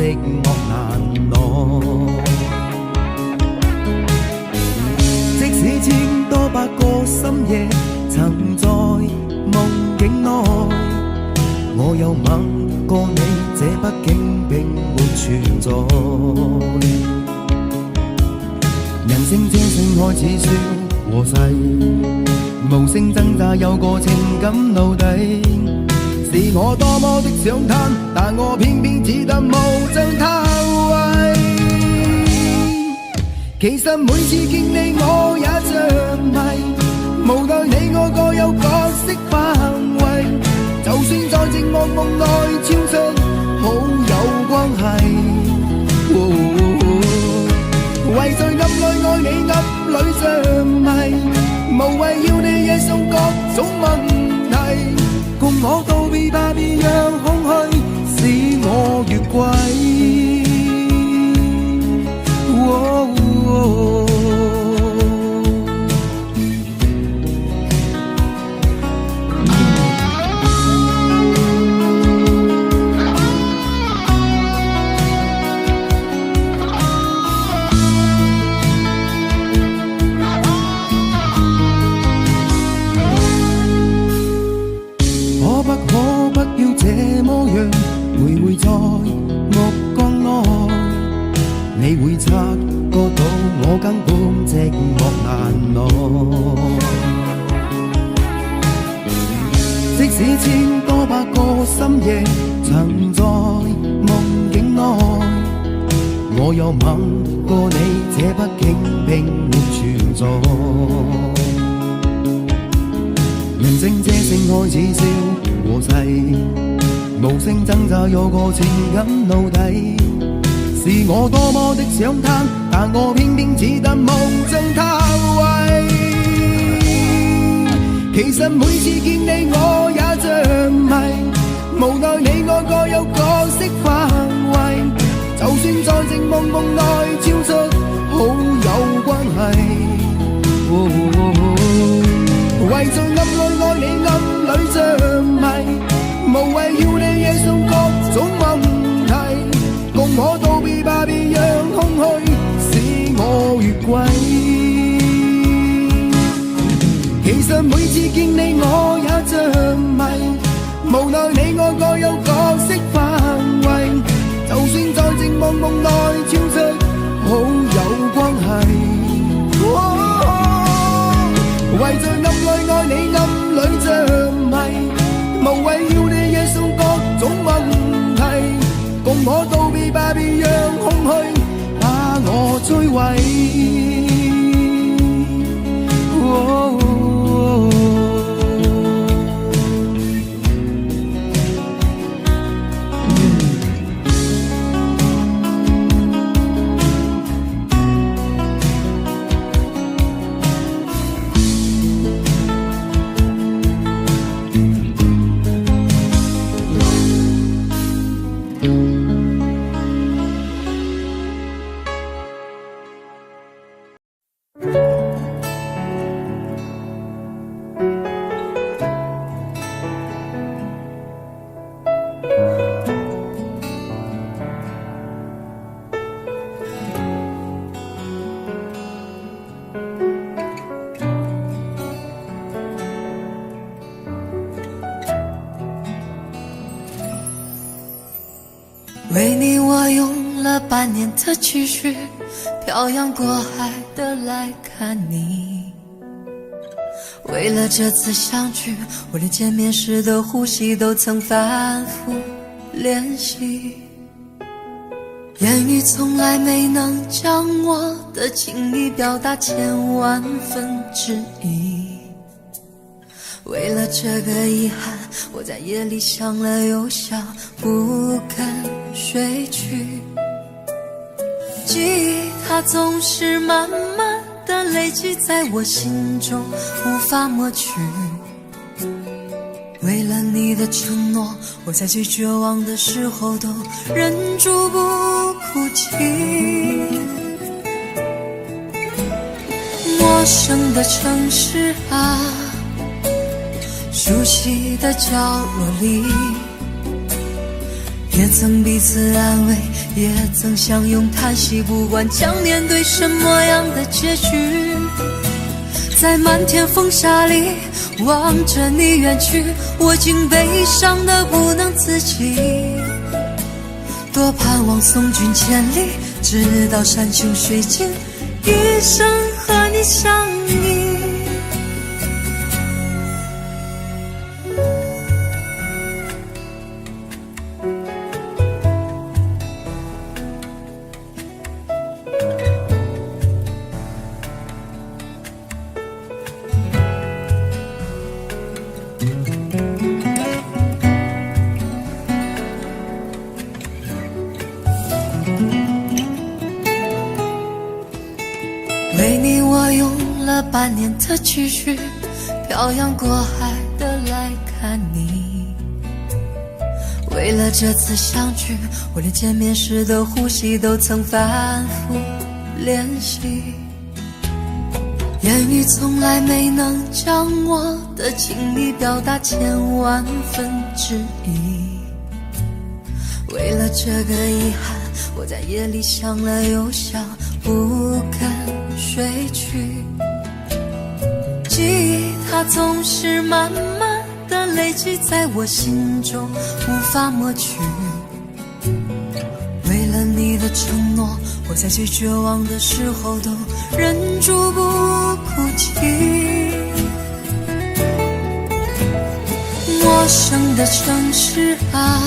寂寞難耐。即使千多百個深夜，曾在夢境內，我有吻過你，這畢竟並沒存在。人聲這聲開始說和諧，無聲掙扎有個情感奴隸。是我多麼的想貪，但我偏偏只得無盡貪位。其實每次見你我也着迷，無奈你我各有角色範圍，就算在寂寞夢內超出好友關係。為在暗裏愛你暗裏着迷，無謂要你惹上各種問題，共我道別吧，別讓空虛使我越軌。徘徊在目光內，你會察覺到我根本寂寞難耐。即使千多百個深夜，曾在夢境內，我有吻過你，這畢竟並沒存在。人聲這聲開始笑和諧，無聲掙扎有個情感奴隸。是我多麼的想貪，但我偏偏只得無盡貪位。其實每次見你我也着迷，無奈你我各有角色範圍，就算在寂寞夢內超出好友關係。為在暗裏愛你暗裏着迷，無謂要你惹上各種問題，共我道別吧，別讓空虛使我越軌。其實每次見你我也着迷，無奈你我各有角色範圍，就算在寂寞夢內超出好友關係。為在暗裏愛你暗裏着迷，無謂要你惹上各種問題，共我道別吧，別讓空虛把我摧毀。为你我用了半年的积蓄，漂洋过海的来看你。为了这次相聚，我连见面时的呼吸都曾反复练习，言语从来没能将我的情意表达千万分之一。为了这个遗憾，我在夜里想了又想，不肯睡去。记忆它总是慢慢的累积在我心中，无法抹去。为了你的承诺，我在最绝望的时候都忍住不哭泣。陌生的城市啊，熟悉的角落里，也曾彼此安慰，也曾相拥叹息，不管将面对什么样的结局，在漫天风沙里望着你远去，我竟悲伤得不能自己，多盼望送君千里，直到山穷水尽，一生和你相依。为你我用了半年的积蓄，漂洋过海的来看你。为了这次相聚，我连见面时的呼吸都曾反复练习。言语从来没能将我的情意表达千万分之一。为了这个遗憾，我在夜里想了又想，不肯睡去。记忆它总是慢慢的累积在我心中，无法抹去。为了你的承诺，我在最绝望的时候都忍住不哭泣。陌生的城市啊，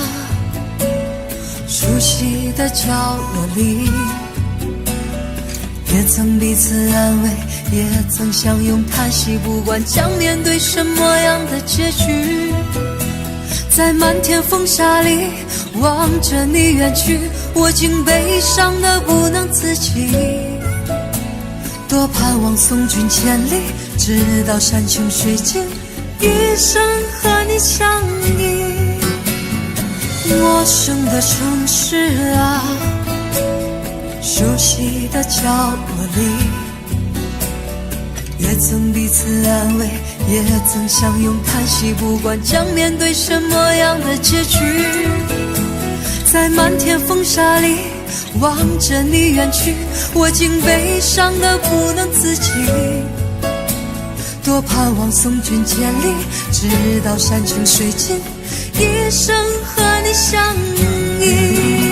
熟悉的角落里，也曾彼此安慰，也曾相拥叹息，不管将面对什么样的结局，在漫天风沙里望着你远去，我竟悲伤得不能自己，多盼望送君千里，直到山穷水尽，一生和你相依。陌生的城市啊，熟悉的角落里，也曾彼此安慰，也曾相拥叹息，不管将面对什么样的结局，在漫天风沙里望着你远去，我竟悲伤得不能自己，多盼望送君千里，直到山穷水尽，一生和你相依。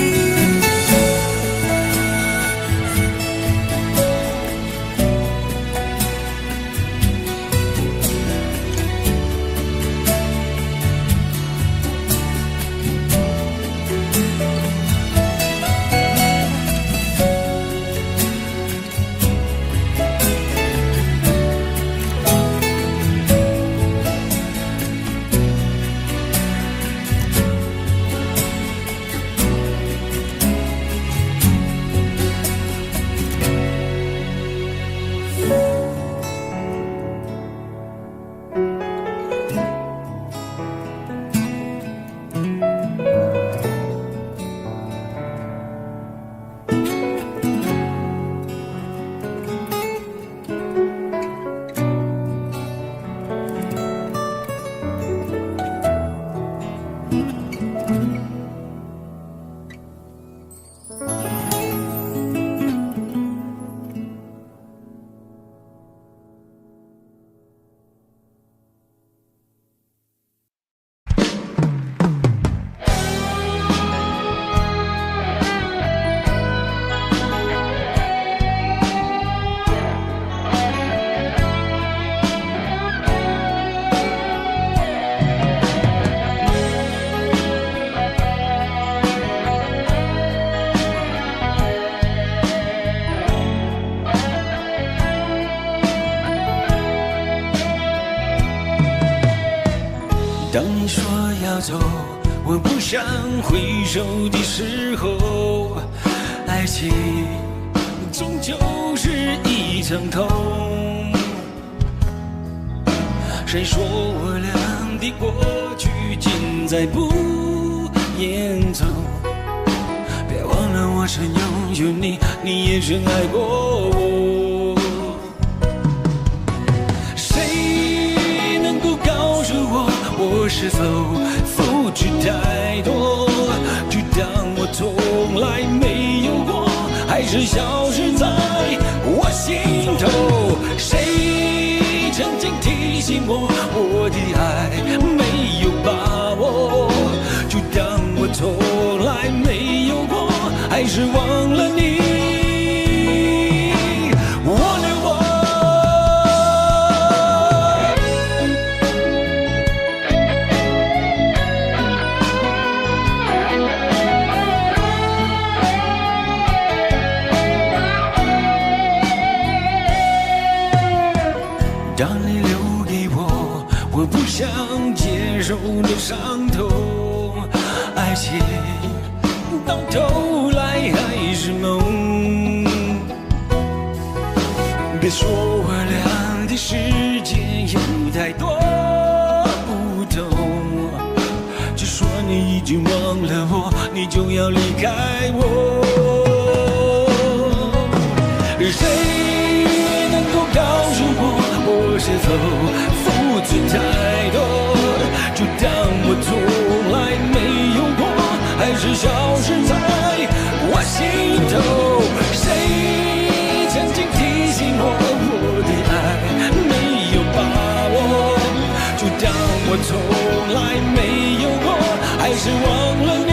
当你说要走，我不想回首的时候，爱情终究是一场痛。谁说我俩的过去尽在不言中？别忘了我曾拥有你，你也曾爱过我。谁能够告诉我，我是否知太多，知太从来没有过，还是消失在我心头。谁曾经提醒我，我的爱没有把握，就当我从来没有过，还是忘了你。当你留给我，我不想接受的伤痛，爱情到头来还是梦。别说我俩的世界有太多不同，就说你已经忘了我，你就要离开我。谁能够告诉我是否负罪太多，就当我从来没有过，还是消失在我心头。谁曾经提醒我，我的爱没有把握，就当我从来没有过，还是忘了你。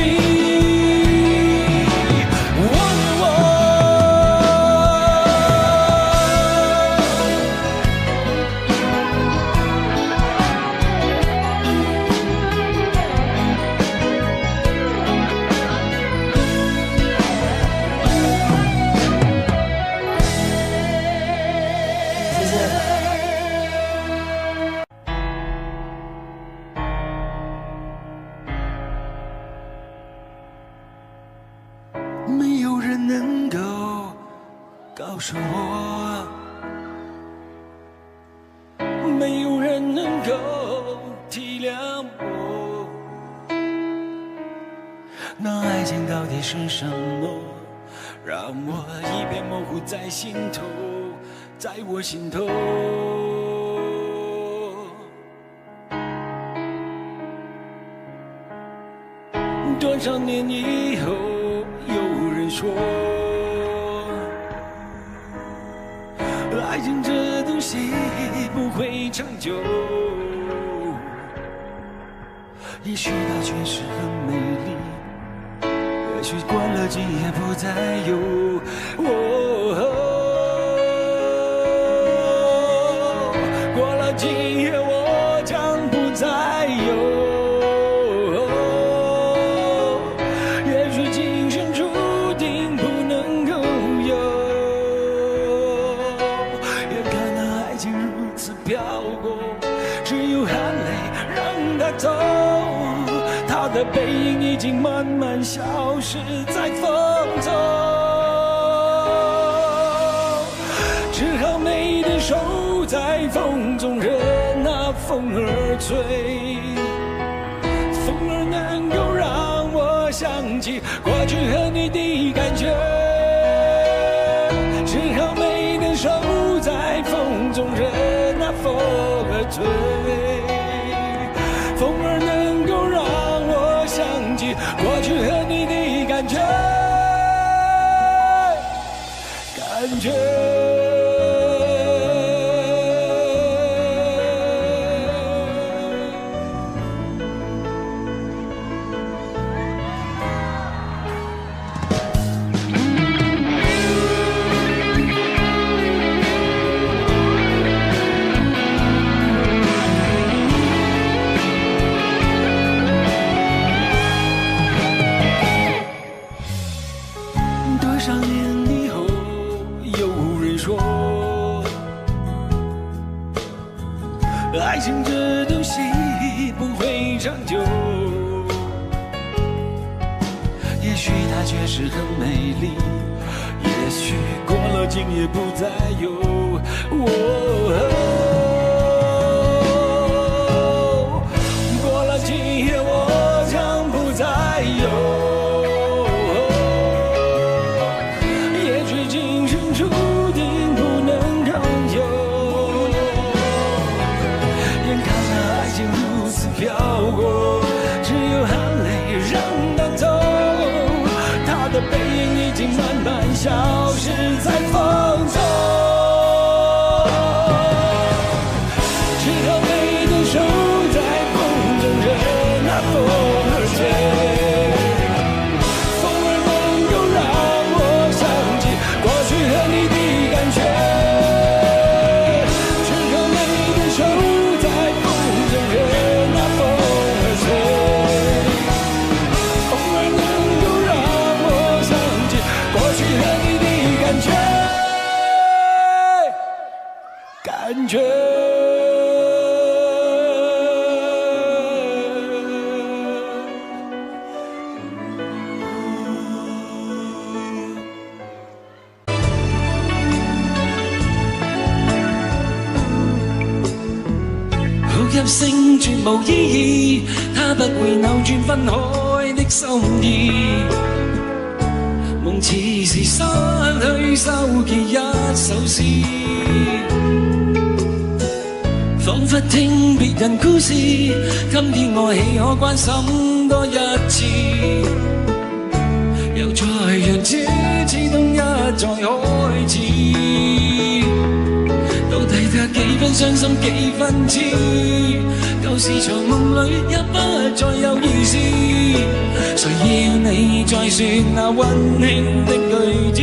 没有人能够告诉我，没有人能够体谅我，那爱情到底是什么，让我一片模糊在心头，在我心头。多少年以后，有人说，爱情这东西不会长久，也许它确实很美丽，也许过了今夜不再有。过了今夜我将不再有。他的背影已经慢慢消失在风中，只好美的手在风中任那风儿吹，风儿能够让我想起过去和你的感觉，只好美的手在风中任那风儿吹，风儿能够让我想起过去和你的感觉。多少年以后，有人说，爱情这东西不会长久，也许它确实很美丽，也许过了今夜不再有。过了今夜我将不再有。飘过，只有含泪让它走，入聲絕無意義，它不會扭轉分開的心意。夢似是失去收結一首詩，彷彿聽別人故事，今天我豈可關心多一次？又再讓這次冬一再開始，到底得幾分傷心幾分痴？舊時長夢裏也不再有意思，誰要你再說那溫馨的句子？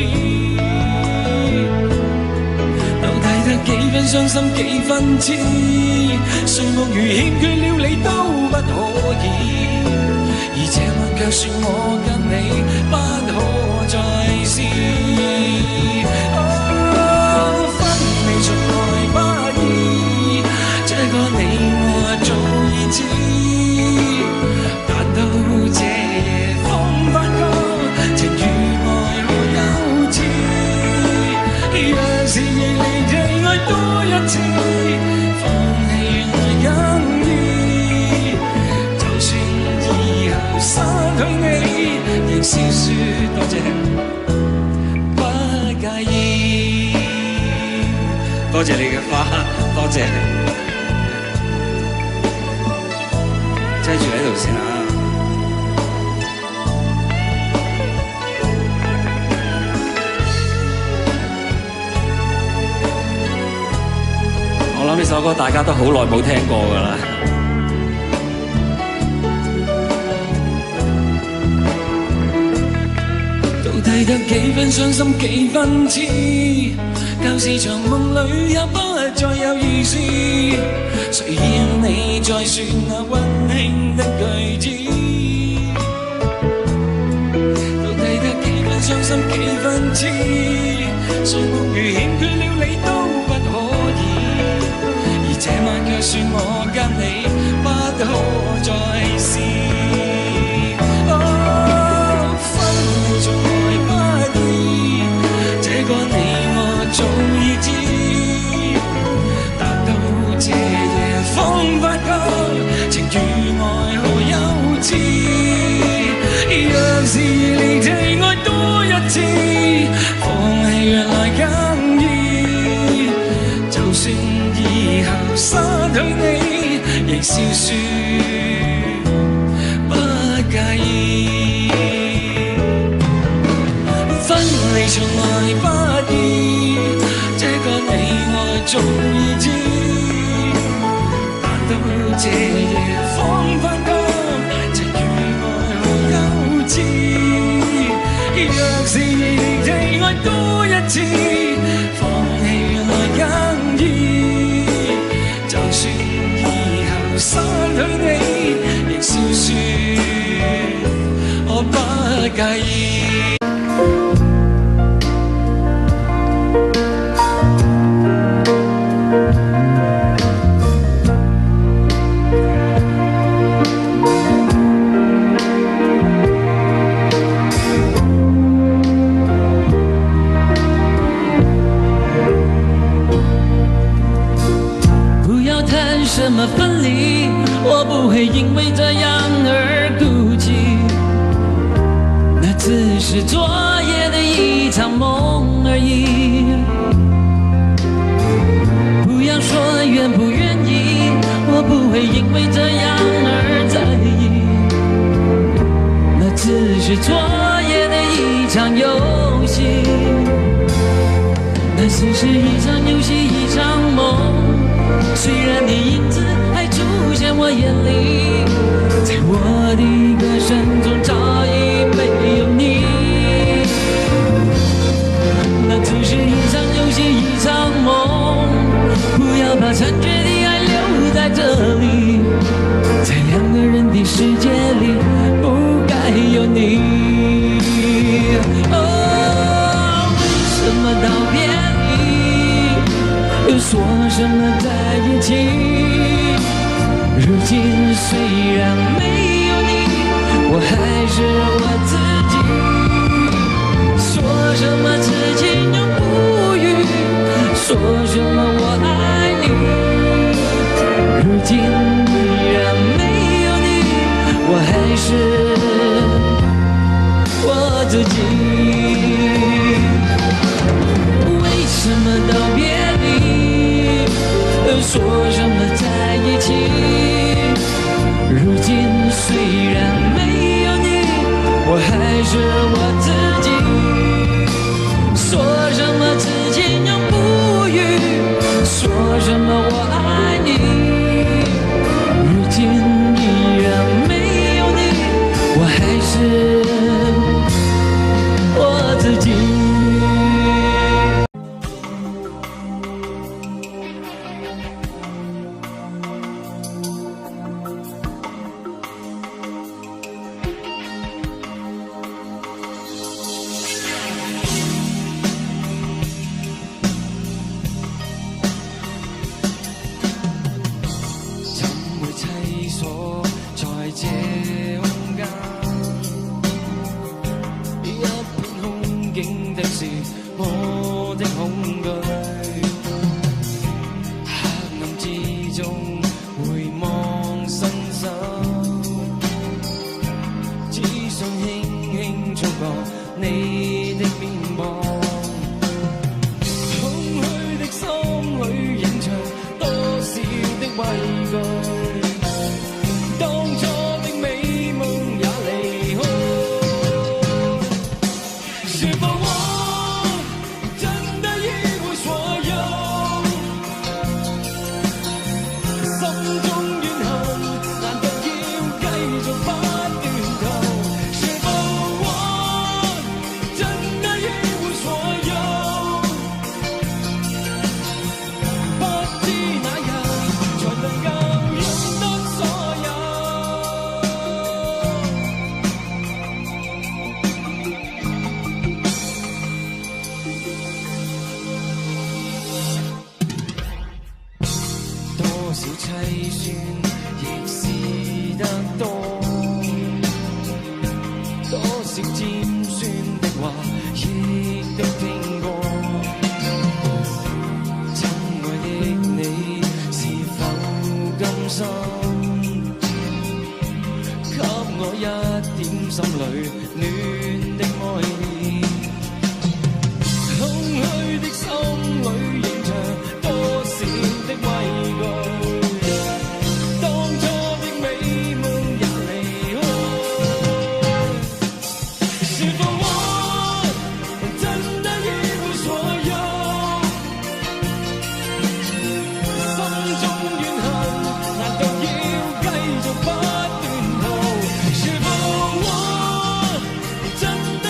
到底得幾分傷心幾分痴？睡夢如欠缺了你都不可以，而這晚卻說我跟你不可再試。分離從來不易，這個你我早已知，但到這夜風發覺情與愛可幼稚。若是亦離地愛多一次，放棄原來更易，就算以後失去你，亦笑說多謝不介意。多謝你嘅花，多謝你，擠住喺度先啊！我諗呢首歌大家都好耐冇聽過㗎啦。到底得幾分傷心幾分痴？舊時長夢裏也不再有意思，誰要你再說那溫馨的句子？到底得幾分傷心幾分痴？睡夢如欠缺了你都不可以，而這晚卻說我跟你不可再試。分離從來不易，這個你我早已知，但到這夜方發覺情與愛何幼稚。若是離地愛多一次，放棄原來更易，就算以後失去你，亦笑說不介意。分離從來不易，這個你我早已知，但到這夜方發覺情與愛何幼稚。若是離地愛多一次，放棄原來更易，就算以後失去你，亦笑說我不介意。什麼分離，我不會因為這樣而孤寂，那只是昨夜的一場夢而已。不要說願不願意，我不會因為這樣而在意，那只是昨夜的一場遊戲，那只是一場遊戲一場夢。雖然你影子還出現我眼裡，在我的歌聲中早已沒有你，那只是一場遊戲一場夢，不要把殘缺的愛留在這裡，在兩個人的世界裡不該有你。為什麼道別又說什麼在一起？如今雖然沒有你，我還是我自己。說什麼此情永不渝，說什麼我愛你，如今是我自己。为什么道别离，说什么在一起？如今虽然没有你，我还是我自己。说什么此情永不渝，说什么我爱你，如今依然没有你，我还是我自己。真的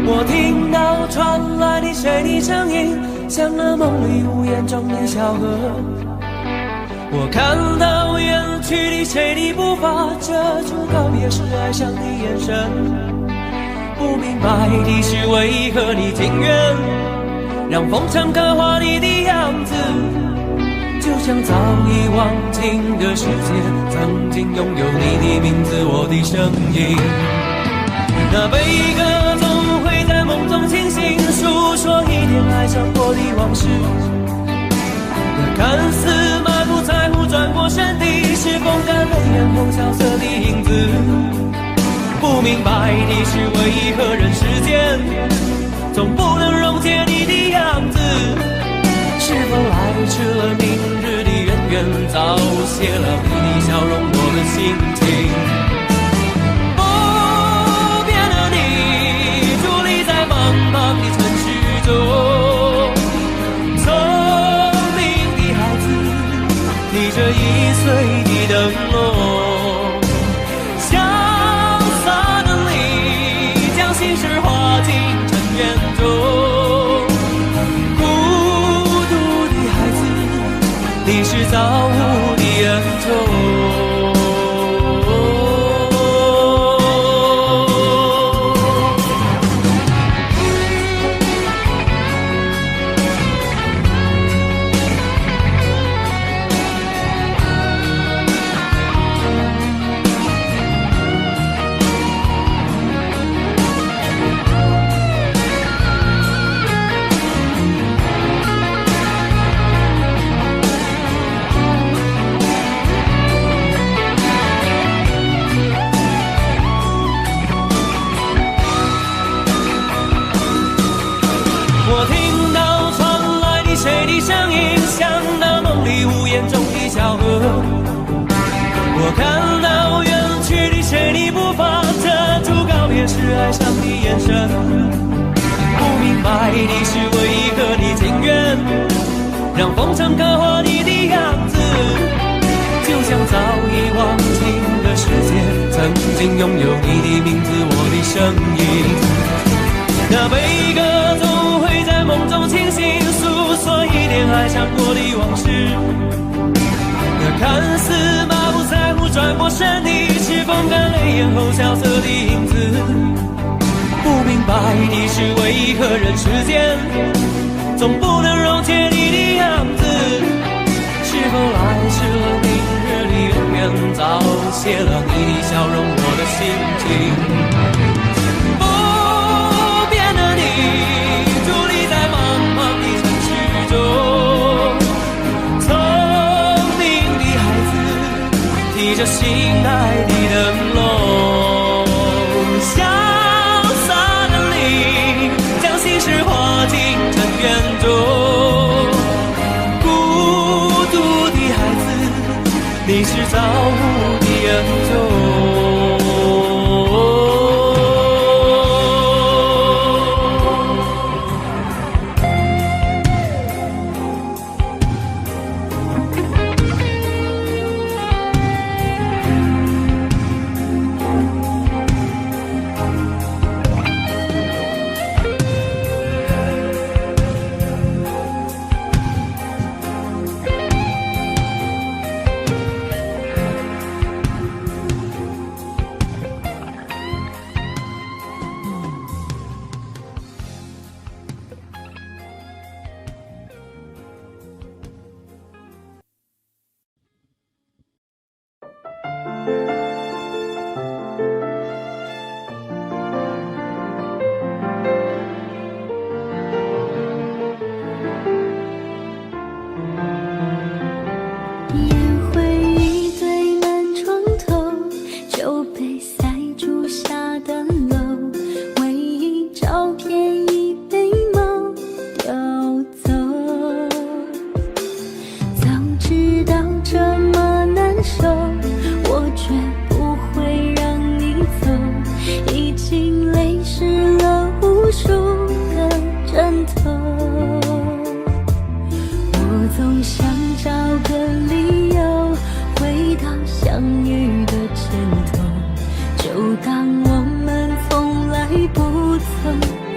我听到传来的水的声音，像那梦里无言中的小河。我看到远去的谁的步伐，遮住告别时哀伤的眼神。不明白的是，为何你情愿让风尘刻画你的样子，就像早已忘情的世界，曾经拥有你的名字，我的声音。那悲歌总会在梦中清醒，诉说一点爱上过的往事。那看似满不在乎转过身的，是风干泪眼后萧瑟的影子。不明白的是，为何人世间总不能溶解你的样子？是否来迟了明日的渊源，早谢了你的笑容，我的心情。不变的你，伫立在茫茫的城市中，聪明的孩子，提着1岁的灯笼，潇洒的你，将心事化进尘缘中。你是造物的恩宠。我听到传来的谁的声音，像那梦里无言中的小河。我看到远去的谁的步伐，遮住告别时哀伤的眼神。不明白的是，为何你情愿让风尘刻画你的样子，就像早已忘情的世界，曾经拥有你的名字，我的声音。那悲歌总会在梦中清醒，诉说一点爱上过的往事。那看似满不在乎转过身的，是风干泪眼后萧瑟的影子。不明白的是，为何人世间总不能溶解你的样子？是否来迟了明日的渊源，早谢了你的笑容，我的心情。提着心爱的灯笼，潇洒的你，将心事化进尘缘中。孤独的孩子，你是造物的恩宠。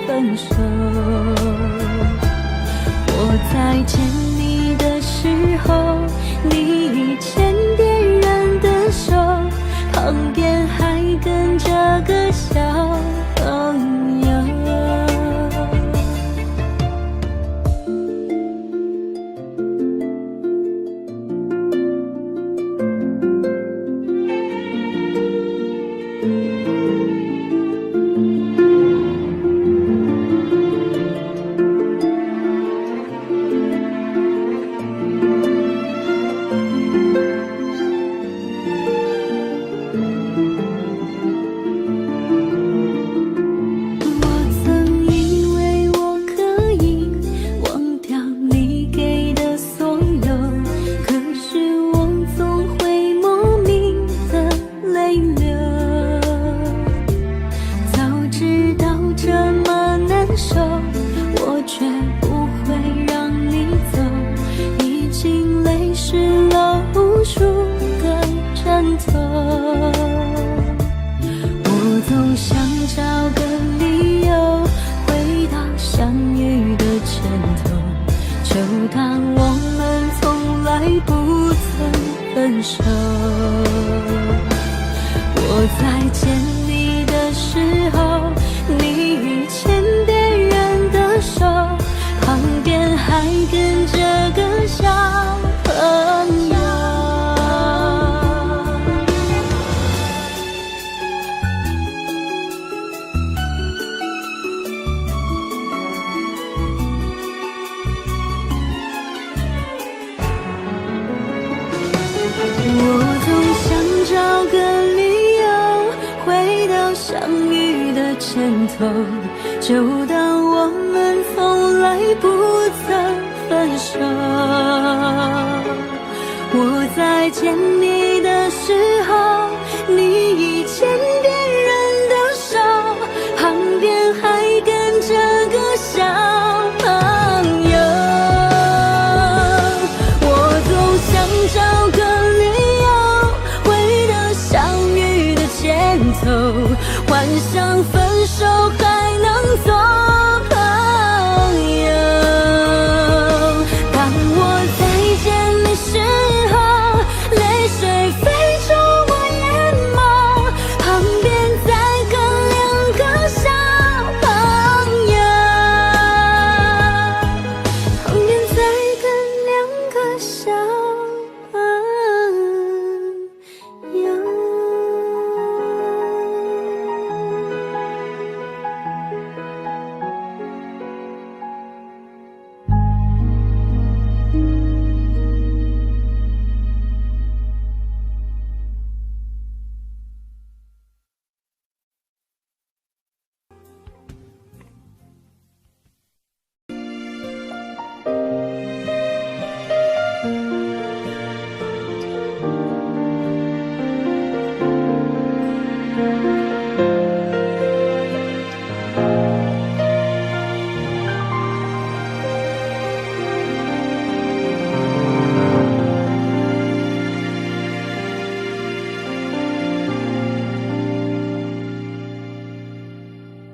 分手。我在见你的时候，你已牵别人的手，旁边还跟着个小朋友。我在见你的时候，你已牵别人的手，旁边还跟着个小朋友。我总想找个理由回到相遇的前头，就当我们从来不曾分手。我在见你的时候，你已牵别人的手，旁边还跟着个小朋友。我总想找个理由回到相遇的前头，幻想分手还能做朋友。当我再见你时候，泪水飞出我眼眸，旁边再跟两个小朋友，旁边再跟两个小朋友。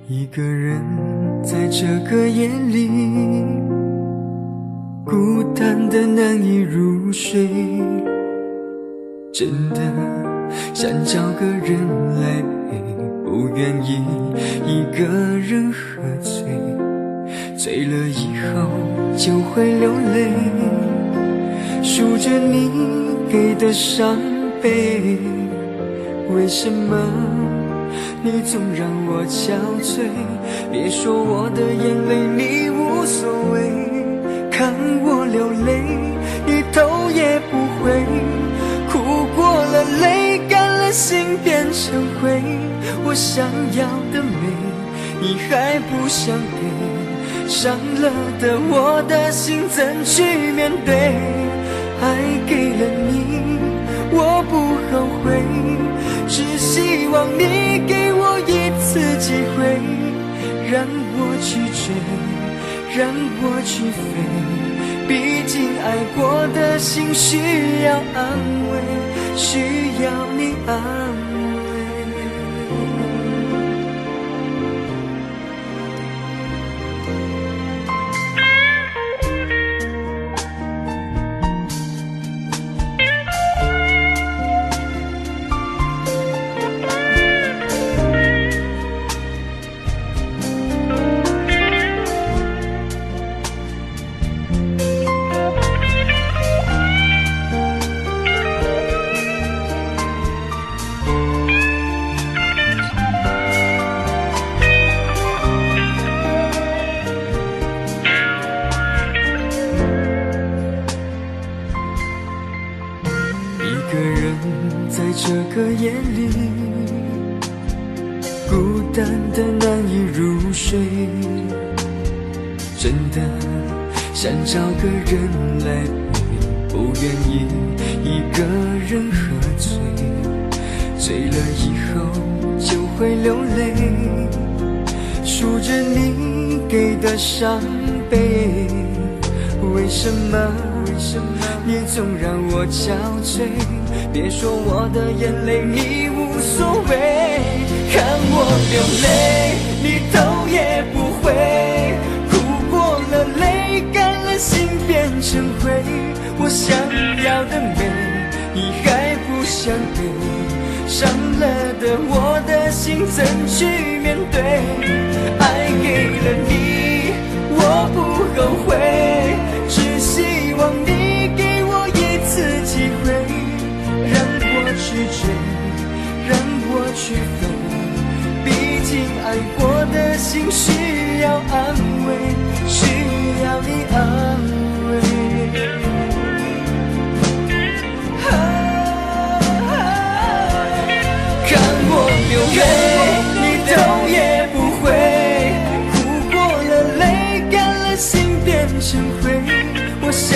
一个人在这个夜里，孤单的难以入睡，真的想找个人来陪，不愿意一个人喝醉，醉了以后就会流泪，数着你给的伤悲，为什么你总让我憔悴？别说我的眼泪你无所谓，看我流泪一头也不回，哭过了泪干了心变成灰，我想要的美你还不想给，伤了的我的心怎去面对？爱给了你我不后悔，只希望你给我一次机会，让我去追，让我去飞，毕竟爱过的心需要安慰，需要你安慰。夜里，孤单的难以入睡，真的想找个人来陪，不愿意一个人喝醉，醉了以后就会流泪，数着你给的伤悲，为什么你总让我憔悴？别说我的眼泪你无所谓，看我流泪你头也不回，哭过了泪干了心变成灰，我想要的美你还不想给，伤了的我的心怎去面对？爱给了你我不后悔，只希望你给我一次机会，让我去追，让我去飞，毕竟爱过的心需要安慰，需要你安慰。看我流泪你头也不回，哭过了泪干了心变成灰，我想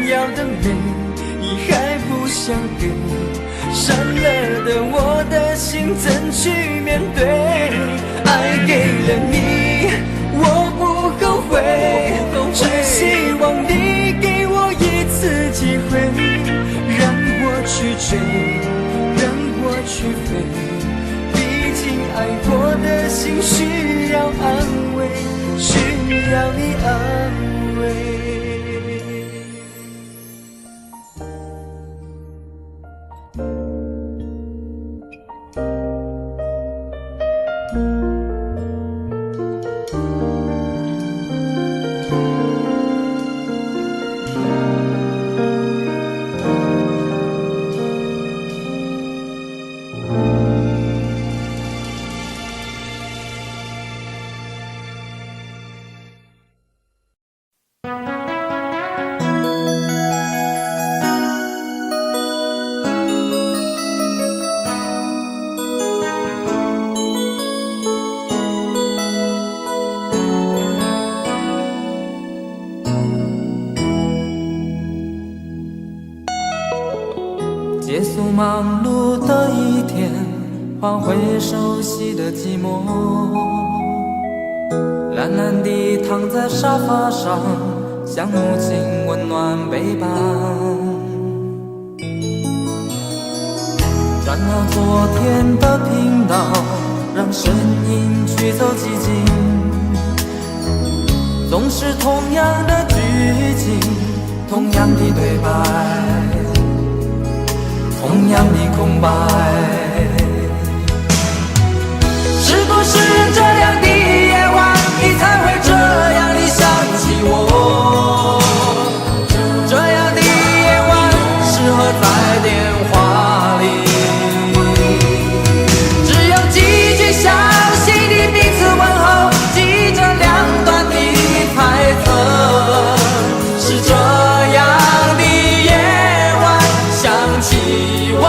要的美你还不想给，伤了的我的心怎去面对？爱给了你我不后悔，只希望你给我一次机会，让我去追，让我去飞，毕竟爱过的心需要安慰，需要你安慰。结束忙碌的一天，换回熟悉的寂寞，懒懒地躺在沙发上，像母亲温暖背膀。转到昨天的频道，让声音驱走寂静，总是同样的剧情，同样的对白，同样的空白。是不是这样的夜晚你才会这样地想起我？这样的夜晚适合在电话里，只有几句详细的彼此问候，记着两端的猜测。是这样的夜晚想起我，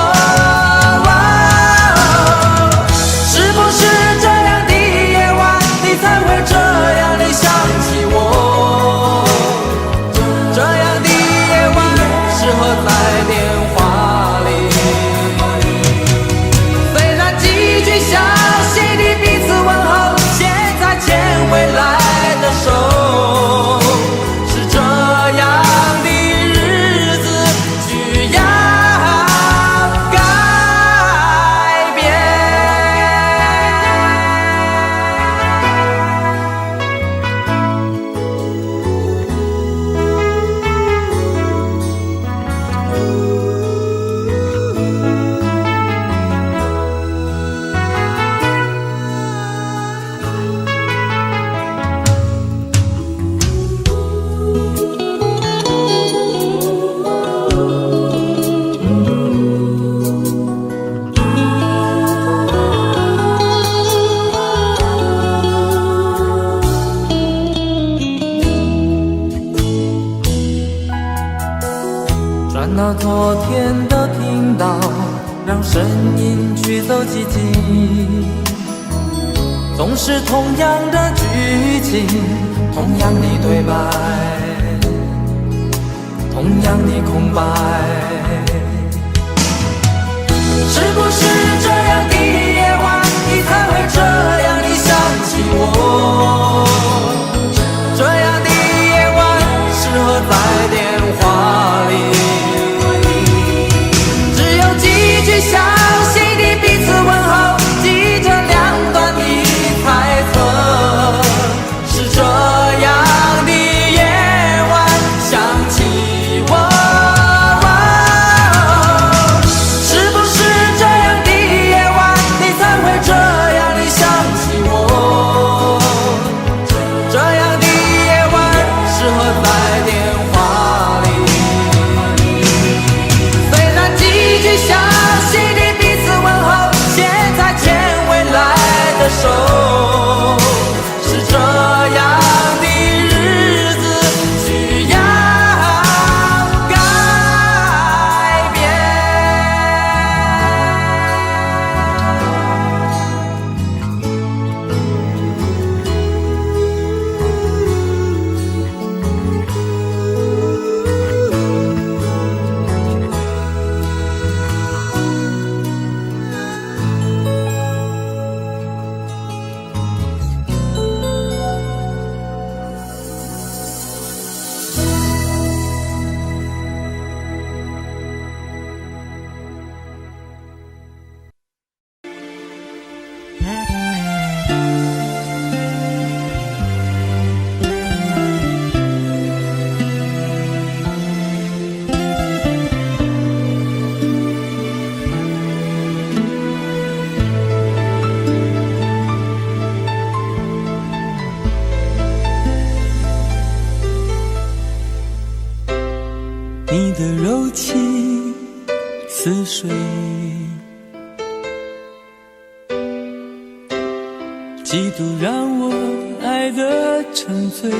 是不是这样的夜晚你才会这样地想起我？这样的夜晚适合在电话里，虽然几句详细的彼此问候，现在牵未来的手，是这样的日子需要改变。转到昨天的频道，让声音驱走寂静。总是同样的剧情，同样的对白，同样的空白。是不是这样的夜晚，你才会这样地想起我？这样的夜晚适合在电话里，只有几句详细的彼此问候，记着两端的猜测。是这样的夜晚想起我。你的柔情似水，几度让我爱得沉醉，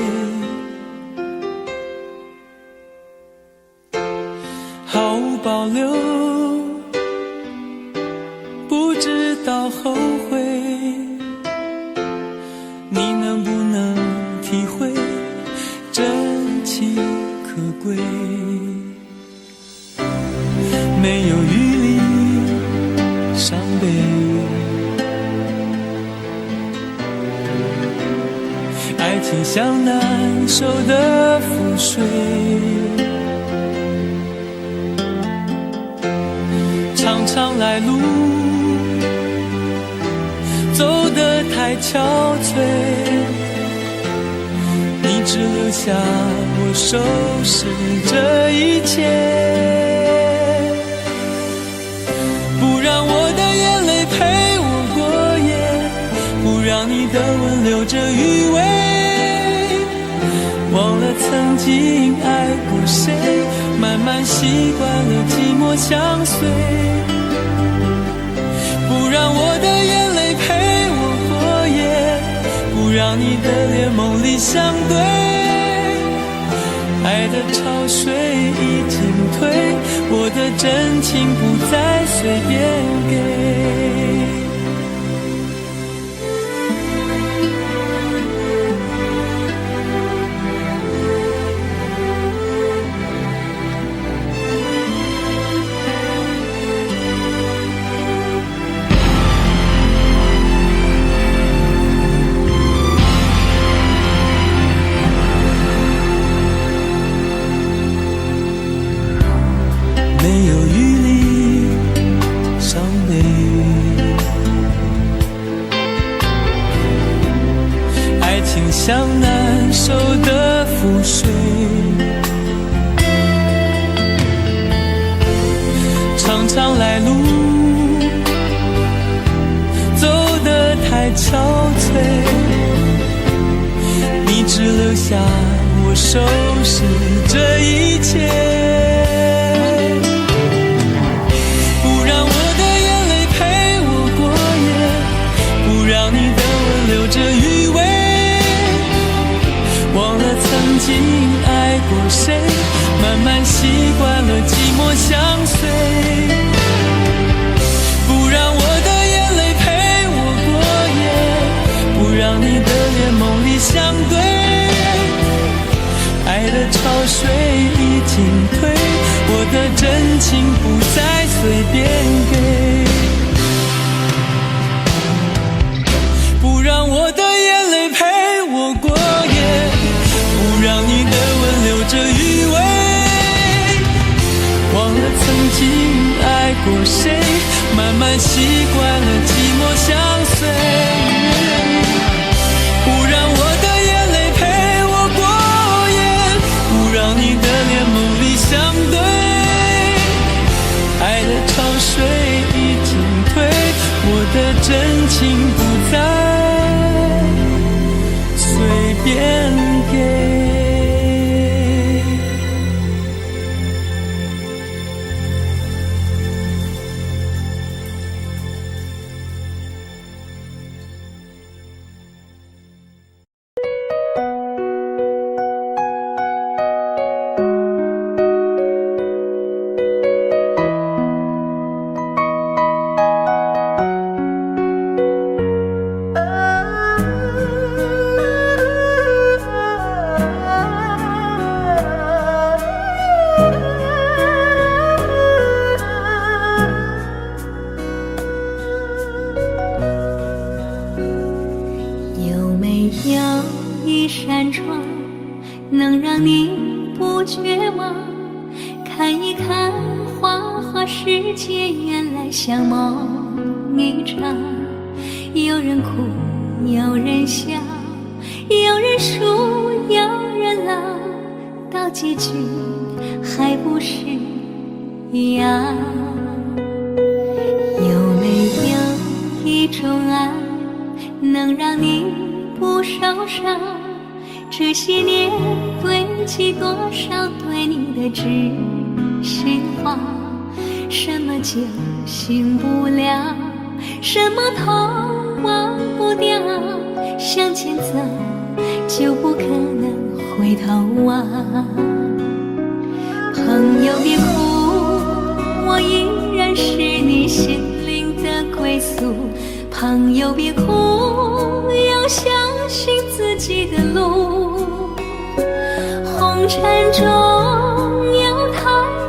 毫无保留，不知道后悔。你能不能体会真情可贵？没有余力伤悲，爱情像难收的覆水，常常来路走得太憔悴，你只留下我收拾这一切。让你的吻留着余味，忘了曾经爱过谁，慢慢习惯了寂寞相随。不让我的眼泪陪我过夜，不让你的脸梦里相对。爱的潮水已经退，我的真情不再随便给。没有余力伤悲，爱情像难收的覆水，常常来路走得太憔悴，你只留下我收拾这一切。曾经爱过谁，慢慢习惯了寂寞相随。你的脸梦里相对，爱的潮水已经退，我的真情不再随便给，不让我的眼泪陪我过夜，不让你的吻留着余味，忘了曾经爱过谁，慢慢习惯了寂寞相随，不让我的眼泪陪我过夜，不让你的脸梦里相对，爱的潮水已经退，我的真情不再随便给。有没有一扇窗，能让你不绝望？看一看花花世界，原来像梦一场。有人哭，有人笑，有人输，有人老，到结局还不是一样。有没有一种爱，能让你不受伤？这些年堆积多少对你的知心话？什么酒醒不了，什么痛忘不掉，向前走就不可能回头望。朋友别哭，我依然是你心灵的归宿。朋友别哭，要相信自己的路。红尘中有太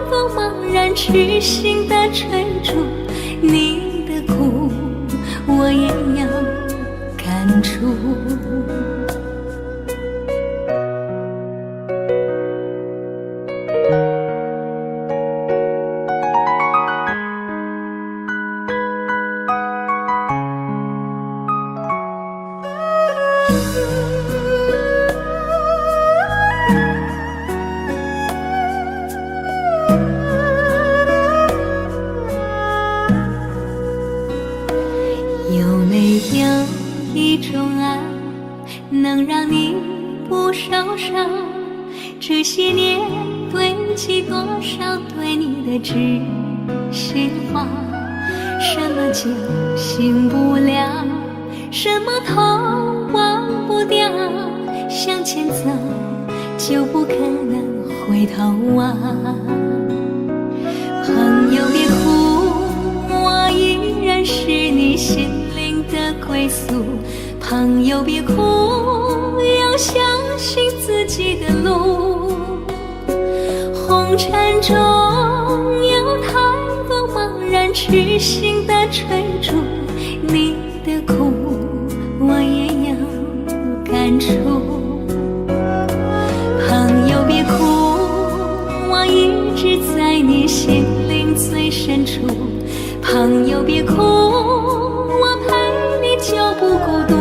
多茫然痴心的追逐，你的苦我也有感触。有没有一种爱，能让你不受伤？这些年堆积多少对你的知心话？什么酒醒不了，什么痛忘不掉，向前走就不可能回头望。朋友别哭，我依然是你心灵的归宿。朋友别哭，要相信自己的路。红尘中有太多茫然痴心的追逐，你的苦我也有感触。朋友别哭，我一直在你心灵最深处。朋友别哭，我陪你就不孤独。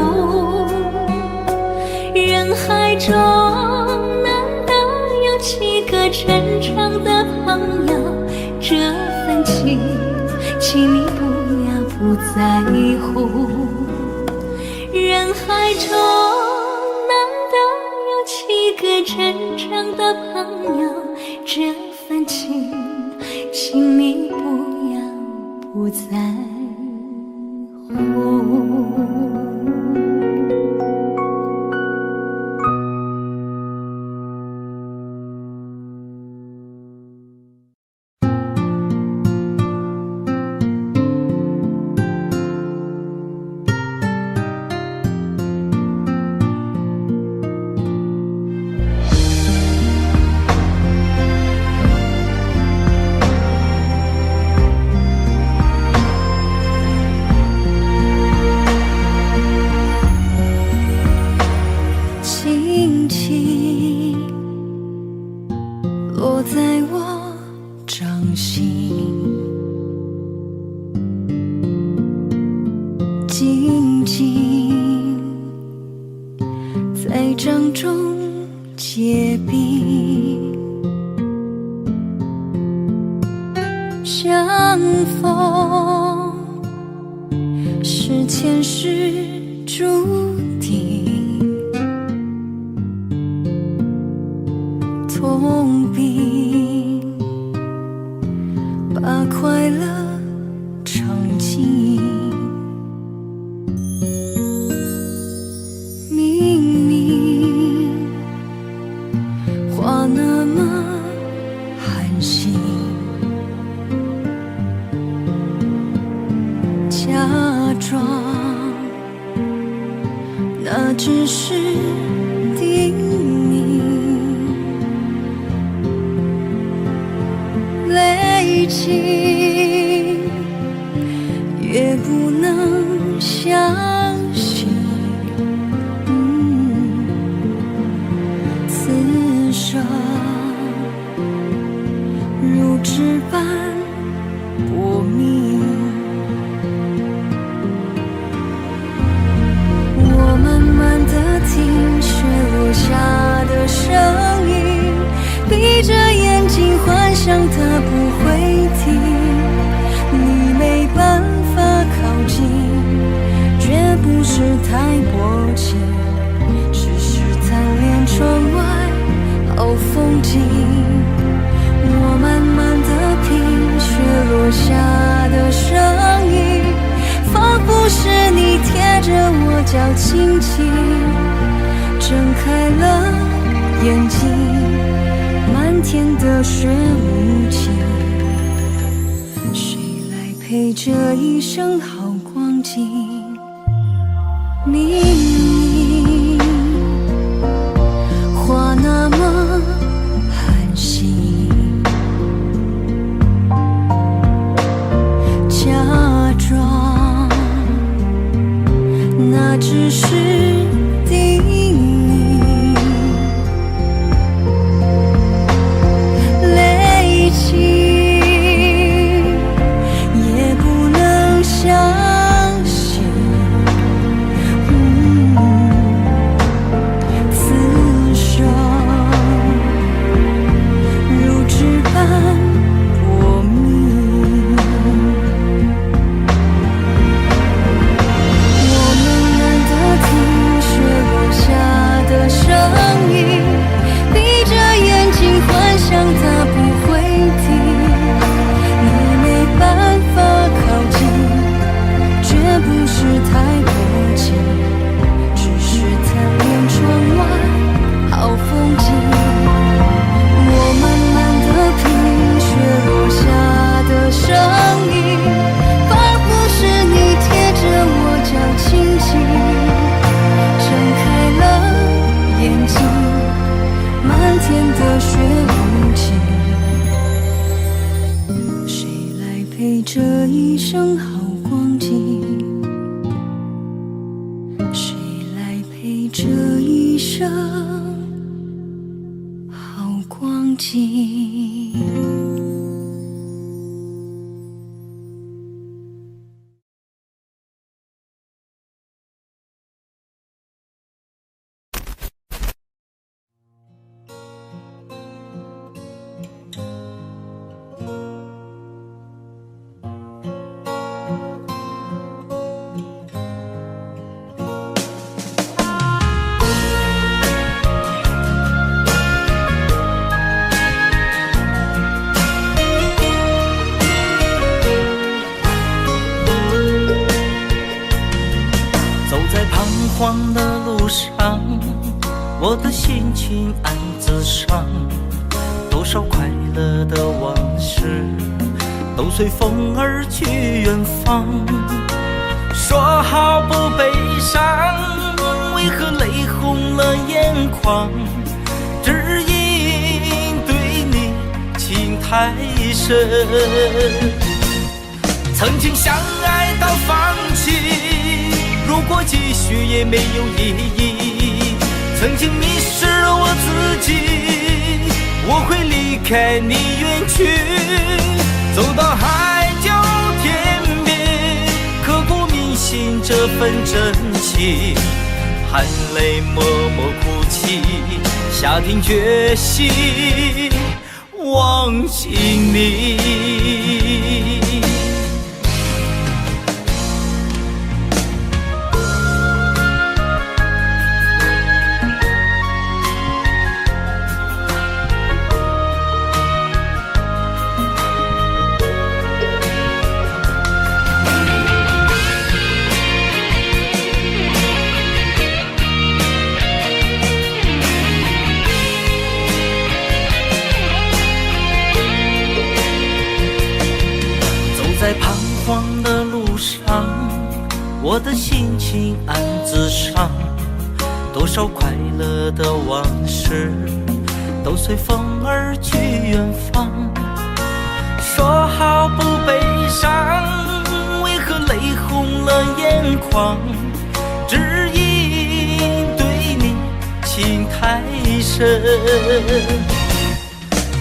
人海中难得有几个真诚的朋友，这份情请你不要不在乎。人海中难得有几个真诚的朋友，这份情请你不要不在乎。郑重结冰，相逢是前世注定，痛并把快乐尝尽。明明话那么寒心，假装那只是叮咛，累积越不能相信，此生如纸般薄命。我慢慢地听雪落下的声音，闭着眼睛幻想它不会停，你没办法靠近，绝不是太薄情，只是贪恋窗外好风景。我慢慢地品雪落下的声音，仿佛是你贴着我脚轻轻睁开了眼睛，漫天的雪无情，谁来陪这一生好光景？明明话那么寒心，假装那只是叮咛，累积也不能相信，此生如纸般薄命。我慢慢地听雪落下的声音，闭着眼睛幻想它不会停，你没办法靠近，绝不是太薄情，只是贪恋窗外好风景。我慢慢地品雪落下的声音，仿佛是你贴着我脚轻轻睁开了眼睛，漫天的雪无情，谁来陪这一生好光景？谁来陪这一生好光景？走在彷徨的路上，我的心情暗自伤，多少快乐的往事都随风而去远方。说好不悲伤，为何泪红了眼眶？只因对你情太深，曾经相爱到放弃，如果继续也没有意义。曾经迷失了我自己，我会离开你远去，走到海角天边，刻骨铭心这份真情，含泪默默哭泣，下定决心忘记你。在彷徨的路上，我的心情暗自伤，多少快乐的往事都随风而去远方。说好不悲伤，为何泪红了眼眶？只因对你情太深，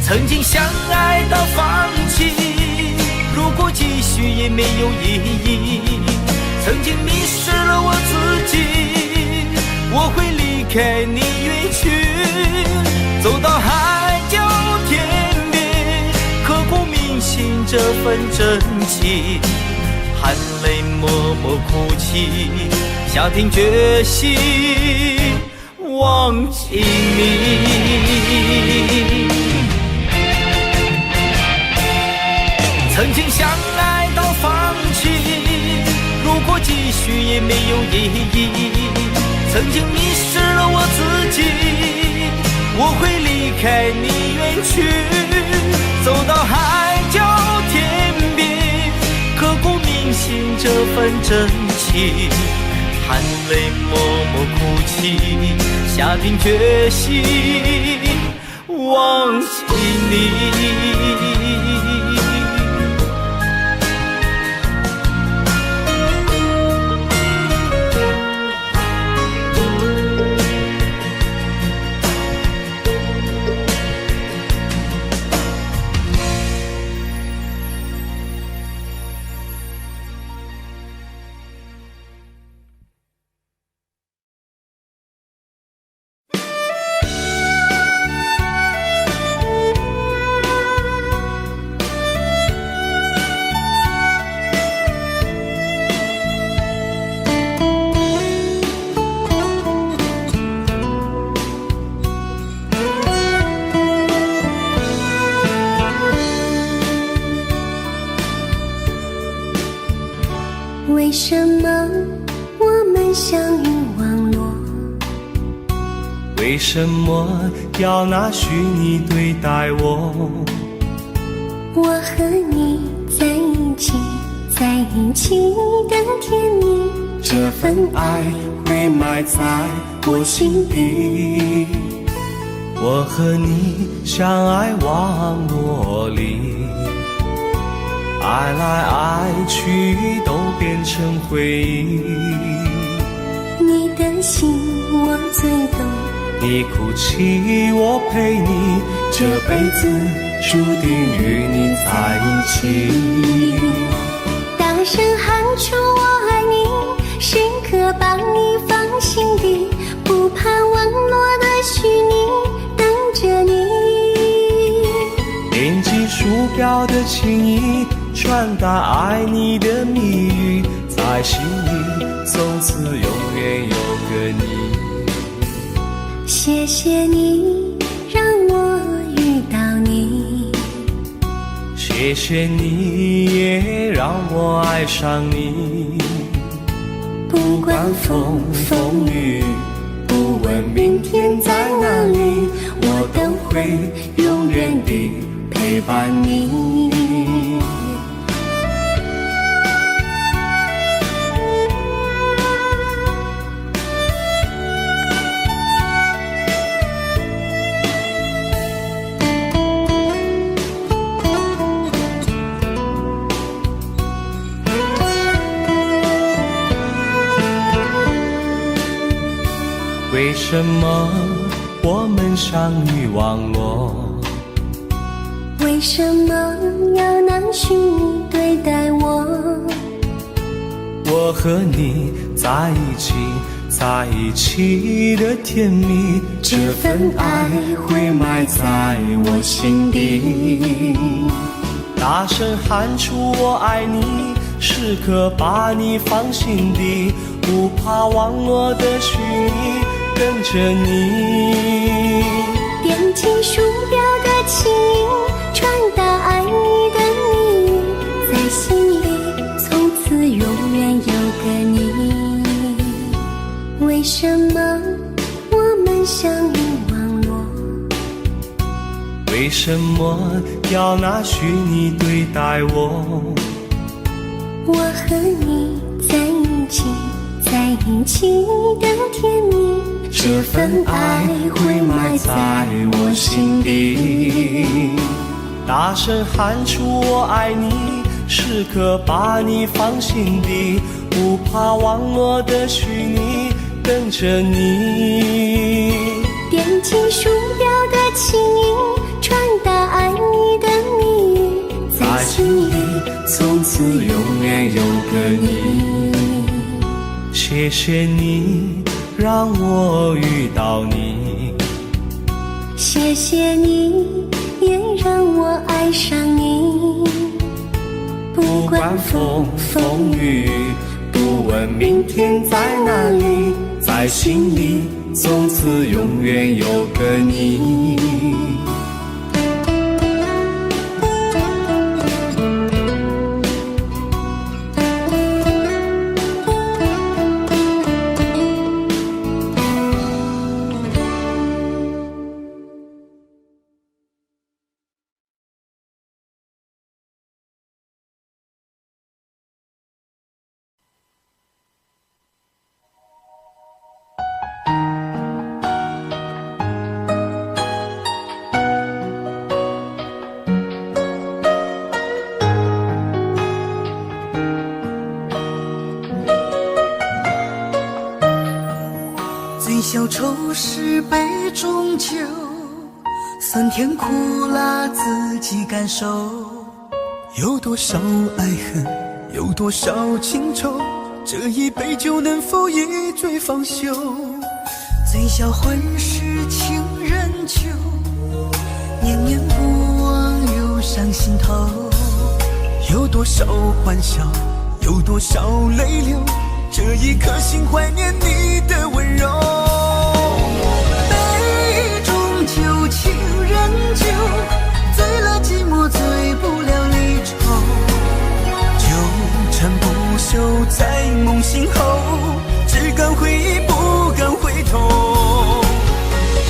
曾经相爱到放弃，如果继续也没有意义。曾经迷失了我自己，我会离开你远去，走到海角天边，刻骨铭心这份真情，含泪默默哭泣，下定决心忘记你。曾经相爱到放弃，如果继续也没有意义。曾经迷失了我自己，我会离开你远去，走到海角天边，刻骨铭心这份真情，含泪默默哭泣，下定决心忘记你。为什么我们相遇网络？为什么要拿虚拟对待我？我和你在一起，在一起的甜蜜，这份爱会埋在我心底。我和你相爱网络里，爱来爱去都变成回忆。你的心我最懂，你哭泣我陪你，这辈子注定与你在一起。大声喊出我爱你，时刻把你放心底，不怕网络的虚拟，等着你。点击鼠标的情意，传达爱你的蜜语，在心里从此永远有个你。谢谢你让我遇到你，谢谢你也让我爱上你。不管风风雨，不问明天在哪里，我都会永远地陪伴你。为什么我们相遇网络？为什么要拿虚拟对待我？我和你在一起，在一起的甜蜜，这份爱会埋在我心底。大声喊出我爱你，时刻把你放心底，不怕网络的虚拟，跟着你。点击鼠标的轻音，传达爱你的谜语，在心里从此永远有个你。为什么我们相遇网络？为什么要拿虚拟对待我？我和你在一起，在一起的甜蜜，这份爱会埋在我心底。大声喊出我爱你，时刻把你放心底，不怕网络的虚拟，跟着你。点击鼠标的轻音，传达爱你的谜语，在心里从此永远有个你。谢谢你让我遇到你，谢谢你也让我爱上你。不管风风雨雨，不问明天在哪里，在心里从此永远有个你。醉消愁是杯中酒，酸甜苦辣自己感受。有多少爱恨，有多少情愁，这一杯酒能否一醉方休？醉消欢是情人酒，念念不忘忧伤心头。有多少欢笑，有多少泪流，这一颗心怀念你的温柔。杯中酒，情人酒，醉了寂寞，醉不了离愁。纠缠不休在梦醒后，只敢回忆不敢回头。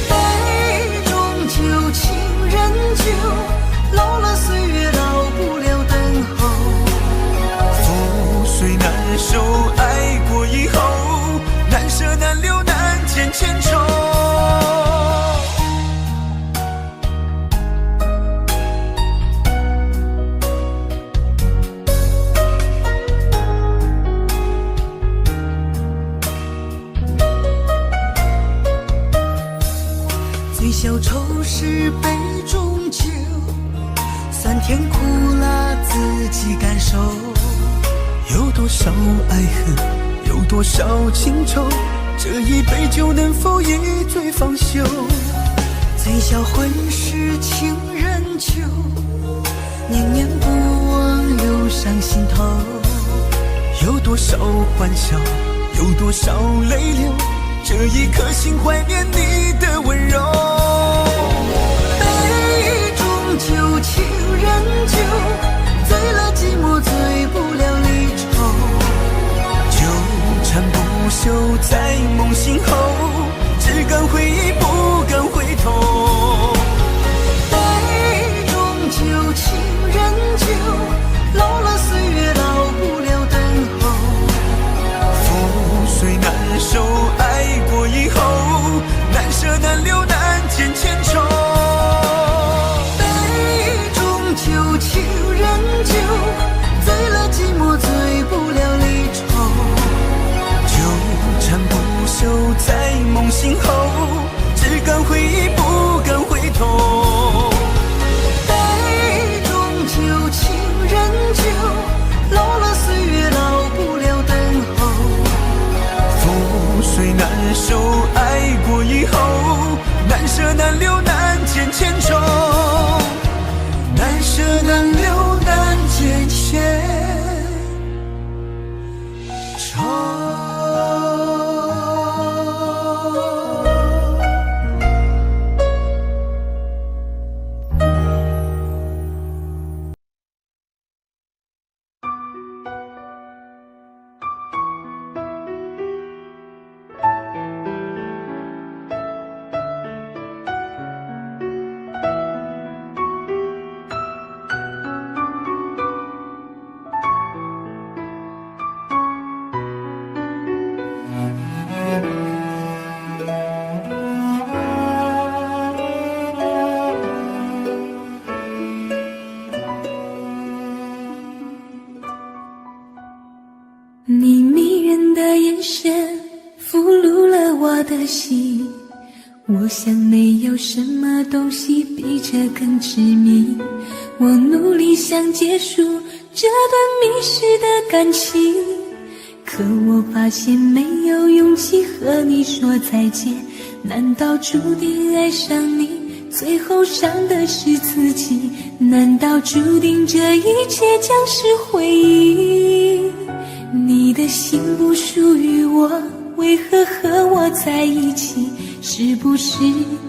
杯中酒，情人酒，老了岁月老不了等候。覆水难收，爱过以后，难舍难留难见千愁。醉消愁是杯中酒，酸甜苦辣自己感受。有多少爱恨，有多少情愁，这一杯酒能否一醉方休？醉消欢是情人酒，念念不忘忧伤心头。有多少欢笑，有多少泪流，这一颗心怀念你的温柔。杯中酒，情人酒，醉了寂寞，醉不了离愁。纠缠不休在梦醒后，只敢回忆不敢回头。杯中酒，情人酒，老了岁月老不了等候。覆水难收，爱过以后，难舍难留难见千愁。杯中酒，情人酒，醉了寂寞，醉不了离愁。纠缠不休在梦醒后，只敢回忆不敢回头。杯中酒，情人酒，老了岁月老不了等候。覆水手，爱过以后，难舍难留难见千愁，难舍难留难见千愁。你迷人的眼神俘虏了我的心，我想没有什么东西比这更执迷。我努力想结束这段迷失的感情，可我发现没有勇气和你说再见。难道注定爱上你，最后伤的是自己？难道注定这一切将是回忆？你的心不属于我，为何和我在一起？是不是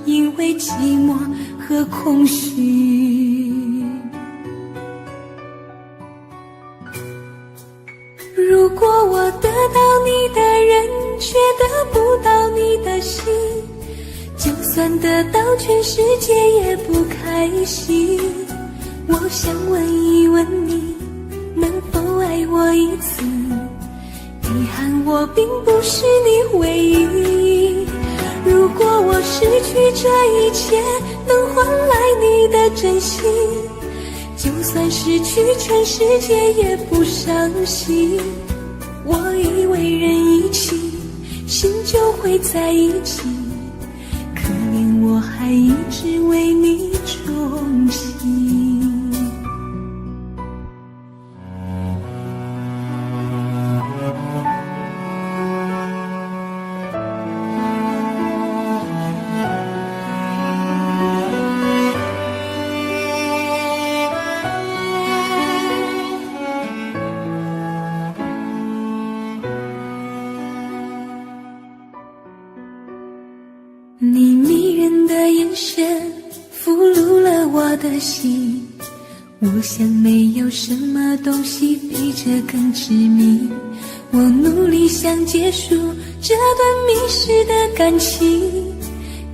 因为寂寞和空虚？如果我得到你的人，却得不到你的心，就算得到全世界也不开心。我想问一问你，能否爱我一次？遗憾我并不是你唯一。如果我失去这一切，能换来你的真心，就算失去全世界也不伤心。我以为人一起，心就会在一起，可怜我还一直为你钟情。你迷人的眼神俘虏了我的心，我想没有什么东西比这更执迷。我努力想结束这段迷失的感情，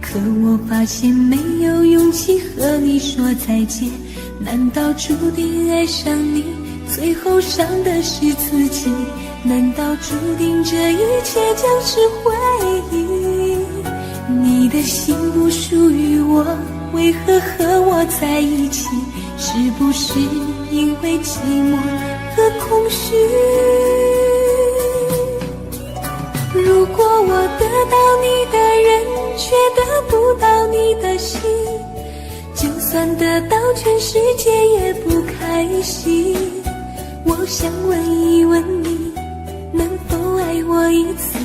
可我发现没有勇气和你说再见。难道注定爱上你，最后伤的是自己？难道注定这一切将是回忆？你的心不属于我，为何和我在一起？是不是因为寂寞和空虚？如果我得到你的人，却得不到你的心，就算得到全世界也不开心。我想问一问你，能否爱我一次？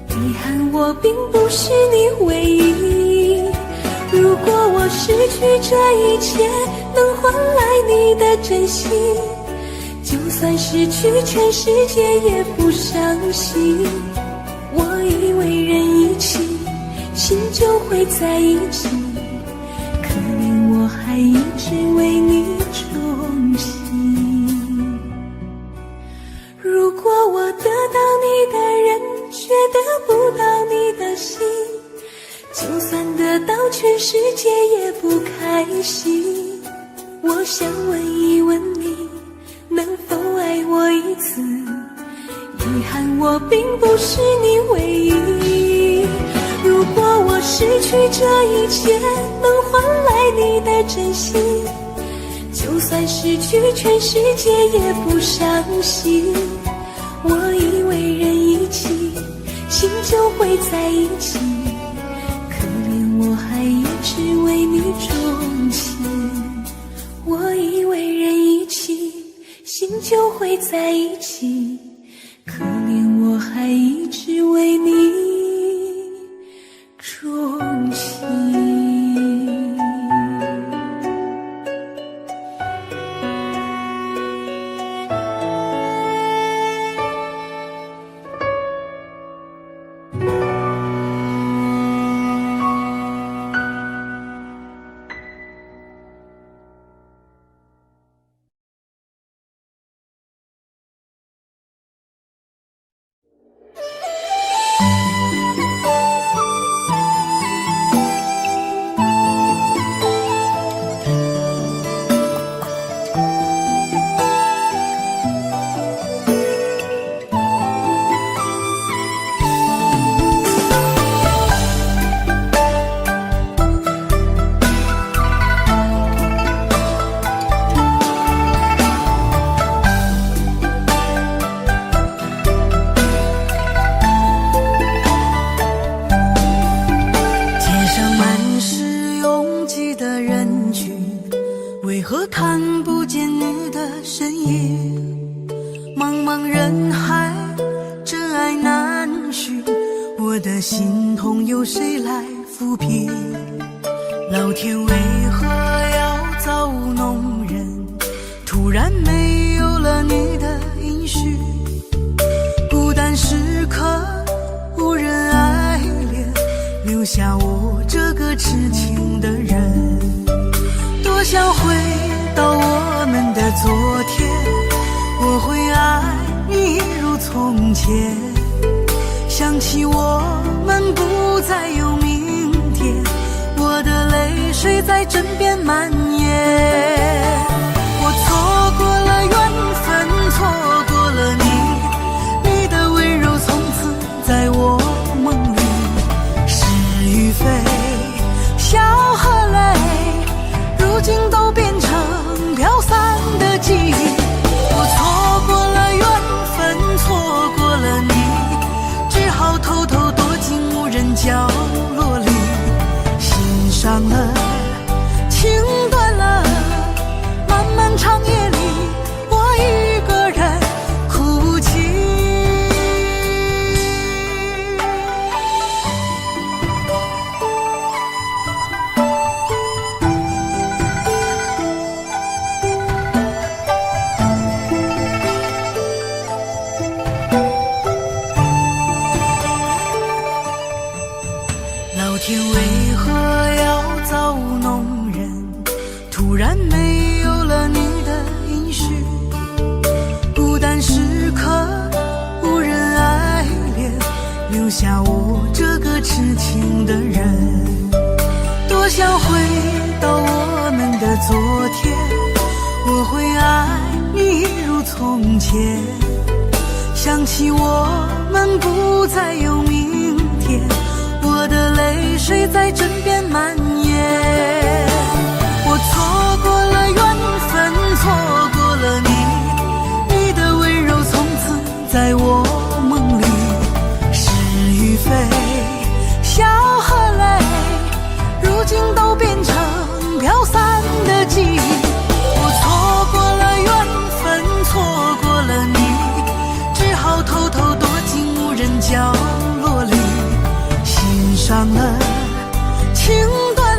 遗憾我并不是你唯一。如果我失去这一切，能换来你的真心，就算失去全世界也不伤心。我以为人一起，心就会在一起，可怜我还一直为你钟情。如果我得到你的人，却得不到你的心，就算得到全世界也不开心。我想问一问你，能否爱我一次？遗憾我并不是你唯一。如果我失去这一切，能换来你的真心，就算失去全世界也不伤心。我以为人一起，心就会在一起，可怜我还一直为你钟情。我以为人一起，心就会在一起，可怜恋，我还一直为你钟情。为何看不见你的身影？茫茫人海，真爱难寻，我的心痛由谁来抚平？老天为何要造物弄人？突然没有了你的音讯，孤单时刻无人爱恋，留下我这个痴情的人。多想回到我们的昨天，我会爱你一如从前。想起我们不再有明天，我的泪水在枕边蔓延。我错过了缘分，错过了你，你的温柔从此在我梦里。是与非，笑和泪，如今都变成飘散的记忆。我错过了缘分，错过了你，只好偷偷躲进无人角落里。心伤了，情断了，漫漫长夜里，我一个人哭泣。老天为何要造物弄人？突然没有了你的音讯，孤单时刻无人爱恋，留下我这个痴情的人。多想回到我们的昨天，我会爱你一如从前。想起我们不再有明天，我的泪水在枕边蔓延。我错过了缘分，错过了你，你的温柔从此在我梦里。是与非，笑和泪，如今都变成飘散的记忆。我错过了缘分，错过了你，只好偷偷躲进无人角落里。心伤了，情断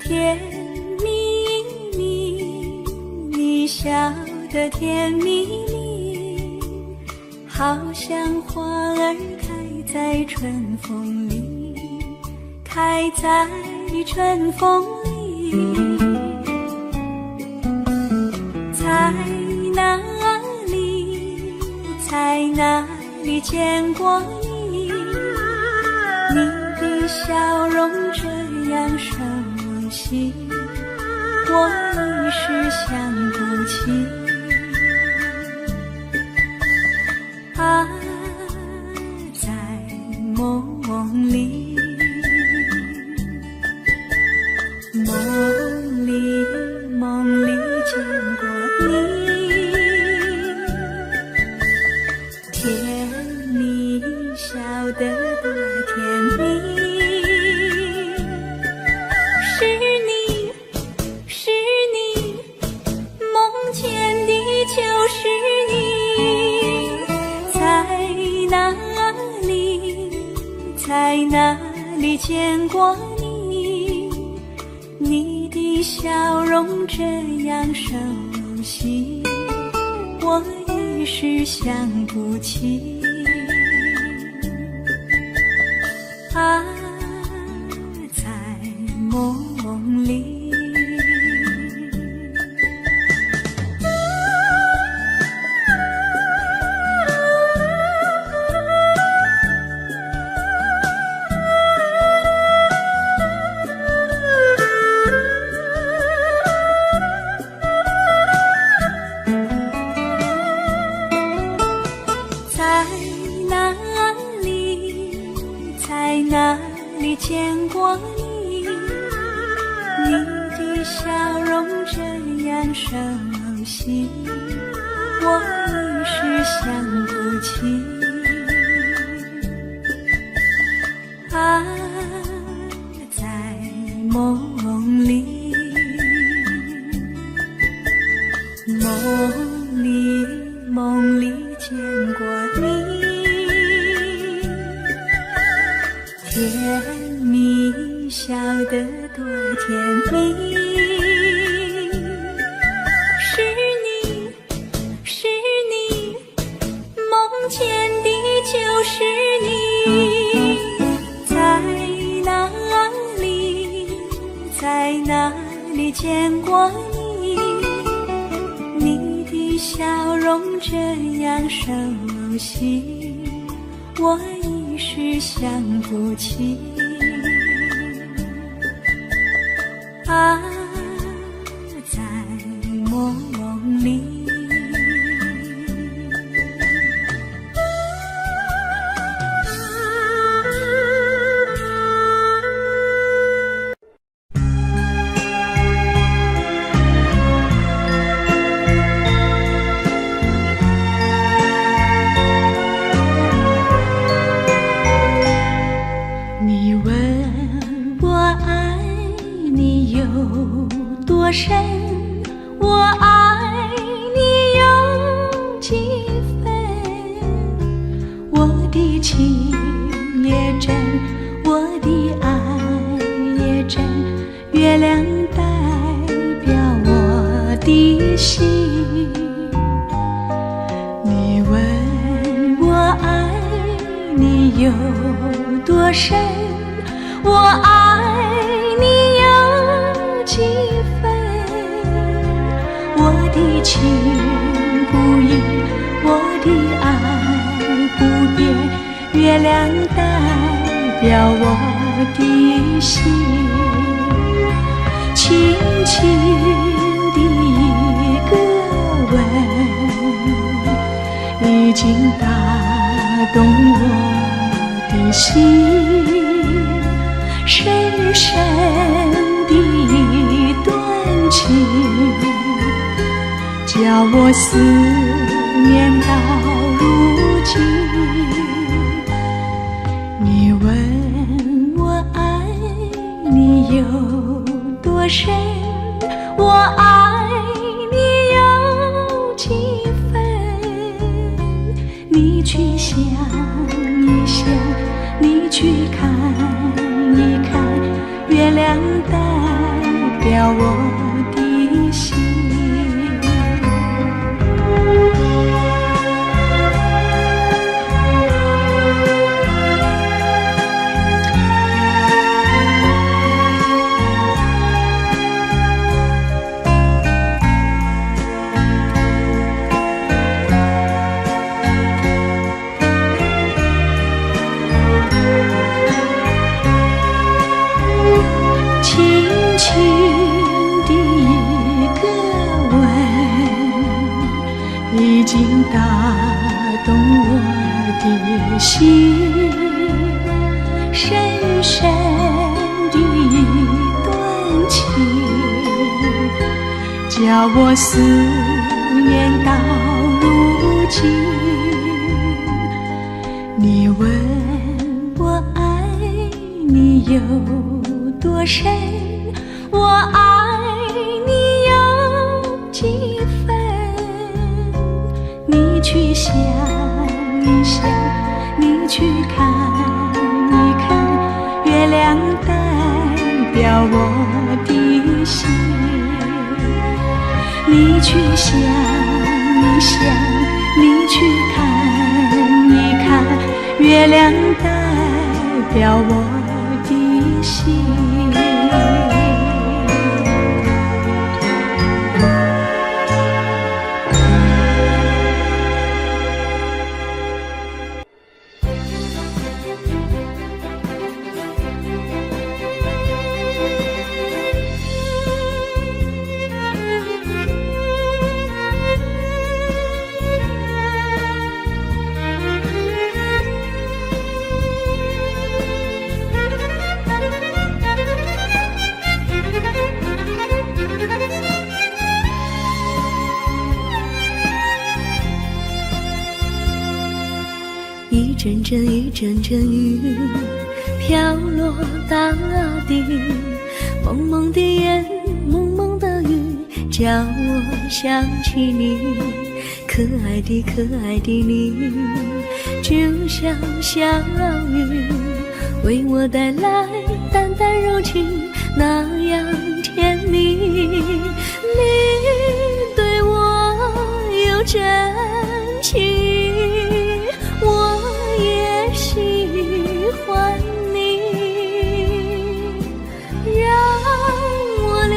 甜蜜蜜，你笑得甜蜜蜜，好像花儿开在春风里，开在春风里。在哪里，在哪里见过你？你的笑容这样熟悉，我一时想不起。啊，在梦里，梦里见过你，甜蜜笑得多甜蜜。是你，梦见的就是你。在哪里见过你？你的笑容这样熟悉，我一时想不起。啊，在梦里。在哪里见过你？你的笑容这样熟悉，我一时想不起。啊，在梦里，梦里见过你。甜蜜笑得多甜蜜，是你，梦见的就是你。在哪里见过你？你的笑容这样熟悉，我一时想不起。啊，在梦里。多深，我爱你有几分？我的情也真，我的爱也真，月亮代表我的心。你问我爱你有多深，我爱你有几分？我的情不移，我的爱不变，月亮代表我的心。轻轻的一个吻，已经打动我的心。深深的一段情，叫我思念到如今。你问我爱你有多深，我爱你有几分？你去想一想，你去看一看，月亮代表我的心。已经打动我的心，深深的一段情，叫我思念到如今。你问我爱你有多深，我爱你有几分，你去想一想，你去看一看，月亮代表我的心。你去想一想，你去看一看，月亮代表我的心。一阵阵一阵阵雨飘落大地，蒙蒙的烟，蒙蒙的雨，叫我想起你，可爱的可爱的你，就像小雨，为我带来淡淡柔情，那样甜蜜。你对我有真情，我也喜欢你，让我俩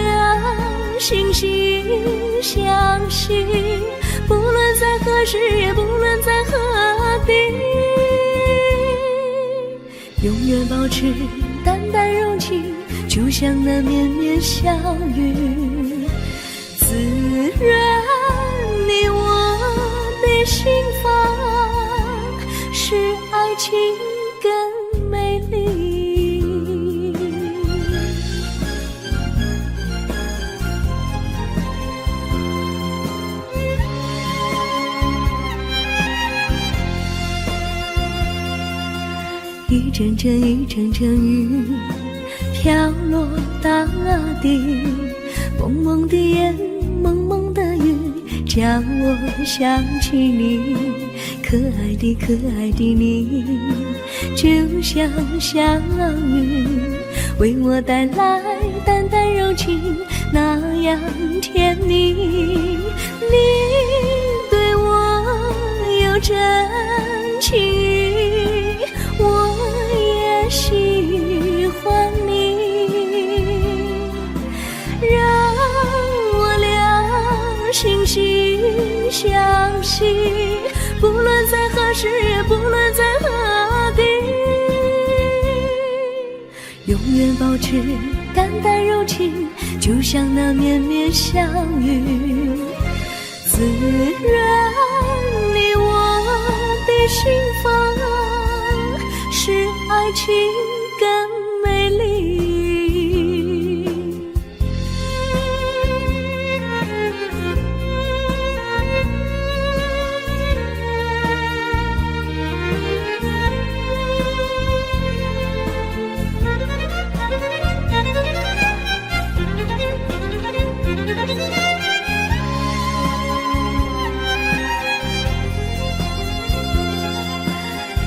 惺惺相惜，不论在何时，也不论在何地，永远保持淡淡柔情，就像那绵绵小雨，滋润你我的心房，使爱情更美丽。一阵阵一阵阵雨飘落大地，蒙蒙的烟，蒙蒙的雨，叫我想起你，可爱的可爱的你，就像小雨，为我带来淡淡柔情，那样甜蜜。你对我有真情，我也喜欢你，让我俩惺惺相惜，不论在何时，也不论在何地，永远保持淡淡柔情，就像那绵绵小雨，滋润你我的心房，使爱情更美丽。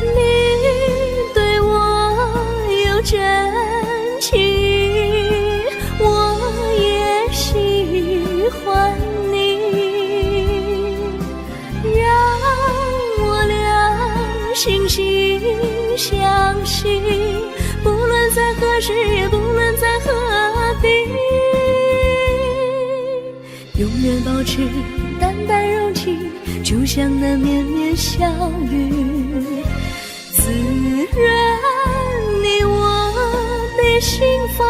你对我有真相信，不论在何时，也不论在何地，永远保持淡淡柔情，就像那绵绵小雨，滋润你我的心房，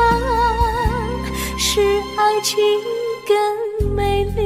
使爱情更美丽。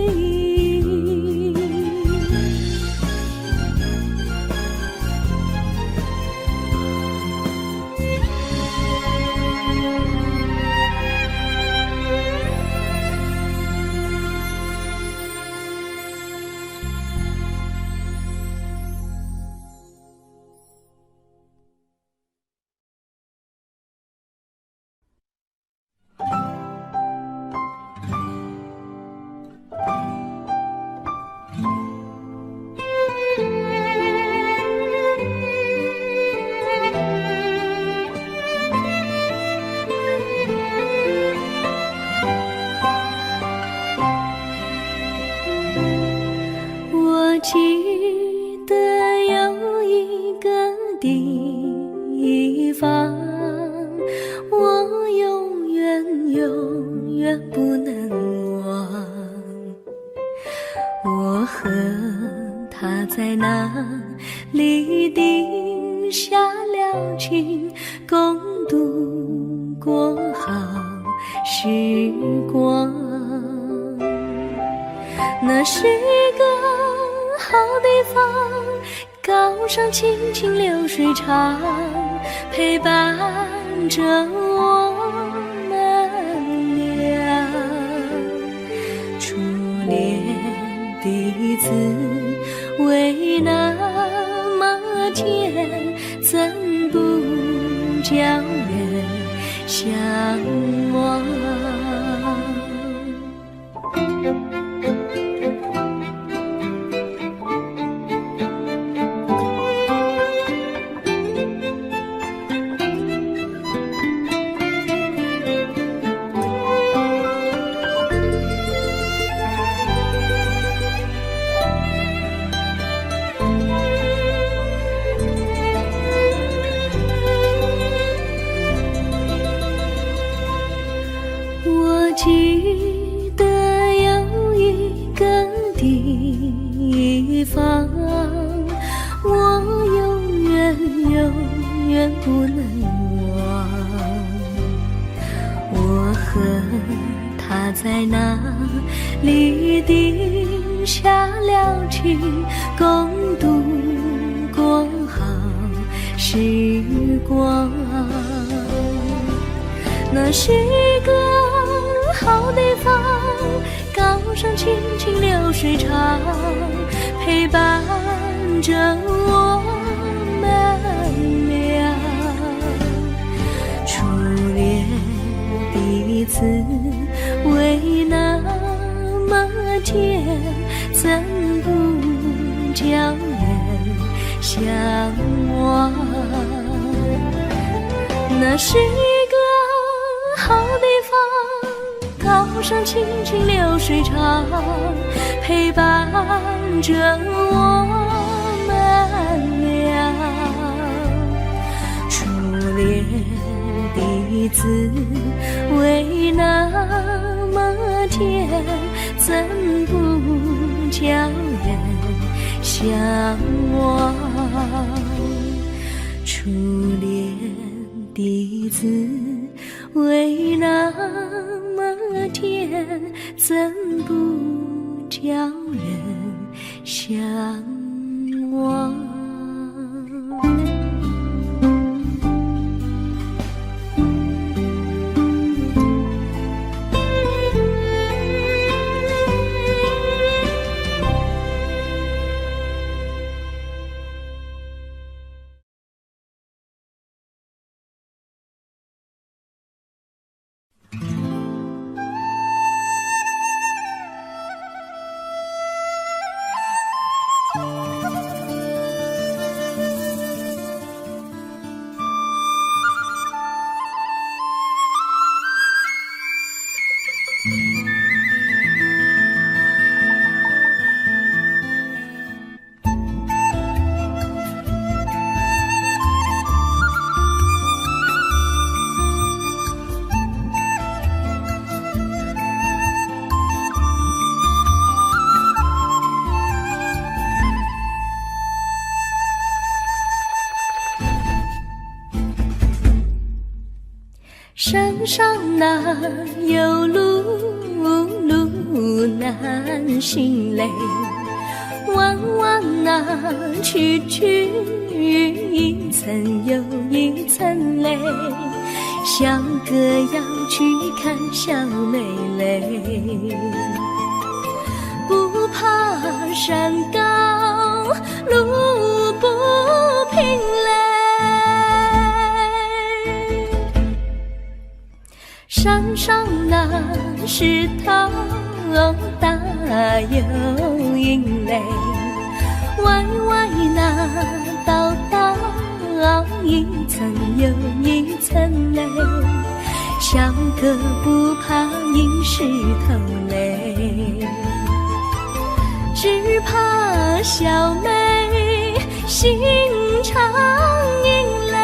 我记得有一个地方，我永远不能忘。我和他在那里定下了情，共度过好时光。那是个好地方，高山青青流水长，陪伴着我们俩。初恋第一次为那么甜，怎不叫人向往？我记得有一个地方，我永远不能忘。我和他在那里定下了情，共度过好时光。那是个好地方，高山青青流水长，陪伴着我们俩。初恋第一次为那么甜，怎不叫人向往？那是个好地方，高山青青流水长，陪伴着我们俩。初恋第一次为那么甜，怎不叫人向往？初恋第一次为那么甜，怎不叫人向往？上哪有路，路难行嘞。弯弯哪曲曲，一层又一层嘞。小哥要去看小妹嘞，不怕山高路不平嘞。山上那石头大又硬嘞，歪歪那道道一层又一层嘞。小哥不怕硬石头嘞，只怕小妹心肠硬嘞。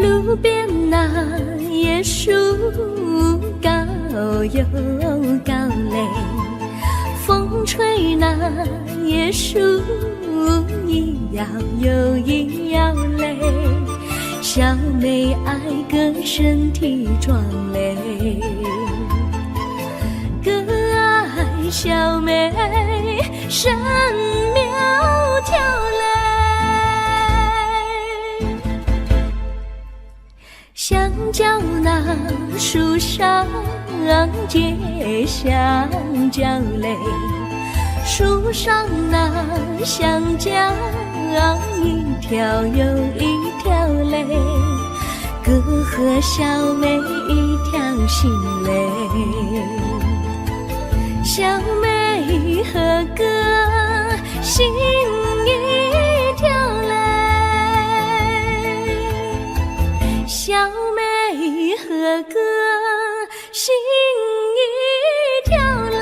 路边那椰树高又高嘞，风吹那椰树一摇又一摇嘞。小妹爱个身体壮嘞，哥爱小妹身苗条嘞。香蕉那树上结香蕉嘞，树上那香蕉一条又一条嘞，哥和小妹一条心嘞，小妹和哥心一条嘞。小妹和哥心一条嘞。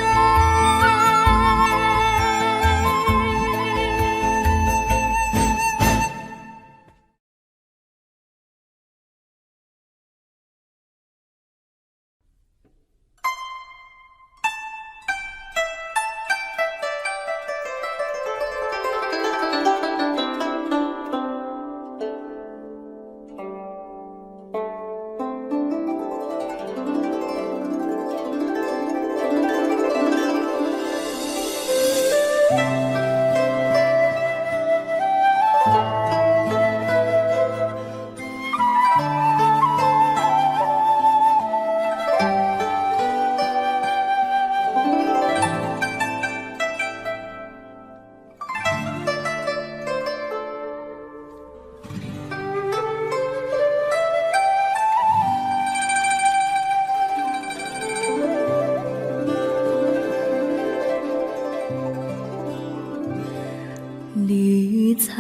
绿草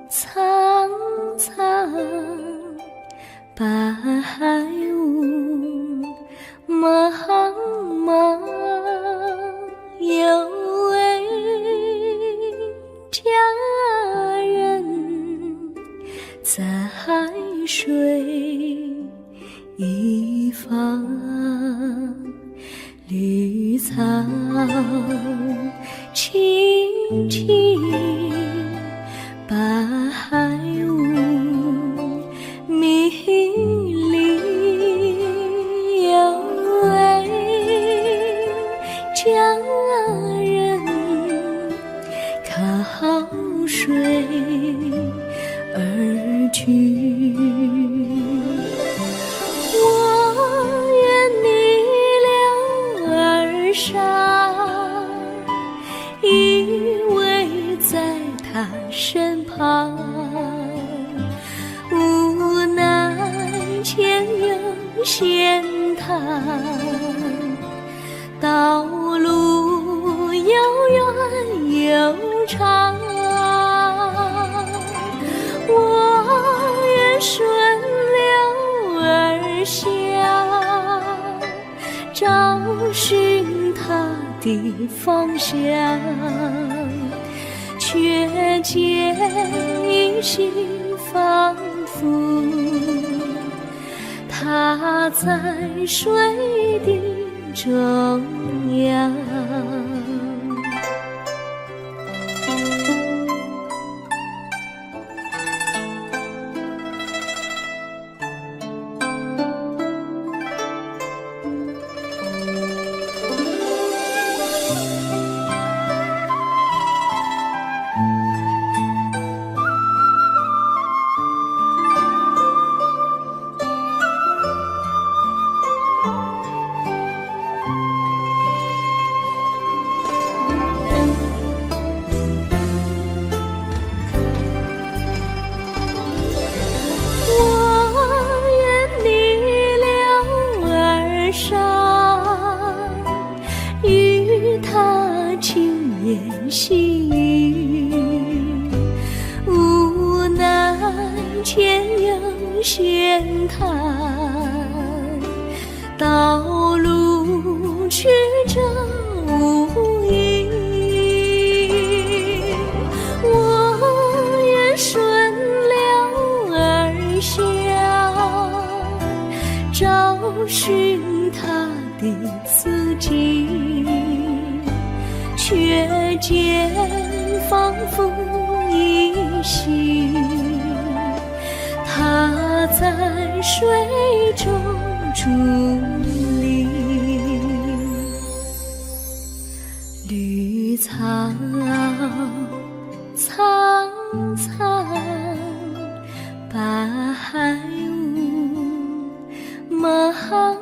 苍苍，白雾茫茫，有位佳人在水一方，绿草青青，白雾迷离，有位佳人靠水而居。我愿你留儿上，依偎在他身旁，无奈前有险滩，道路又远又长，我愿顺流而下，找寻的方向，却见一心仿佛它在水的中央。细雨，无奈前有险滩，道路曲折无依。我愿顺流而下，找寻他的足迹，却见仿佛依稀，他在水中伫立。绿草苍苍，白雾茫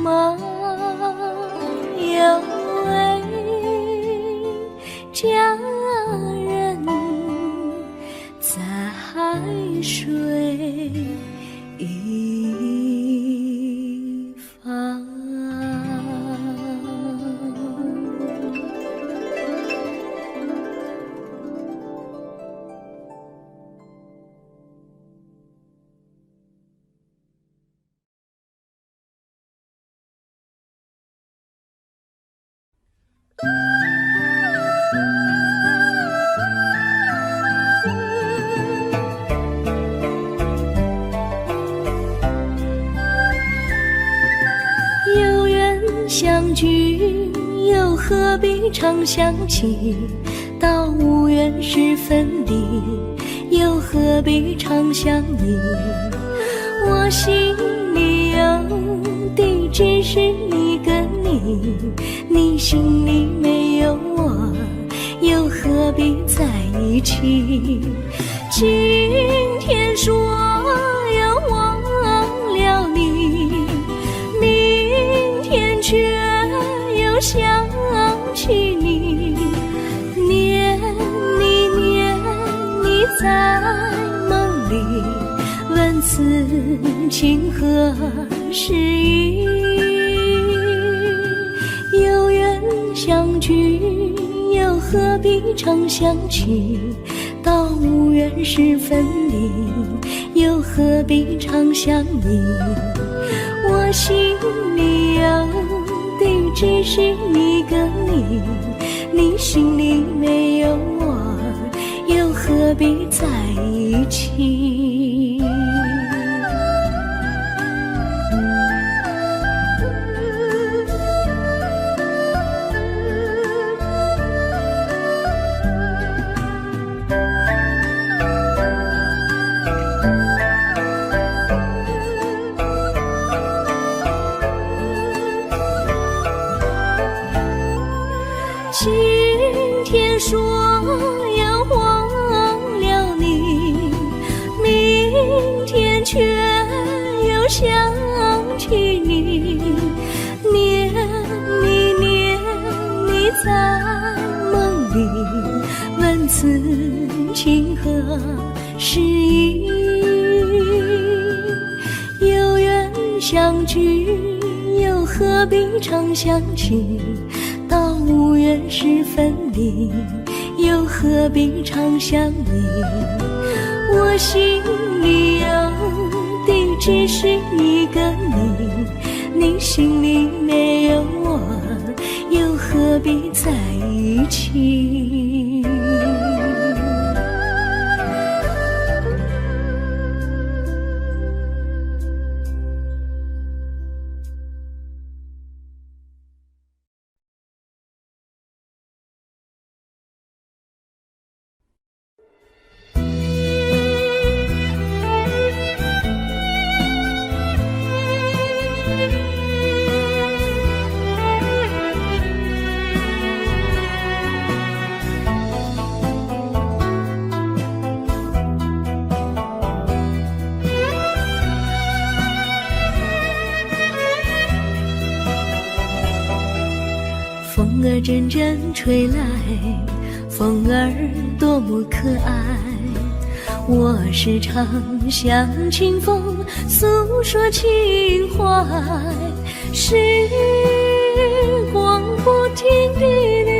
茫，有位佳人在海水一方。有缘相聚，又何必常想起？到无缘时分离，又何必常想你？我心里有的只是一个你，你心里没有我，又何必在一起？今天说要忘了你，明天却又想起你，念你念你在梦里，问此情何时已？有缘相聚，又何必常想起？到无缘时分离，又何必常想你？我心里有的只是一个你，你心里没有我，又何必在一起？今天说要忘了你，明天却又想起你，念你念你在梦里，问此情何时已？有缘相聚，又何必常想起？到无缘时分离，又何必常想你？我心里有的只是一个你，你心里没有我，又何必在一起？风儿阵阵吹来，风儿多么可爱。我时常向清风诉说情怀，时光不停地流，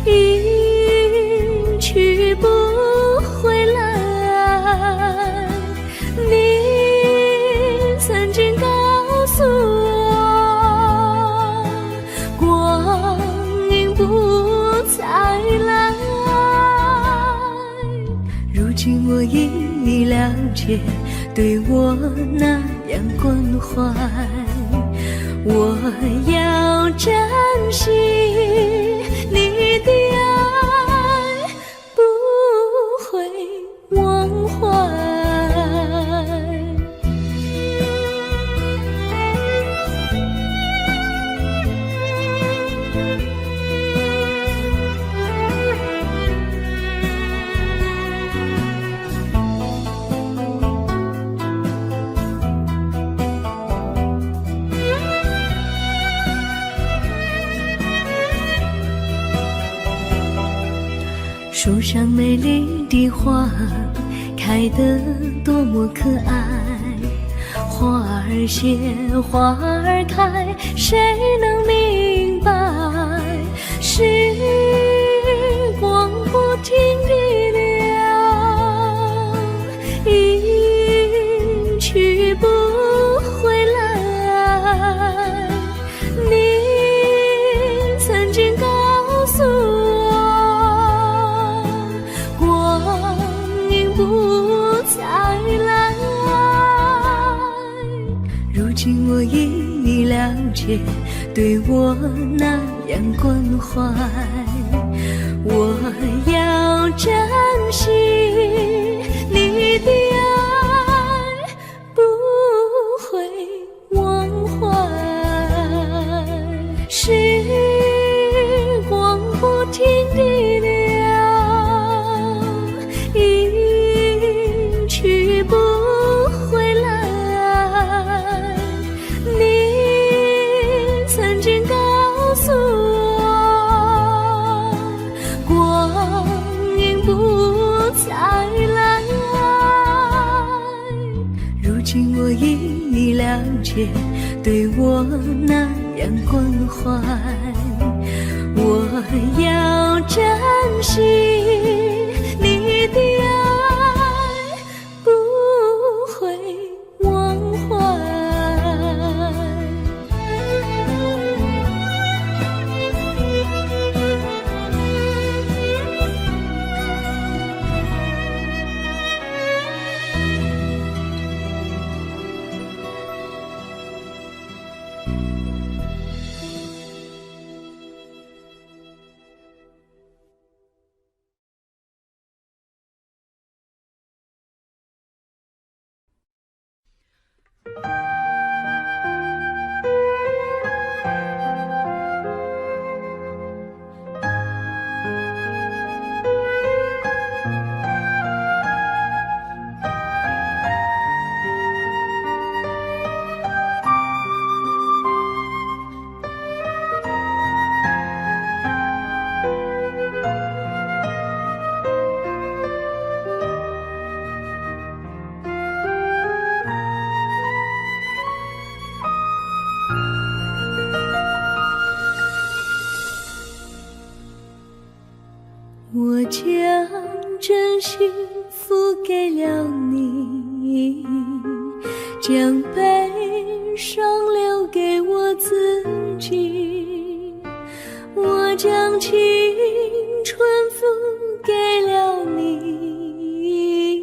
一去不回来。你曾经告诉我，光阴不再来。如今我已了解，对我那样关怀，我要珍惜你的爱，不会忘怀。树上美丽的花开得多么可爱，花儿谢，花儿开，谁能明白？时光不停地流，一去不回来。你曾经告诉我，光阴不再来。如今我已了解，对我那样关怀，我要珍惜你的爱，不会忘怀。时光不停地流，一去不回来。你曾经告诉我，光阴不再来。如今我已了解，对我那样关怀，我要珍惜你的爱，不会忘怀。我将真心付给了你，将悲伤留给我自己，我将青春付给了你，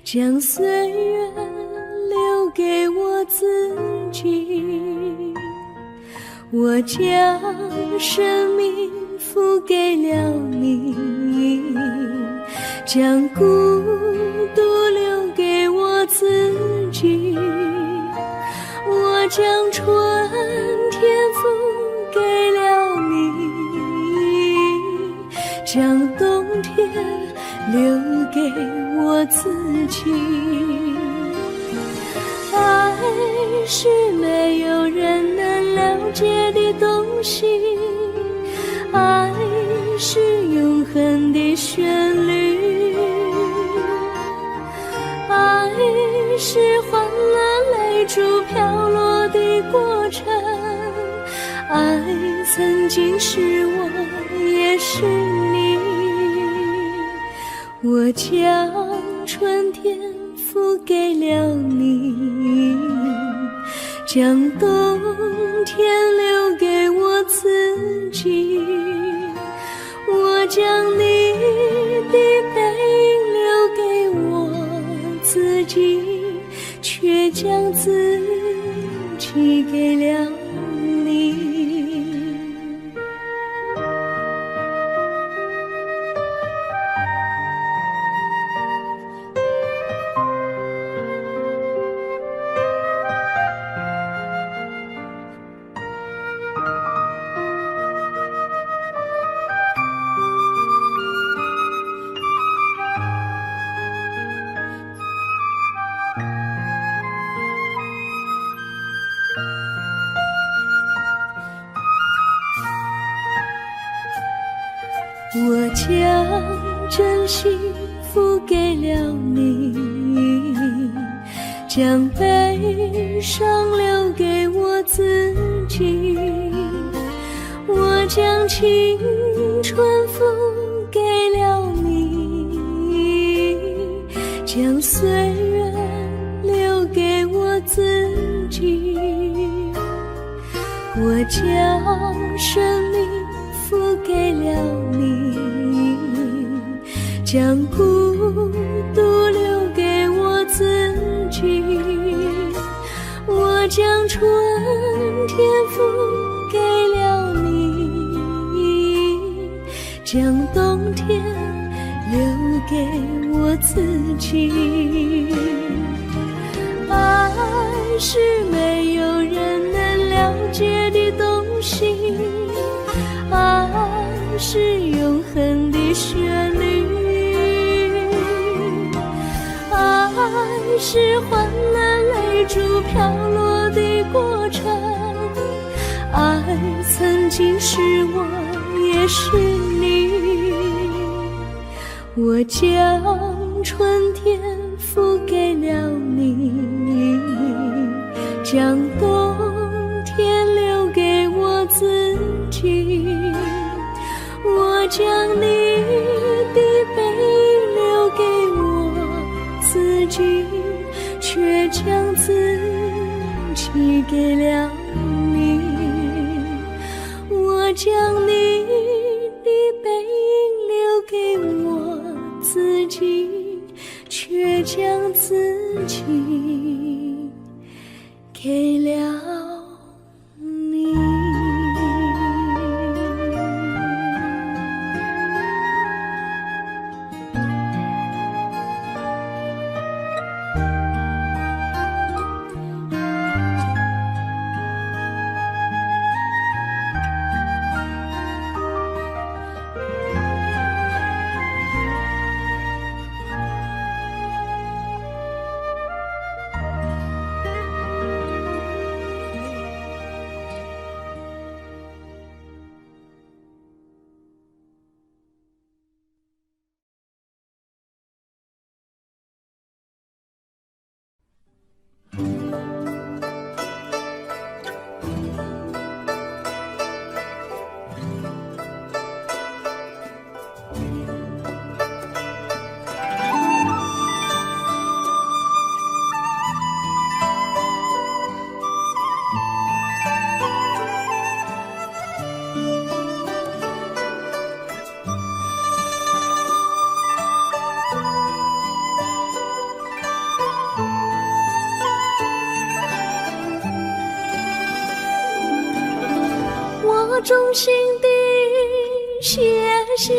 将岁月留给我自己，我将生命付给了你，将孤独留给我自己，我将春天付给了你，将冬天留给我自己。爱是没有人能了解的东西，爱是永恒的旋律，爱是换了泪珠飘落的过程，爱曾经是我也是你，我将春天付给了你，将冬天留给我自己，我将你的背影留给我自己，却将自己给了你。我将真心付给了你，将悲伤留给我自己，我将青春付给了你，将岁月留给我自己，我将生命付给了你，将孤独留给我自己，我将春天付给了你，将冬天留给我自己。爱是没有人能了解的东西，爱是永恒的旋律，爱是换了泪珠飘落的过程，爱曾经是我也是你，我将春天付给了你，将冬天留给我自己，我将你的背影留给我自己，却将自己给了你，我将你的背影留给我自己，却将自己给了你。衷心地谢谢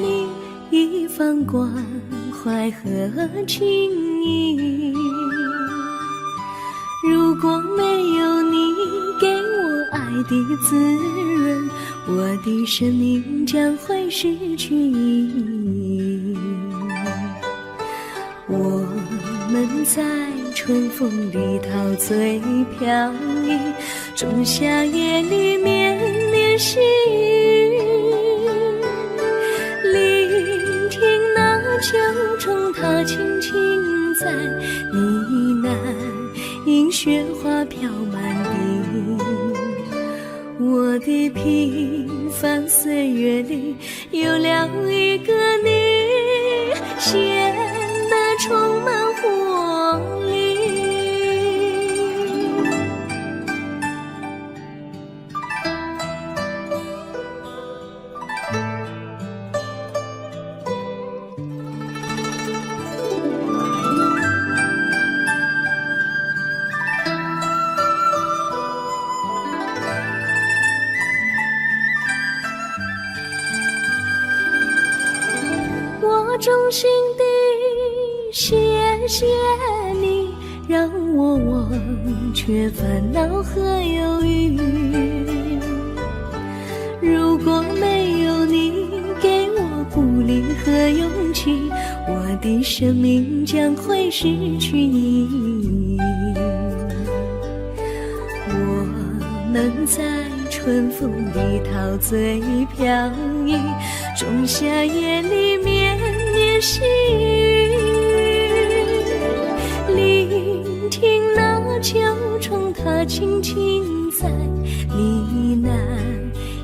你一番关怀和情谊，如果没有你给我爱的滋润，我的生命将会失去意义。我们在春风里陶醉飘逸，仲夏夜里绵绵细雨，聆听那秋虫它轻轻在呢喃，因雪花飘满地。我的平凡岁月里有了一个你，显得充满活力。我衷心地谢谢你，让我忘却烦恼和忧郁。如果没有你给我鼓励和勇气，我的生命将会失去意义。我们在春风里陶醉飘逸，仲夏夜里绵绵细雨，聆听那秋虫它轻轻在呢喃，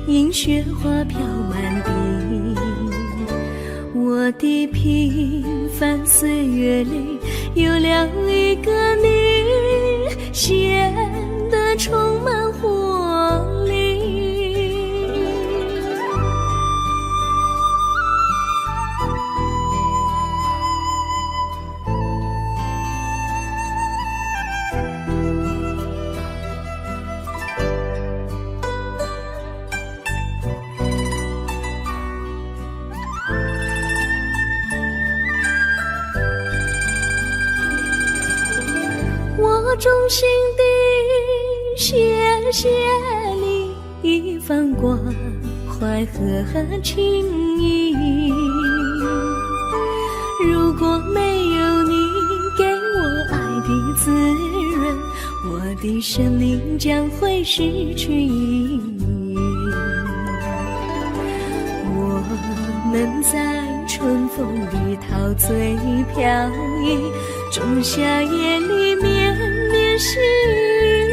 因雪花飘满地。我的平凡岁月里有了一个你，显得充满活力。我衷心地谢谢你一番关怀和情谊，如果没有你给我爱的滋润，我的生命将会失去意义。我们在春风里陶醉飘逸，仲夏夜里绵绵细雨，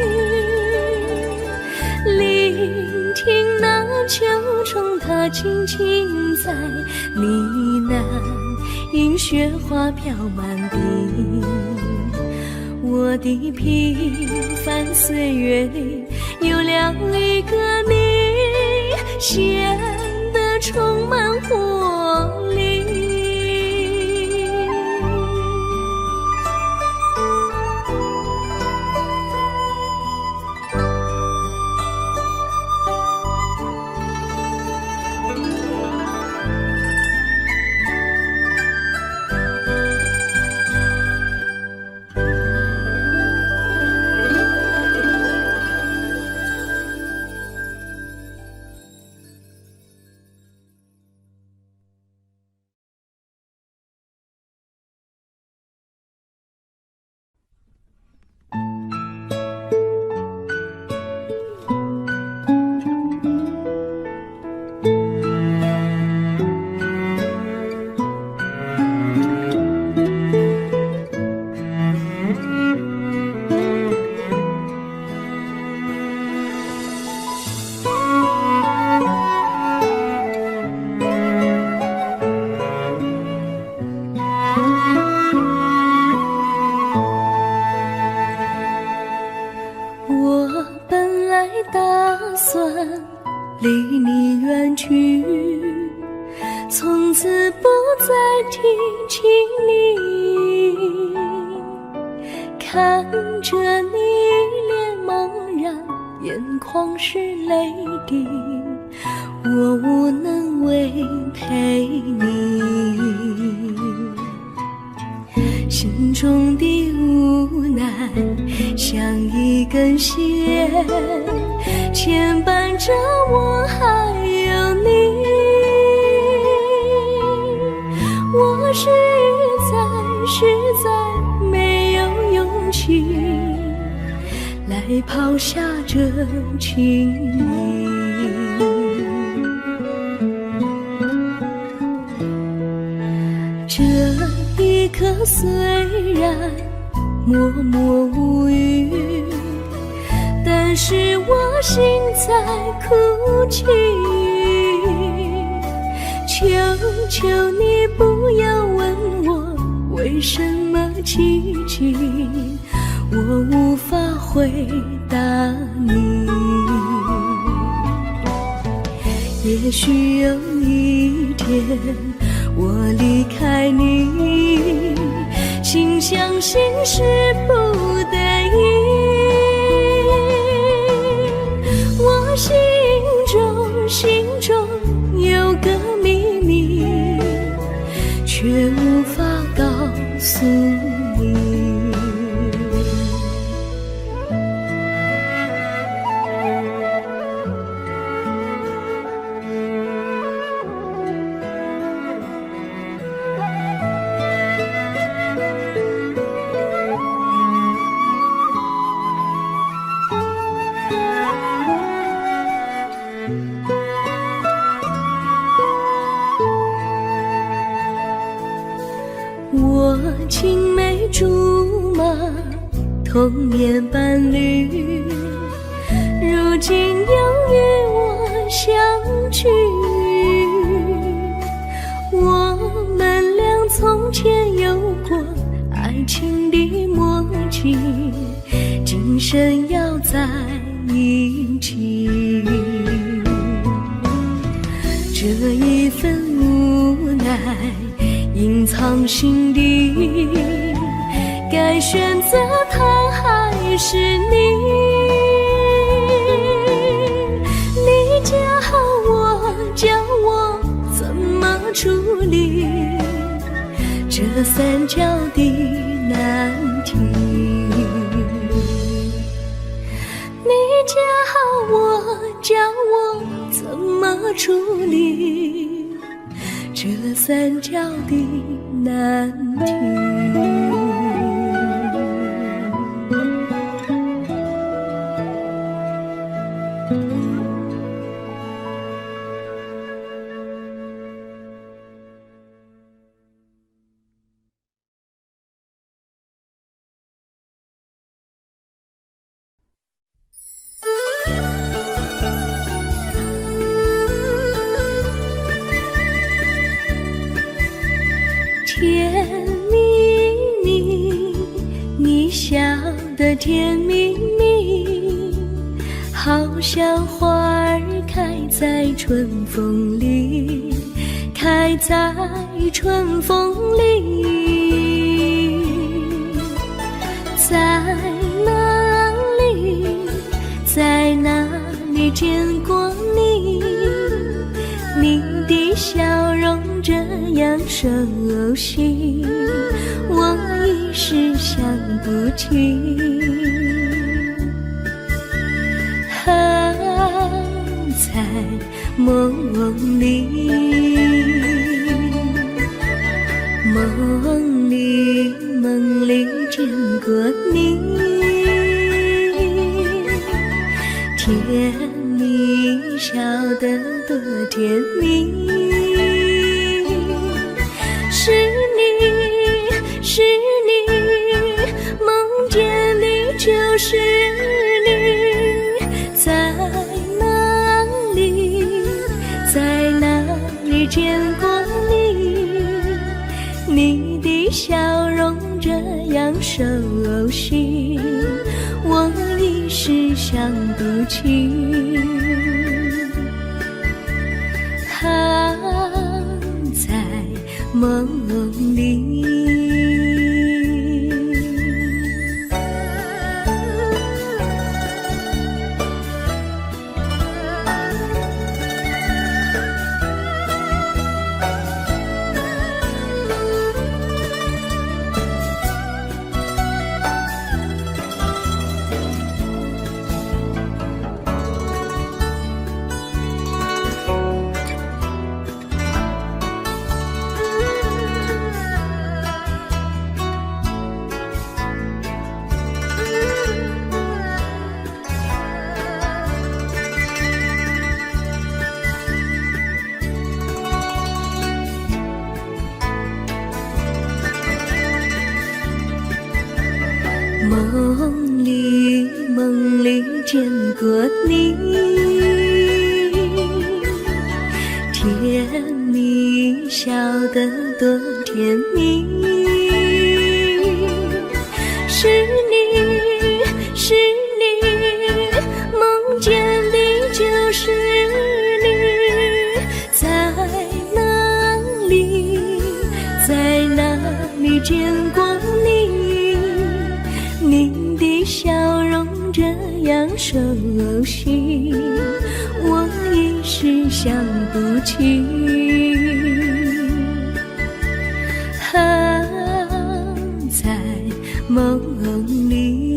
聆听那秋虫它轻轻在呢喃，因雪花飘满地。我的平凡岁月里有了一个你，显得充满活力。离你远去，从此不再提起你。看着你脸茫然眼眶是泪滴，我无能为陪你。心中的无奈像一根线，牵绊着我还有你。我实在没有勇气来抛下这情谊。这一刻虽然默默无语，但是我心在哭泣。求求你不要问我为什么寂静，我无法回答你。也许有一天我离开你，心相信是不得已。我心中有个秘密，却无法告诉你。我青梅竹马，童年伴侣，如今又与我相聚。我们俩从前有过爱情的默契，今生要在一起。这一份无奈隐藏心底，该选择他还是你？你教我怎么处理这三角的难题？你教我怎么处理这三角的难题？甜蜜蜜，你笑得甜蜜蜜，好像花儿开在春风里，开在春风里。在哪里，在哪里见过你？你的笑容这样熟悉，我一时想不起。在梦里，梦里见过你，甜蜜笑得多甜蜜。是你，梦见你就是你，在哪里见过你？你的笑容这样熟悉，我一时想不起。在梦里。见你笑得多甜蜜。是你，是你，梦见的就是你，在哪里，在哪里见过你？您的笑容这样熟悉，我一时想不起。在梦里。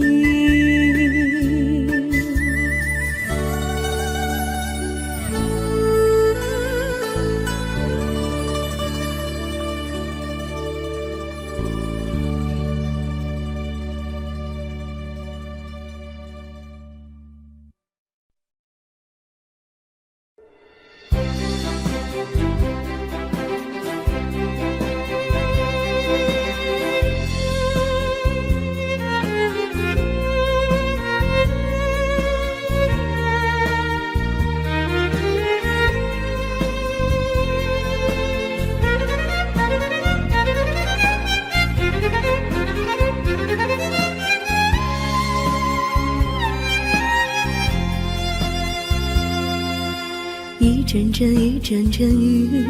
一阵阵一阵阵雨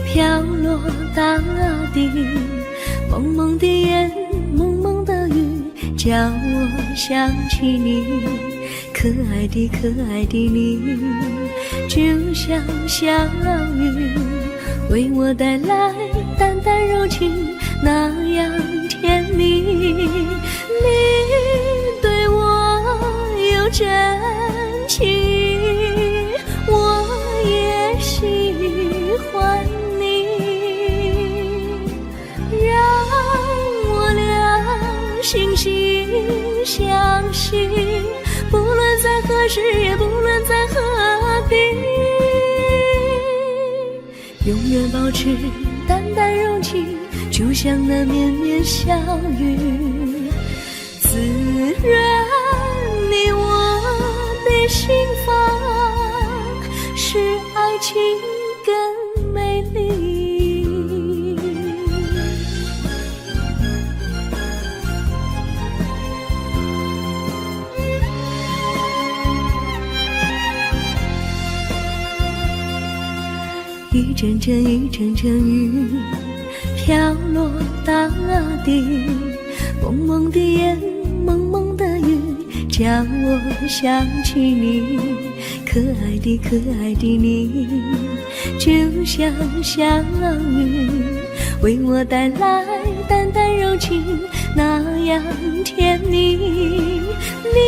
飘落大地，蒙蒙的烟，蒙蒙的雨，叫我想起你。可爱的可爱的你，就像小雨，为我带来淡淡柔情，那样甜蜜。你对我有真情，我也喜欢你，让我俩惺惺相惜，不论在何时，也不论在何地，永远保持淡淡柔情，就像那绵绵小雨，滋润你我的心房，使爱情更美丽。一阵阵一阵阵雨飘落大地，蒙蒙的烟，蒙蒙的雨，叫我想起你。可爱的可爱的你，就像小雨，为我带来淡淡柔情，那样甜蜜。你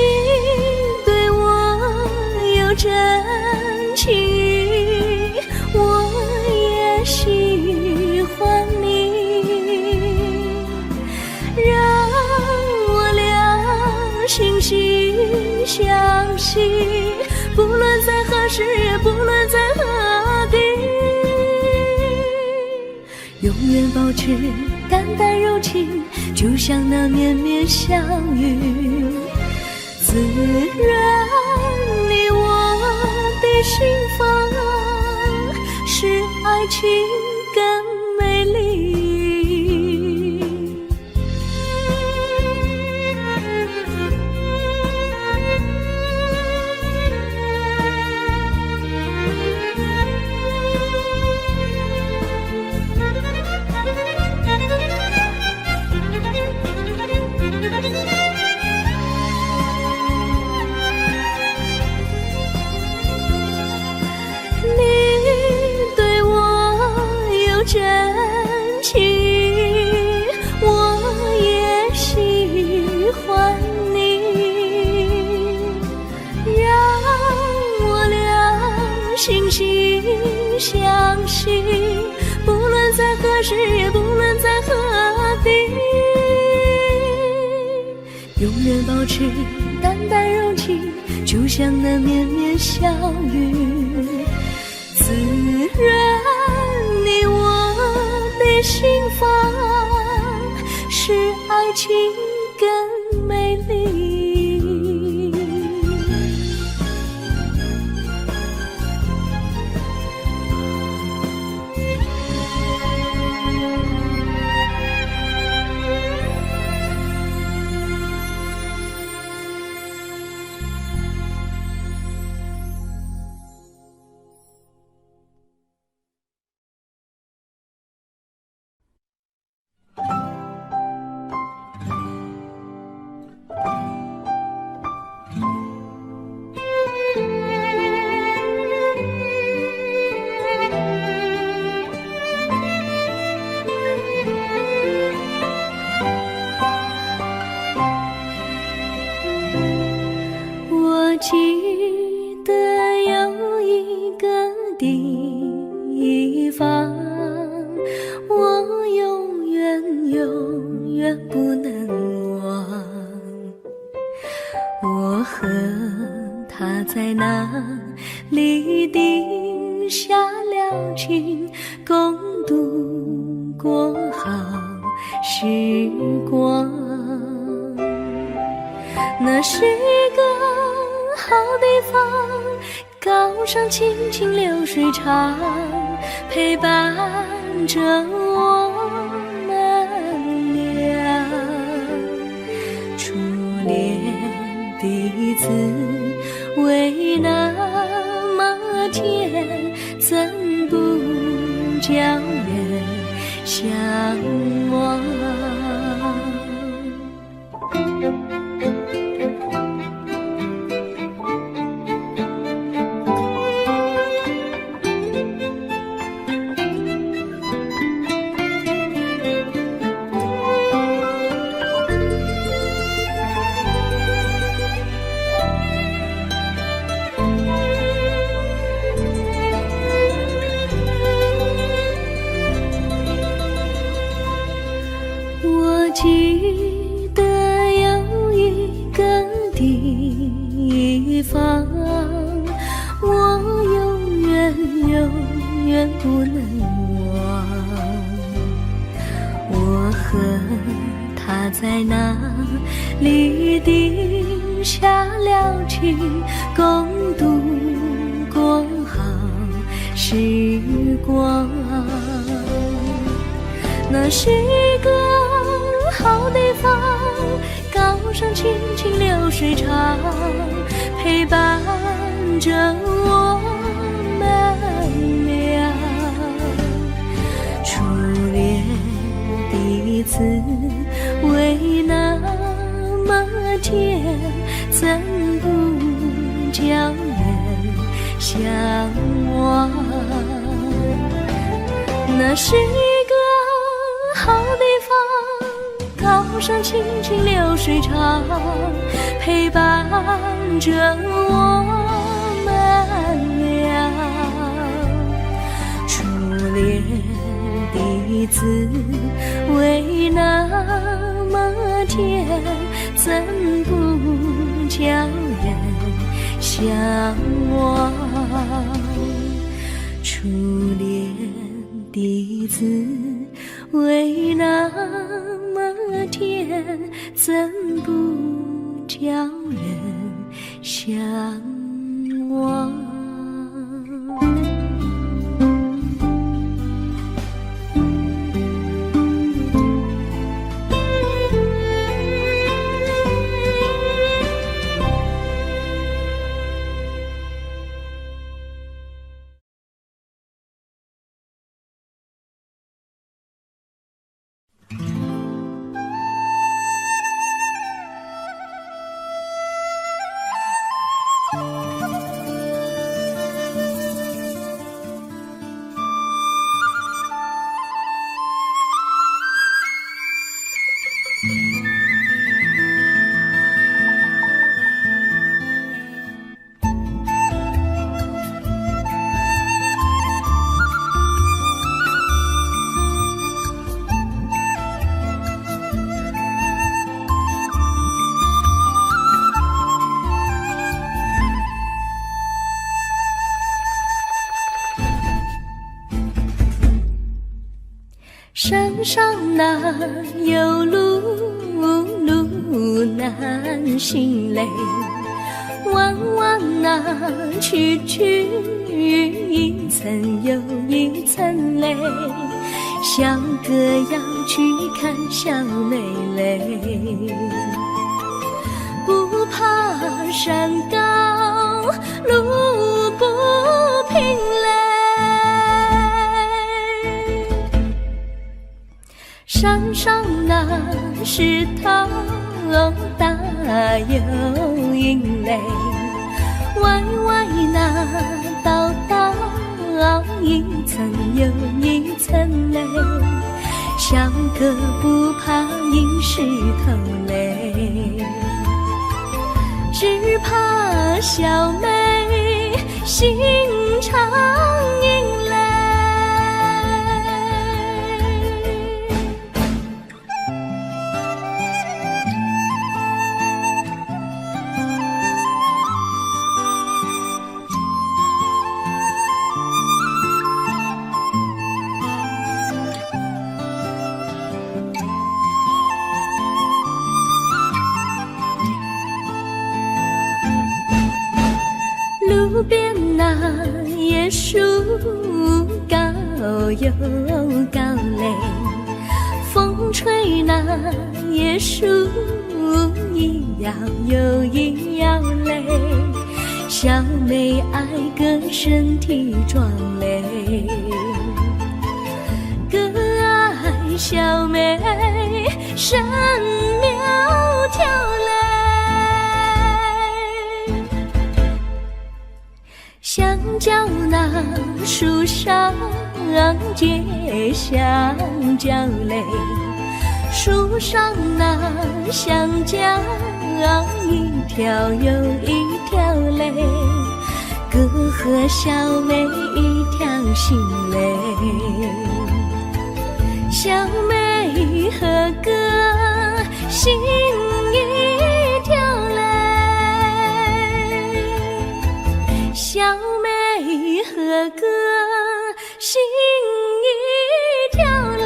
对我有真情，我也喜欢你，让我俩惺惺相惜，不论在何时，也不论在何地，永远保持淡淡柔情，就像那绵绵小雨，滋润你我的心房，使爱情更美丽。真情，我也喜欢你，让我俩惺惺相惜，不论在何时，也不论在何地，永远保持淡淡柔情，就像那绵绵小雨，滋润你我的心房，使爱情更美丽。一方，我永远不能忘。我和他在那里定下了情，共度过好时光。那是个好地方，高山青青流水长，陪伴着我们俩。初恋第一次为那么甜，怎不叫人向往？我记得有一个地方，我永远不能忘。我和他在那里定下了情，共度过好时光。那是个好地方，高山青青流水长，陪伴着我们俩。初恋第一次为那么甜，怎不叫人向往？那是好地方，高山青青流水长，陪伴着我们俩。初恋第一次为那么甜，怎不叫人向往？初恋第一次为那么甜，怎不叫人向往？山上哪有路难行嘞，弯弯哪曲一层又一层嘞，小哥要去看小妹妹，不怕山高路不平嘞，山上那石头大又硬嘞，歪歪那道一层又一层嘞，小哥不怕硬石头嘞，只怕小妹心肠硬嘞。高又高嘞，风吹那叶树一摇又一摇嘞，小妹爱个身体壮嘞，个爱小妹身苗条嘞，香蕉那树上结香蕉嘞，树上那香蕉一条又一条嘞，哥和小妹一条心嘞，小妹和哥心一条嘞，小妹和哥心一条嘞。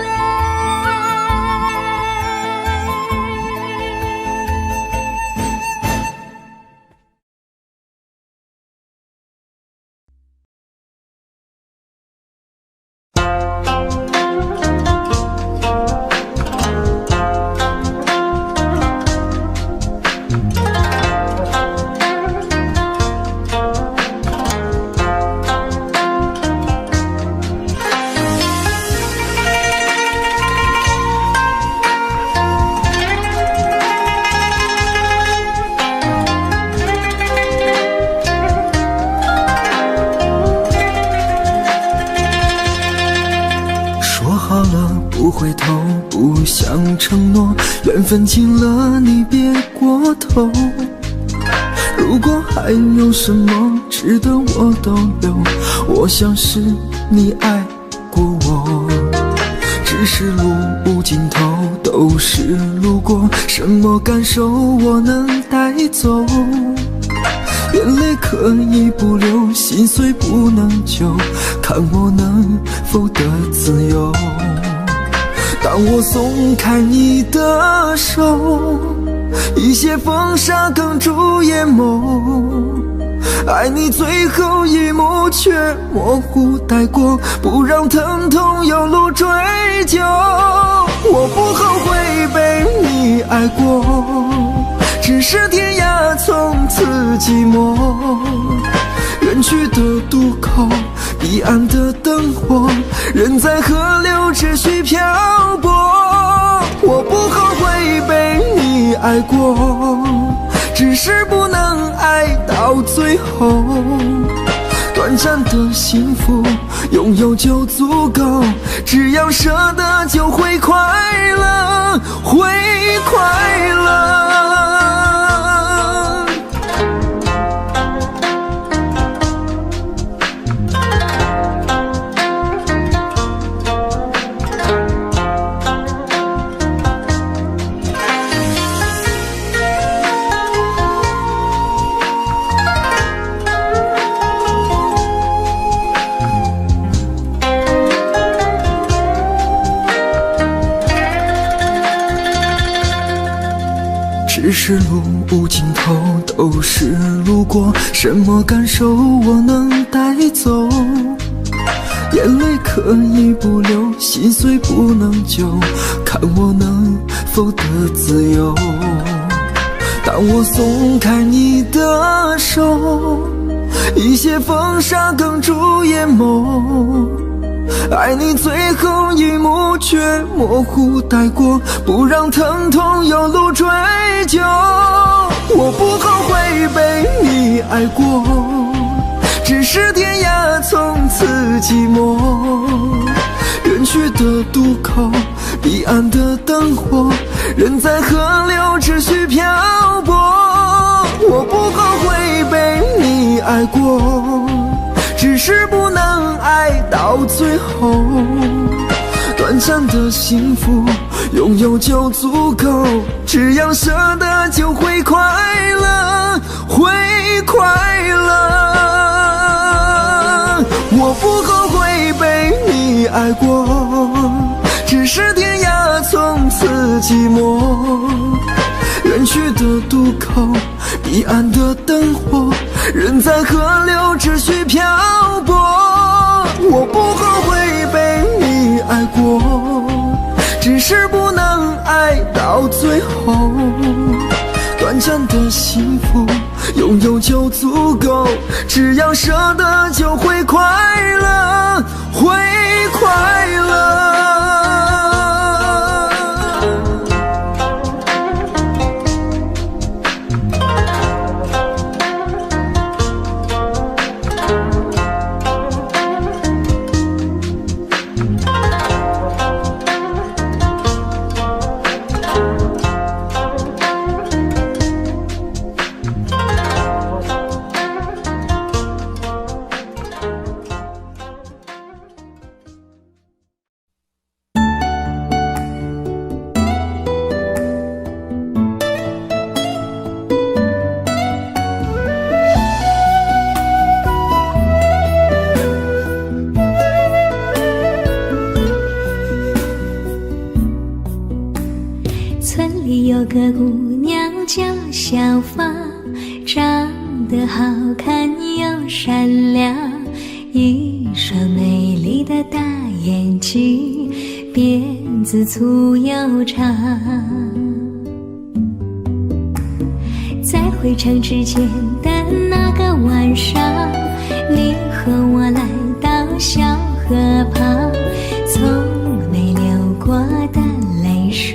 不回头，不想承诺，缘分尽了，你别过头。如果还有什么值得我逗留，我想是你爱过我。只是路无尽头，都是路过，什么感受我能带走？眼泪可以不流，心碎不能救，看我能否得自由。当我松开你的手，一些风沙哽住眼眸，爱你最后一幕却模糊带过，不让疼痛有路追究。我不后悔被你爱过，只是天涯从此寂寞。远去的渡口，彼岸的灯火，人在河流只需漂泊。我不后悔被你爱过，只是不能爱到最后。短暂的幸福拥有就足够，只要舍得就会快乐，会快乐。只是路无尽头，都是路过，什么感受我能带走？眼泪可以不流，心碎不能救，看我能否得自由。当我松开你的手，一些风沙哽住眼眸，爱你最后一幕却模糊带过，不让疼痛有路追究。我不后悔被你爱过，只是天涯从此寂寞。远去的渡口，彼岸的灯火，人在河流只需漂泊。我不后悔被你爱过，只是不能爱到最后。短暂的幸福拥有就足够，只要舍得就会快乐，会快乐。我不后悔被你爱过，只是天涯从此寂寞。远去的渡口，彼岸的灯火，人在河流只需漂泊。到最后，短暂的幸福拥有就足够，只要舍得就会快乐，会快乐。村里有个姑娘叫小芳，长得好看又善良，一双美丽的大眼睛，辫子粗又长。在回城之前的那个晚上，你和我来到小河旁，从没流过的泪水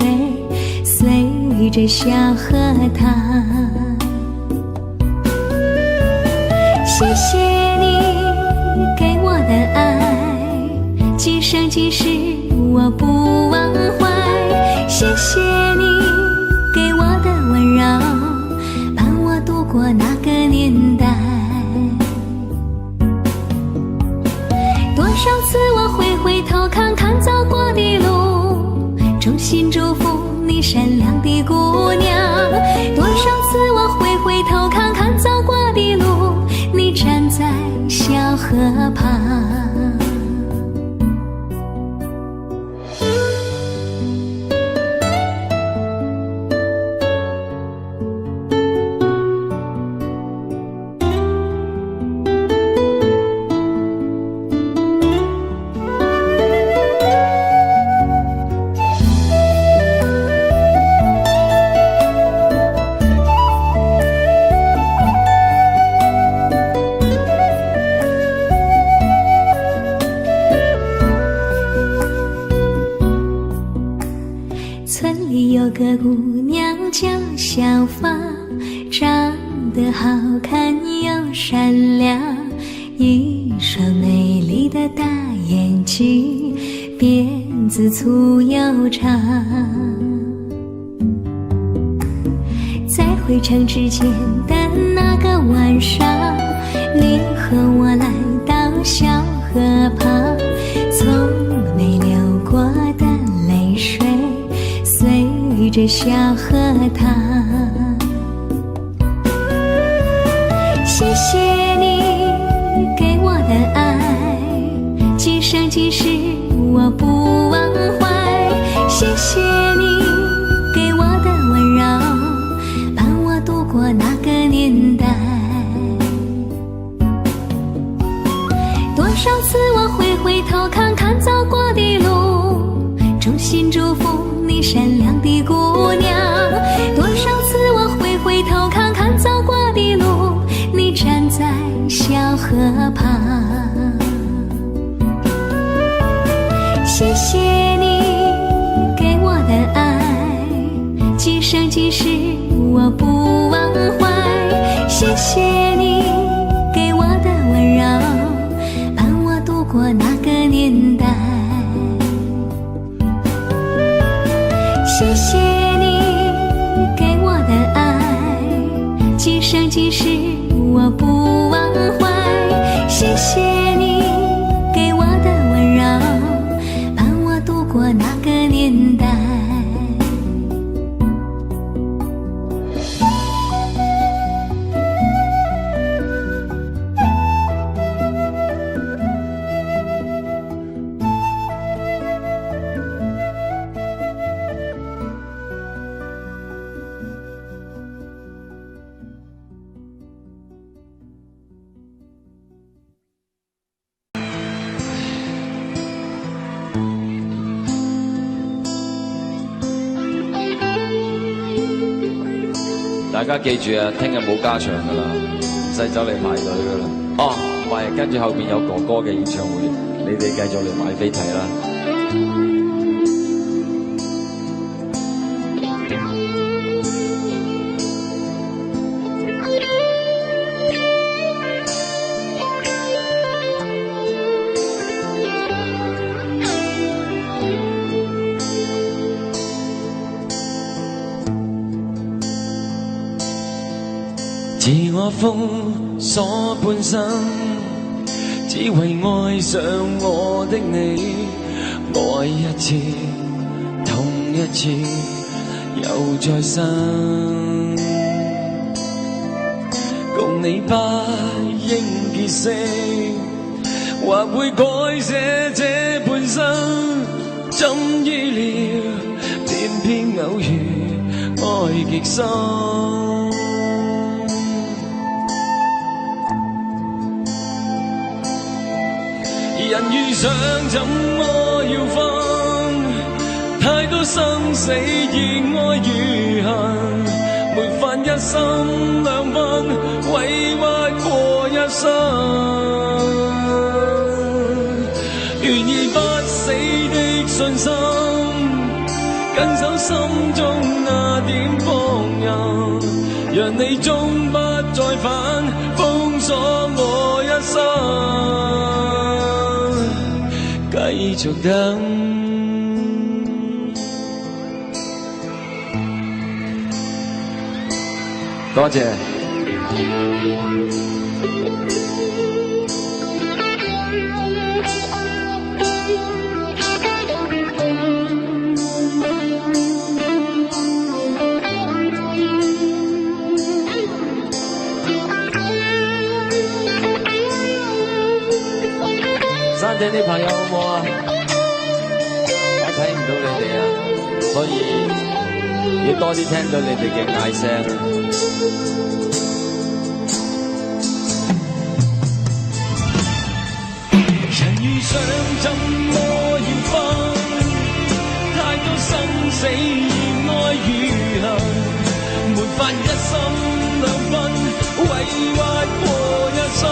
随着小河淌。谢谢你给我的爱，今生今世我不忘怀。谢谢你给我的温柔，伴我度过那个年代。多少次我会回头看看走过的路，衷心祝福你善良的姑娘。多少次我会回头看看走过的路，你站在小河旁。村里有个姑娘叫小芳，长得好看又善良，一双美丽的大眼睛，辫子粗又长。在回城之前的那个晚上，你和我来到小河旁，从没流过的泪水随着小河淌。谢谢你给我的爱，今生今世我不忘怀。谢谢你给我的温柔，伴我度过那个年代。多少次我会回头看看走过的路，衷心祝福你善良的姑娘。多少次我会回头看看走过的路，你站在小河旁。谢谢你给我的爱，今生今世我不忘怀。谢谢你给我的温柔，伴我度过那个年代。谢谢你给我的爱，今生今世我不忘怀。谢谢你给我的温柔，伴我度过那个年代。大家記住啊，聽日冇加場噶啦，唔使走嚟排隊噶啦。哦，唔係，跟住後邊有哥哥嘅演唱會，你哋繼續嚟買飛睇啦。自我封鎖半生，只為愛上我的你，愛一次，痛一次，又再生。共你不應結識，或會改寫這半生，怎意料偏偏偶遇愛極深。人遇上怎麼要分？太多生死亦愛如恨，沒法一心兩分，委屈過一生。願意不死的信心，緊守心中那點放任，讓你終不再返，封鎖我一生。繼續等，多謝。山頂啲朋友好唔好啊？我睇唔到你哋啊，所以要多啲聽到你哋嘅嗌聲。人遇上怎麼要分？太多生死愛與恨，沒法一心兩分，委屈過一生。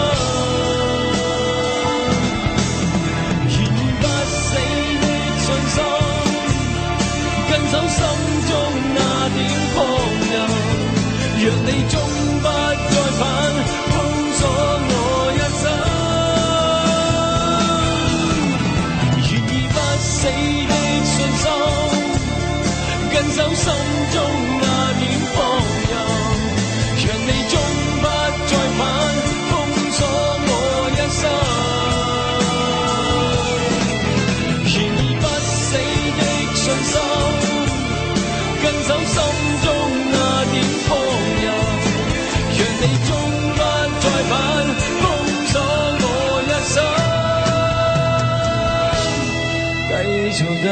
緊守心中那點放任，讓你終不再返，封鎖我一生。願意不死的信心，緊守心中那點放任，讓你終不再返，封鎖我一生。信心，緊守心中那點放任，讓你終不再返，封鎖我一生。繼續等。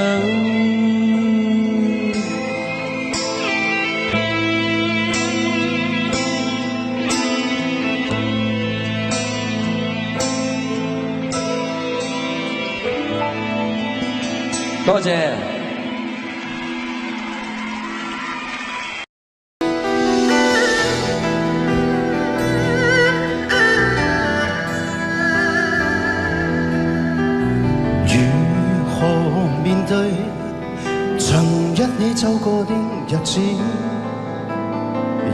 多謝。走過的日子，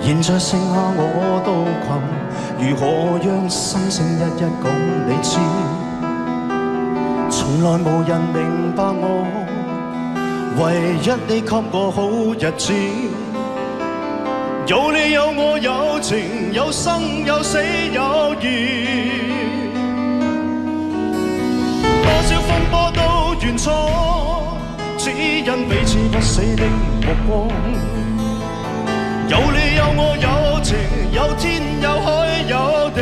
現在剩下我獨行，如何讓心聲一一講你知？從來無人明白我，唯一你給我好日子。有你有我有情有生有死有義，多少風波都願闖，只因彼此不死的目光。有你有我有情有天有海有地，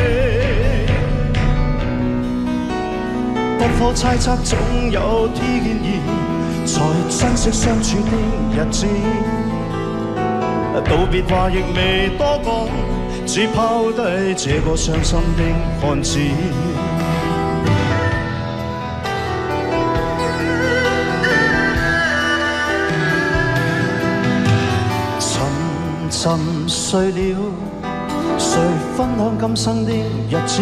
不可猜測總有天意，才珍惜相處的日子。道別話亦未多講，只拋低這個傷心的漢子。尋尋歲了，誰分享今生的日子？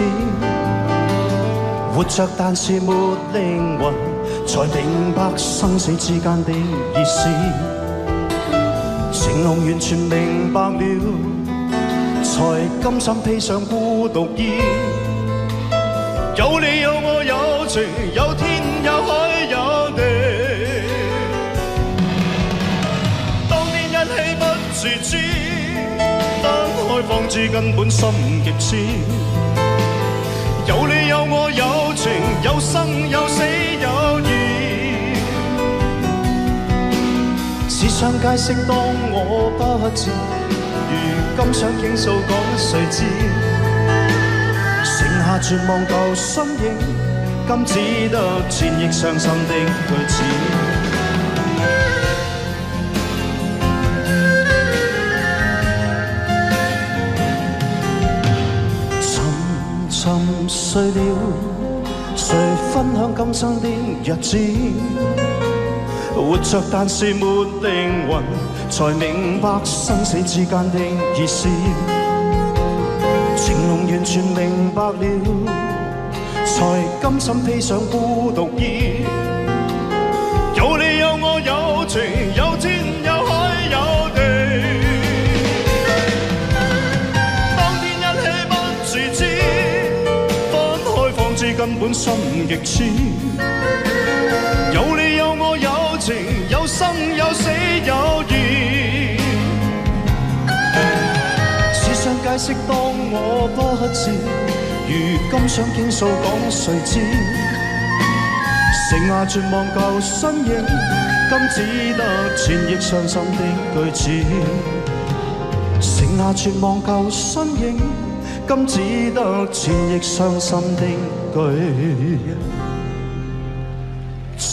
活着但是沒靈魂，才明白生死之間的意思。情濃完全明白了，才甘心披上孤獨衣。有你有我有情，有天有海有地。當年一起不自知，分開方知根本心極痴。有你有我有情，有生有死有義。只想解釋當我不知，如今想傾訴講誰知？剩下絕望舊身影，今只得千億傷心的句子。沉睡了，誰分享今生的日子？活着但是沒靈魂，才明白生死之間的意思。情濃完全明白了，才甘心披上孤獨衣。有你有我有情，有天有海有地。當天一起不自知，分開方知根本心極痴。有你有我有情，有生有死有義。只想解釋當我不知，如今想傾訴講誰知？剩下絕望舊身影，今只得千億傷心的句子。剩下絕望舊身影，今只得千億傷心的句子。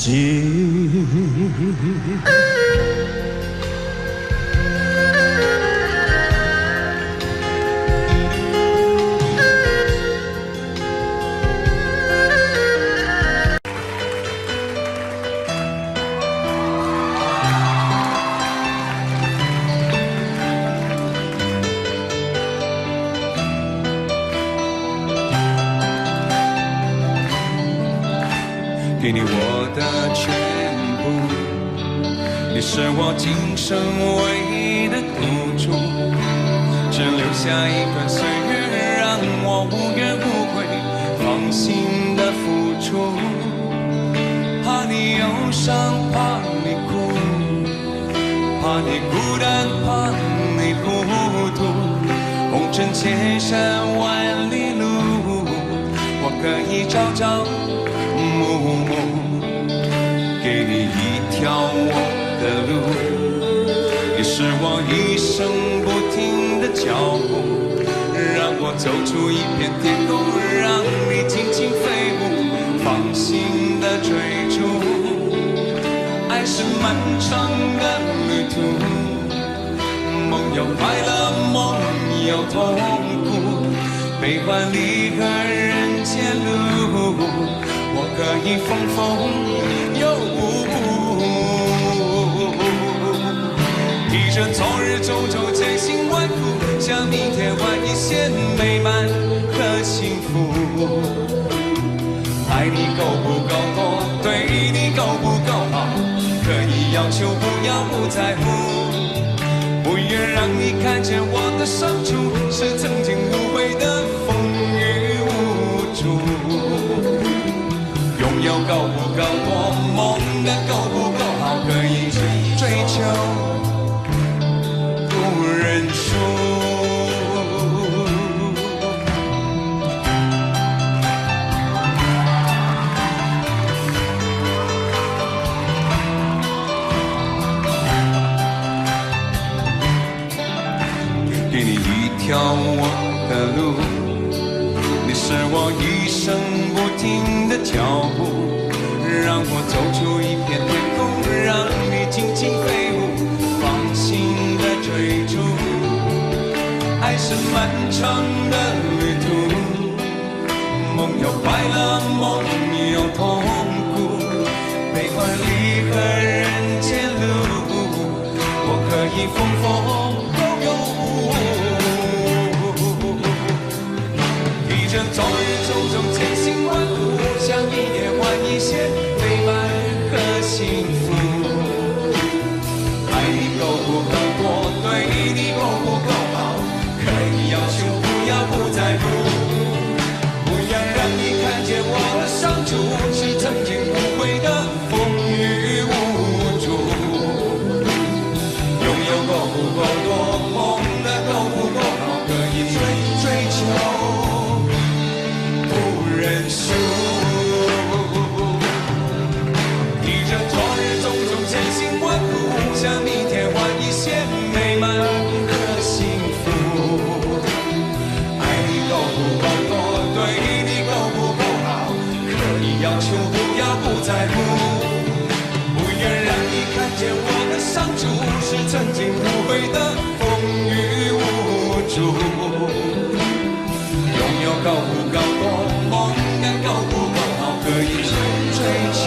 给你我的全部，你是我今生唯一的赌注，只留下一段岁月，让我无怨无悔，放心的付出。怕你忧伤，怕你哭，怕你孤单，怕你糊涂。红尘千山万里路，我可以朝朝暮暮，给你一条我的路，也是我一生不停的脚步，让我走出一片天空，让你尽情飞舞，放心的追逐。爱是漫长的旅途，梦有快乐，梦有痛苦，悲欢离合人间路，我可以风风又提着昨日种种千辛万苦，向明天换一些美满和幸福。爱你够不够多，对你够不够好，可以要求不要不在乎，不愿让你看见我的伤处，是曾经无悔的风雨无阻。拥有够不够多，梦的够不够好，可以追求不认输。给你一条我的路，你是我一生不停的脚步，让我走出一片天空，让你尽情飞舞，放心的追逐。爱是漫长的旅途，梦有快乐，梦有痛苦，悲欢离合人间路，我可以风风又会的风雨无阻。荣耀高不高，多梦想高不高，好可以追求。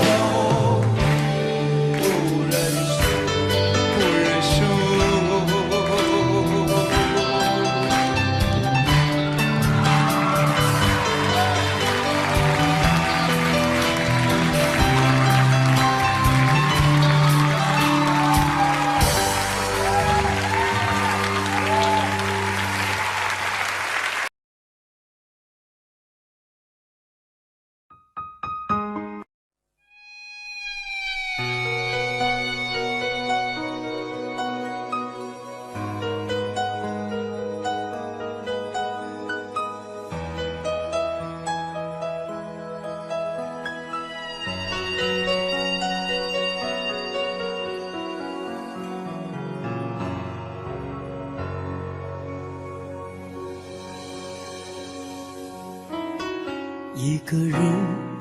一个人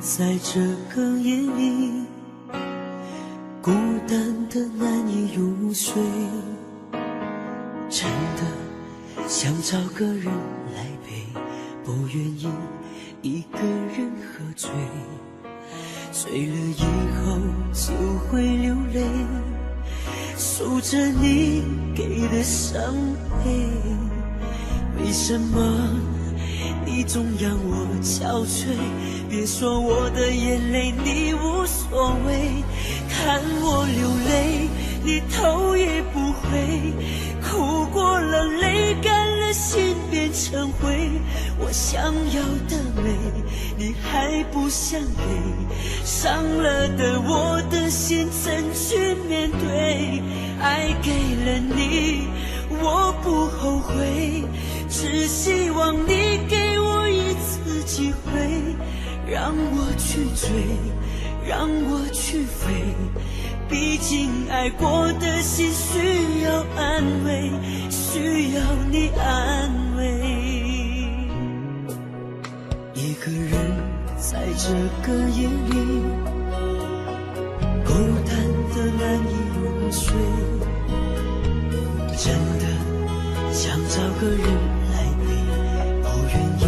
在这个夜里，孤单的难以入睡，真的想找个人来陪，不愿意一个人喝醉，醉了以后就会流泪，数着你给的伤悲，为什么你总让我憔悴？别说我的眼泪你无所谓，看我流泪你头也不回，哭过了泪干了心变成灰，我想要的美你还不想给，伤了的我的心怎去面对？爱给了你我不后悔，只希望你给我一次机会，让我去追，让我去飞，毕竟爱过的心需要安慰，需要你安慰。一个人在这个夜里，孤单的难以入睡，真的想找个人来陪，不愿意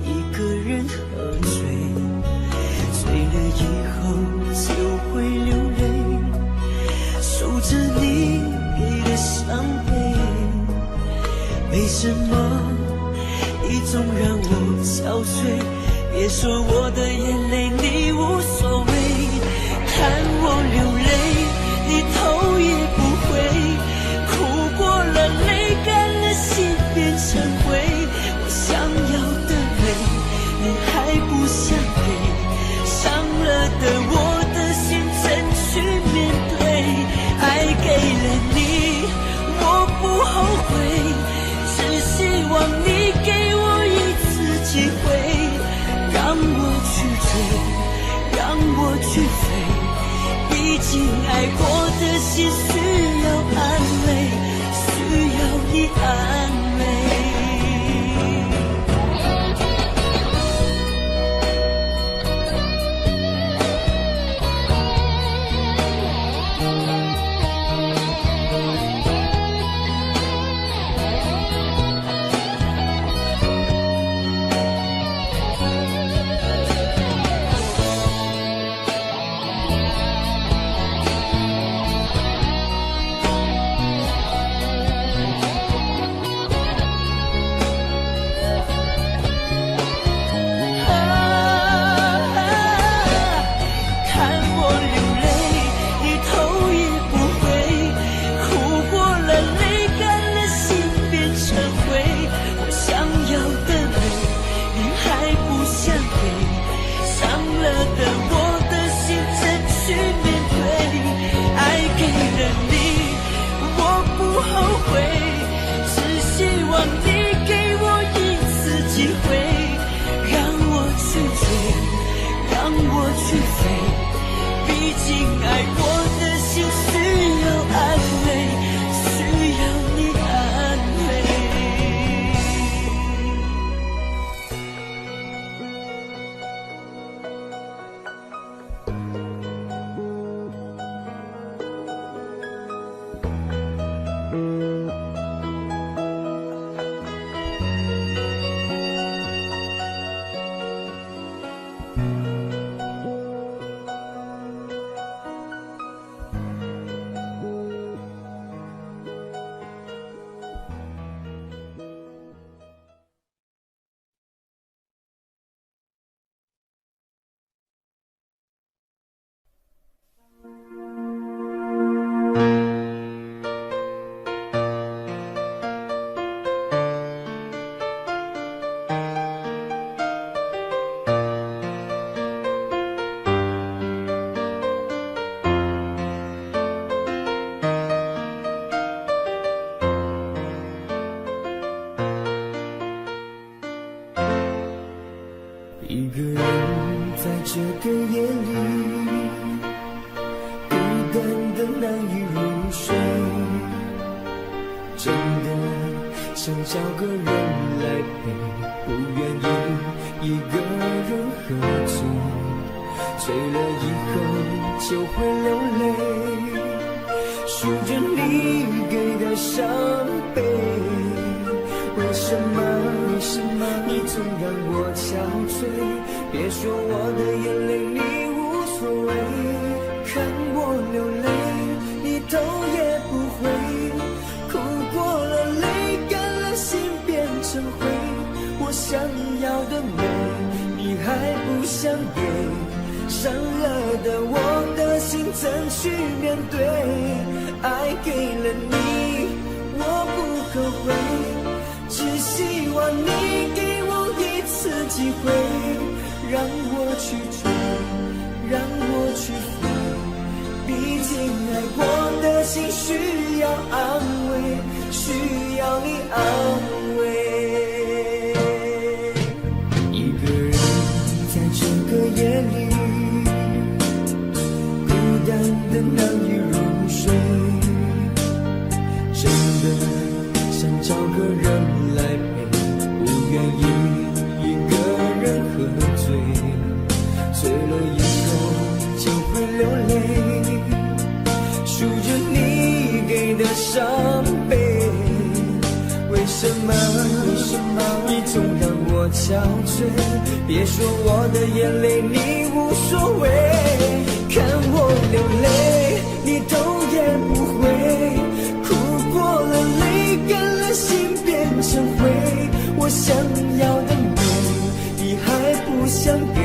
一个人喝醉，醉了以后就会流泪，数着你给的伤悲，为什么你总让我憔悴？别说我的眼泪你无所谓，看我流泪你头也不回，哭过了泪干了心变成灰，我想要的美你还不想给，伤了的我的心怎去面对？爱给了你我不后悔，只希望你给我一次机会，让我去追，让我去飞，毕竟爱过的心需要安慰，需要你安慰。找个人来陪，不愿意一个人喝醉，醉了以后就会流泪，数着你给的伤悲。为什么你总让我憔悴？别说我的眼泪你无所谓，看我流泪你头也不回，哭过了泪干了心变成灰，我想要的美你还不想给，伤了的我的心怎去面对？爱给了你我不后悔，只希望你给我一次机会，让我去追，让我去飞，毕竟爱过的心需要安慰，需要你安慰。一个人在这个夜里孤单的难以入睡，真的想找个人来陪，不愿意一个人喝醉，醉了以后就会流泪，数着你给的伤悲。为什么你总让我憔悴？别说我的眼泪你无所谓，看我流泪你头也不回，哭过了泪干了心变成灰，我想要的美你还不想给，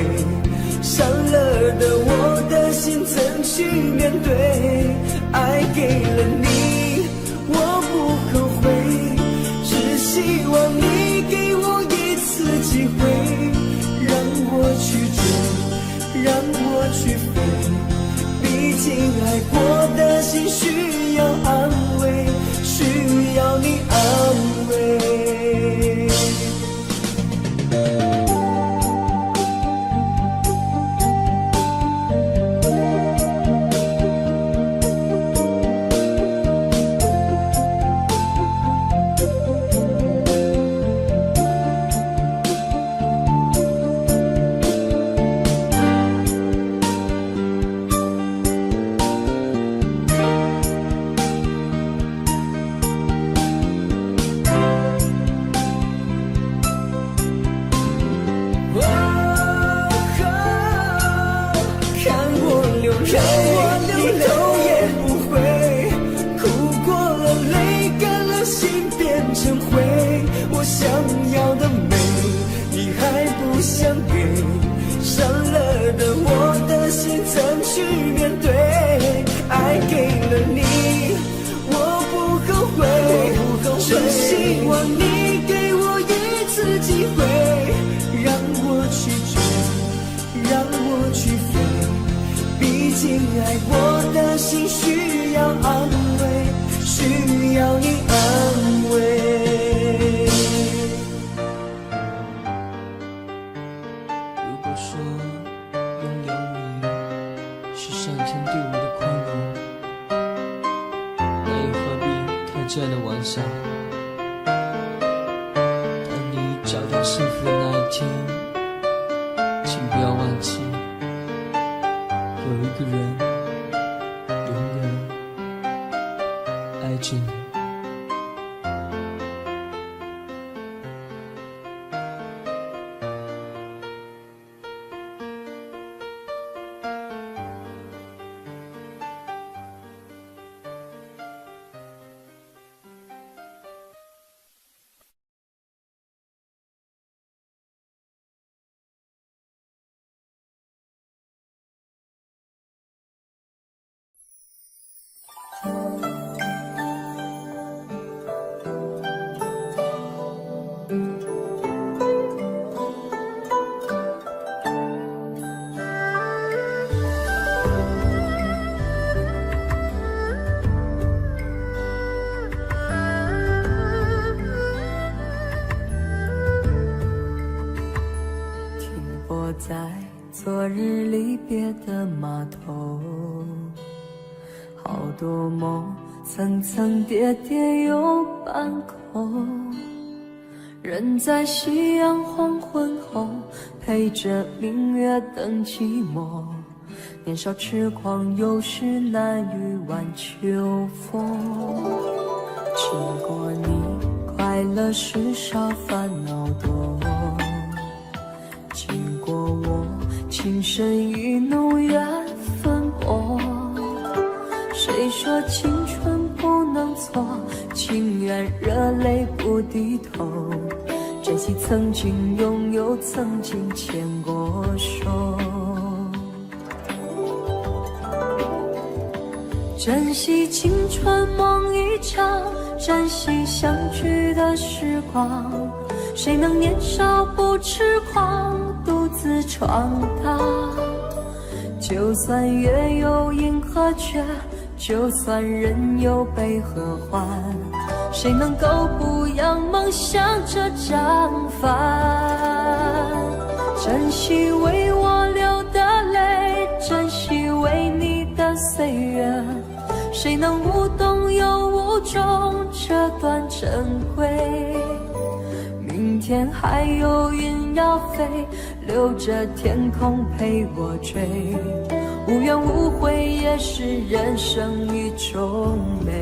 伤了的我的心怎去面对？爱给了你我不后悔，只希望你给我一次机会，让我去追，让我去飞，毕竟爱过的心需要安慰，需要你安慰。爱过的心需要安慰，需要你安慰。如果说拥有你是上天对我的宽容，那又何必开这样的玩笑？当你找到幸福的那一天，请不要忘记，有一个人永远爱着你。在昨日离别的码头，好多梦层层叠叠又半空，人在夕阳黄昏后，陪着明月等寂寞。年少痴狂，有时难御晚秋风。经过你，快乐时少，烦恼多。经过我，情深意浓，缘分薄。谁说青春不能错？情愿热泪不低头。珍惜曾经拥有，曾经牵过手。珍惜青春梦一场，珍惜相聚的时光。谁能年少不痴狂，独自闯荡？就算月有阴和缺，就算人有悲和欢，谁能够不扬梦想这张帆？珍惜为我流的泪，珍惜为你的岁月，谁能无动又无衷这段珍贵？明天还有云要飞，留着天空陪我追。无怨无悔也是人生一种美。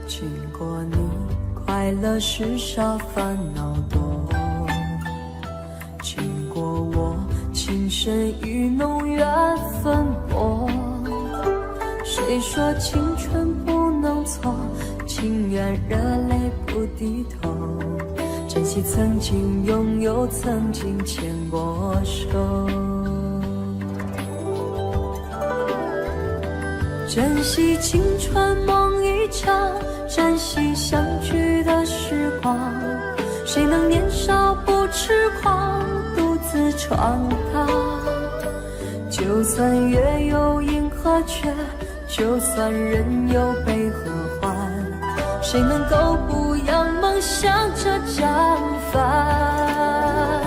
经过你，快乐时少，烦恼多。经过我，情深意浓，缘分薄。谁说青春不能错？情愿热泪不低头。珍惜曾经拥有，曾经牵过手。珍惜青春梦一场，珍惜相聚的时光。谁能年少不痴狂，独自闯荡？就算月有阴和缺，就算人有悲和欢，谁能够不扬梦想这张帆？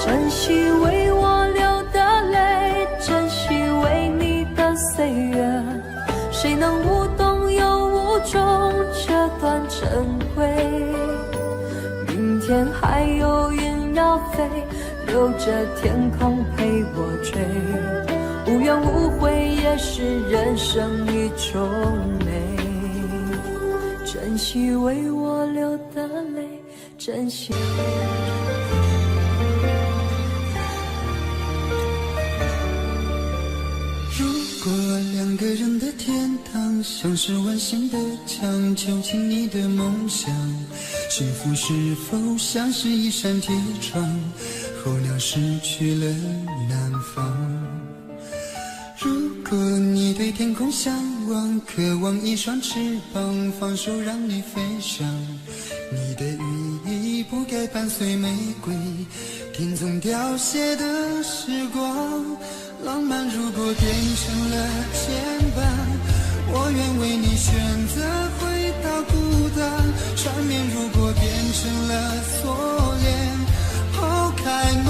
珍惜为我流的泪，珍惜为你的岁月，谁能无动又无衷这段珍贵？明天还有云要飞，留着天空陪我追。无怨无悔也是人生一种美。珍惜为我流的泪，珍惜。如果两个人的天堂像是完形的墙，就请你的梦想。幸福是否像是一扇铁窗，候鸟失去了南方？如果你对天空向往，渴望一双翅膀，放手让你飞翔。你的羽翼不该伴随玫瑰，听从凋谢的时光。浪漫如果变成了牵绊，我愿为你选择回到孤单。缠绵如果变成了锁链，抛开诺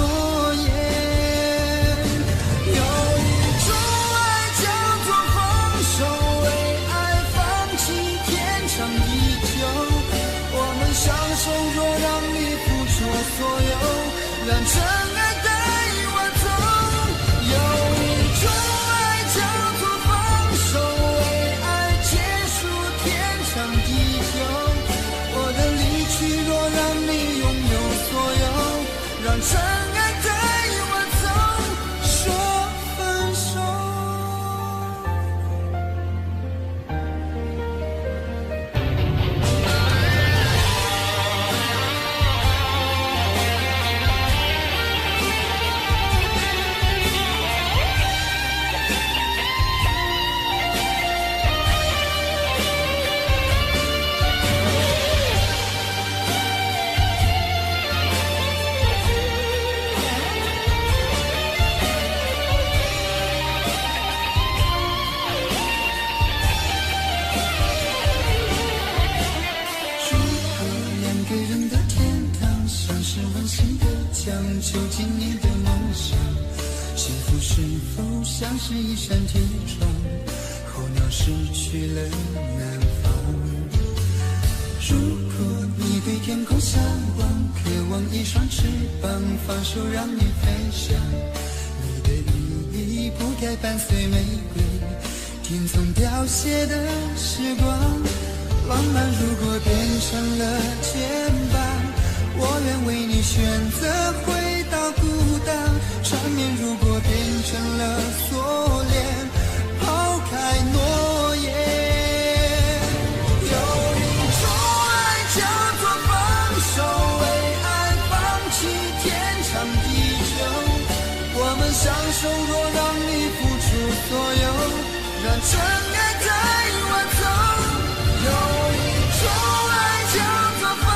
言。有一种爱叫做放手，为爱放弃天长地久。我们相守，若让你付出所有，让真爱带我走。有一种爱叫做放手，为爱结束天长地久。我的离去，若让你拥有所有，让真爱带我走，说分手。囚禁你的梦想，幸福是否像是一扇铁窗，候鸟失去了南方。如果你对天空向往，渴望一双翅膀，放手让你飞翔，你的羽翼不该伴随玫瑰，天从凋谢的时光。浪漫如果变成了肩膀，我愿为你选择回到孤岛。缠绵如果变成了锁链，抛开诺言。有一种爱叫做放手，为爱放弃天长地久。我们相守，若让你付出所有，让真爱带我走。有一种爱叫做放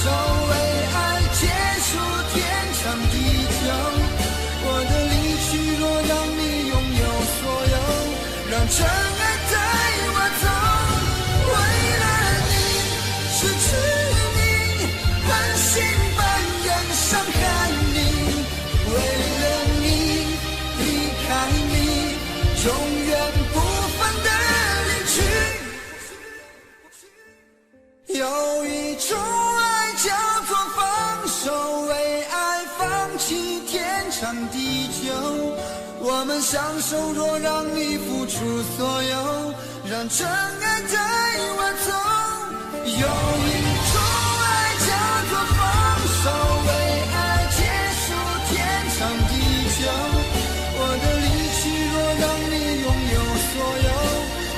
手，为爱结束天长地久。我的离去若让你拥有所有，让真爱带我走。为了你失去你，狠心般人伤害你，为了你离开你，永远不分的离去。有一种爱叫做放手，为爱放弃天长地久。我们相守，若让你付出所有，让真爱带我走。有一种爱叫做放手，为爱结束天长地久。我的离去若让你拥有所有，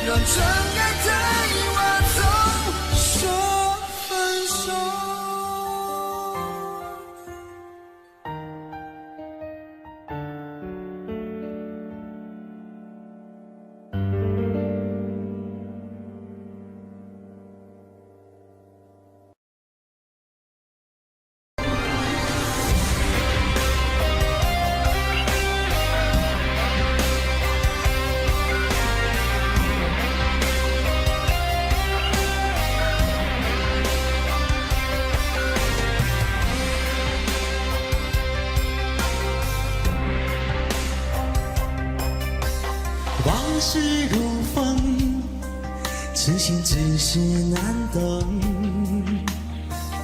让真爱带我走。说分手。往事如风，痴心只是难懂。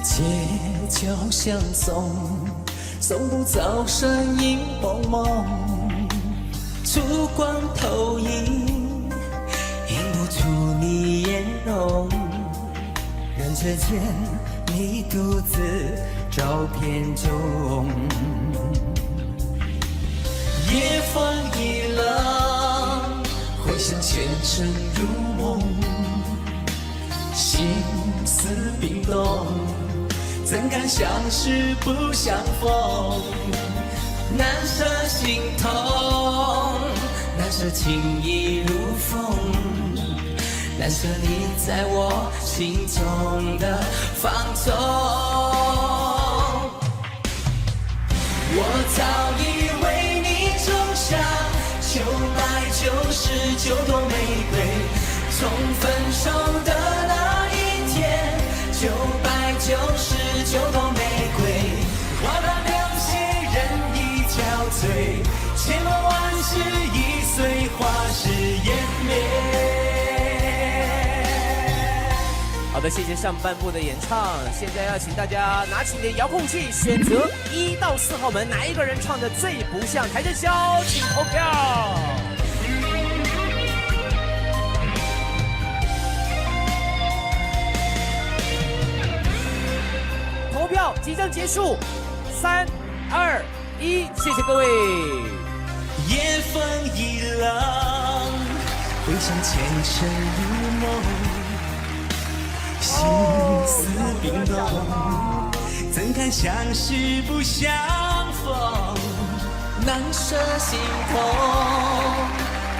借酒相送，送不走身影蒙蒙。烛光投影，映不出你颜容。人世间，你独自照片中。夜风一冷，回想前尘如梦，心思冰冻，怎敢相识不相逢？难舍心痛，难舍情意如风，难舍你在我心中的放纵。我早已为你种下9百99朵玫瑰，从分手的那一天，999朵玫瑰，花瓣凋谢，人已憔悴，千梦万世已随花事湮灭。好的，谢谢上半部的演唱。现在要请大家拿起你的遥控器，选择1到4号门，哪一个人唱的最不像台正宵，请投票。投票即将结束，3、2、1，谢谢各位。夜风一冷，回想前尘如梦，心思冰冻，怎敢相识不相逢？难舍心痛，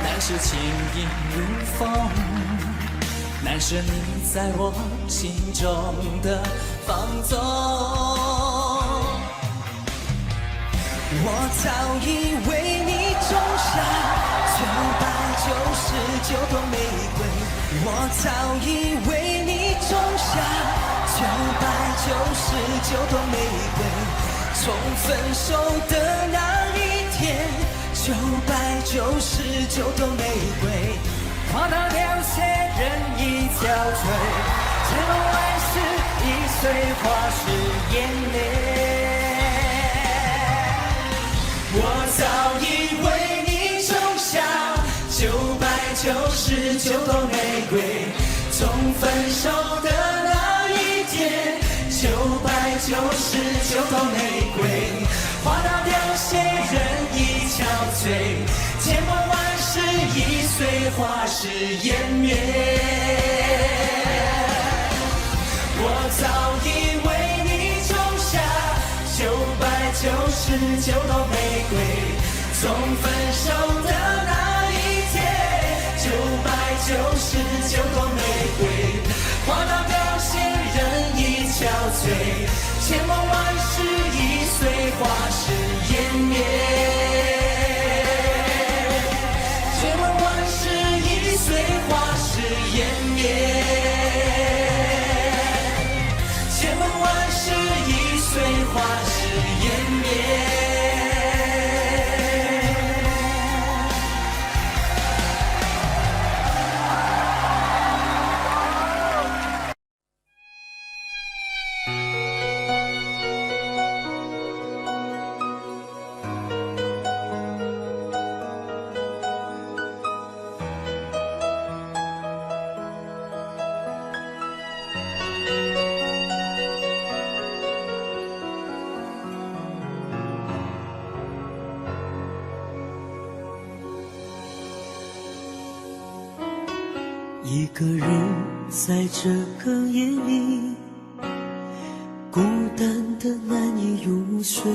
难舍情意如风，难舍你在我心中的放纵。我早已为你种下999朵玫瑰，我早已为你种下999朵玫瑰，从分手的那一天，999朵玫瑰，花到凋谢，人已憔悴，千万万事已碎，花是眼泪。我早已为你种下999朵玫瑰，从分手的那一天，999朵玫瑰，花到凋谢，人已憔悴，千万万事已碎，花事湮灭。我早已为你种下999朵玫瑰，从分手的那一天，999朵玫瑰，花到凋谢，人已憔悴，千万万事已碎，花事湮灭。千万万事已碎，花事湮灭。千万万事已碎，花事湮灭。一个人在这个夜里，孤单的难以入睡，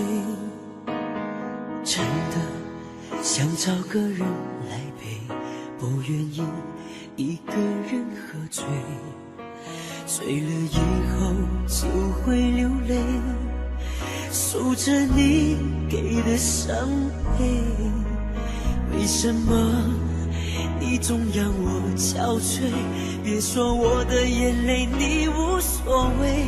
真的想找个人来陪，不愿意一个人喝醉，醉了以后就会流泪，数着你给的伤悲，为什么你总让我憔悴？别说我的眼泪你无所谓，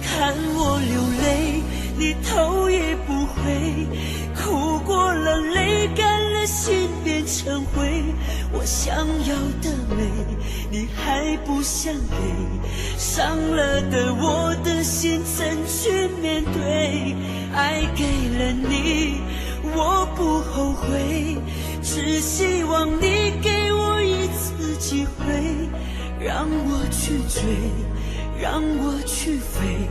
看我流泪你头也不回，哭过了泪干了心变成灰，我想要的美你还不想给，伤了的我的心怎去面对？爱给了你我不后悔，只希望你给我一次机会，让我去追，让我去飞，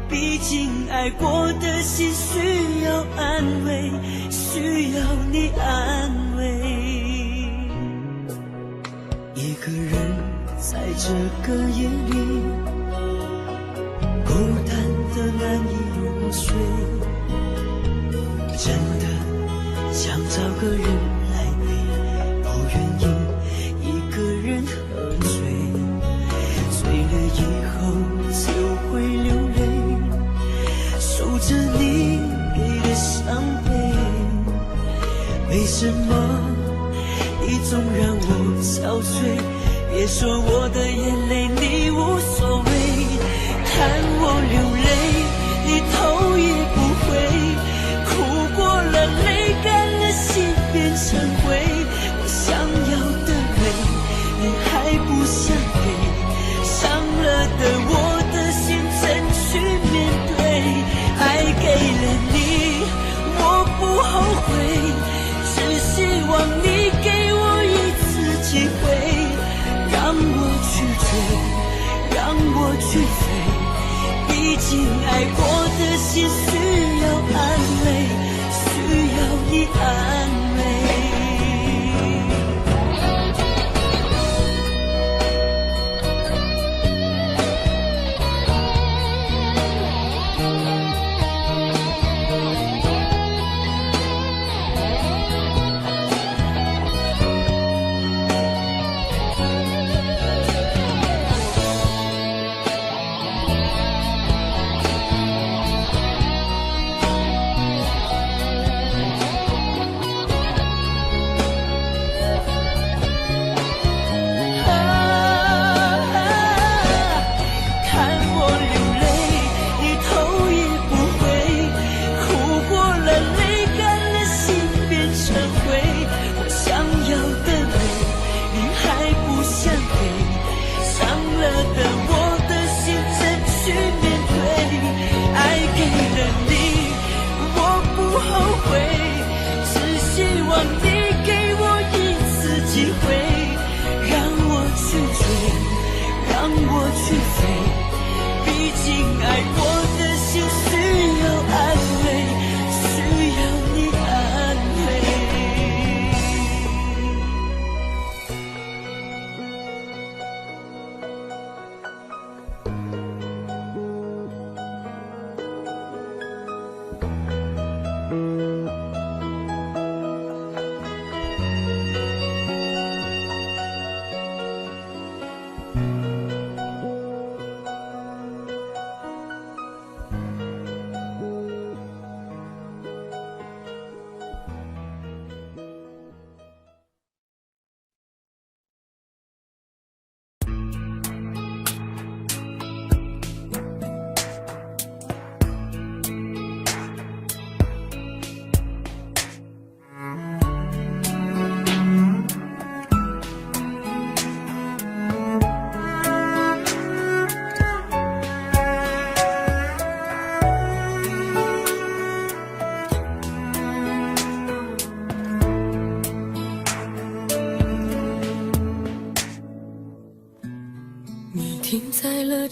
毕竟爱过的心需要安慰，需要你安慰。一个人在这个夜里，孤单的难以入睡，真的想找个人来陪，不愿意一个人喝醉，醉了以后就会流泪，数着你给的伤悲，为什么你总让我憔悴？别说我的眼泪你无所谓，看我流泪你头也不回，哭过了泪干了心变成灰，我想要的美你还不想给，伤了的我的心怎去面对？爱给了你我不后悔，只希望你给我一次机会，让我去追，让我去飞，毕竟爱过的心需要安慰，需要你安慰。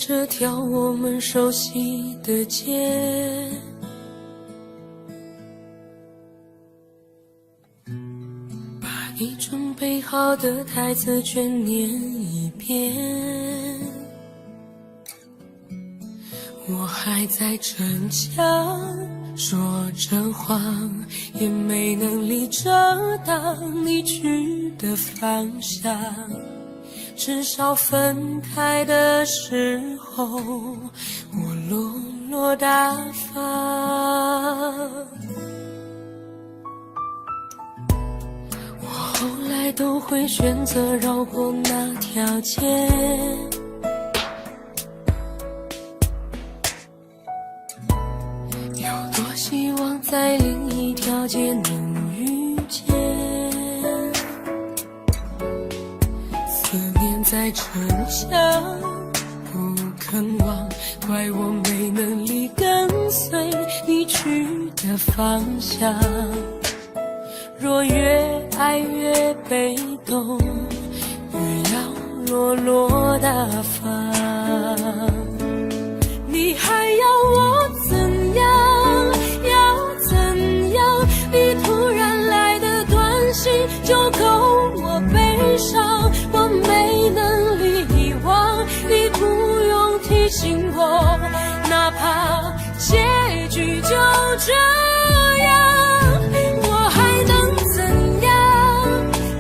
这条我们熟悉的街，把你准备好的台词全念一遍。我还在逞强，说着谎，也没能力遮挡你去的方向。至少分开的时候，我落落大方。我后来都会选择绕过那条街，有多希望在另一条街能遇见。思念在逞强，不肯忘，怪我没能力跟随你去的方向。若越爱越被动，越要落落大方。你还要我怎样？要怎样？你突然来的短信就够我悲伤，我没能力遗忘，你不用提醒我，哪怕结局就这样。我还能怎样？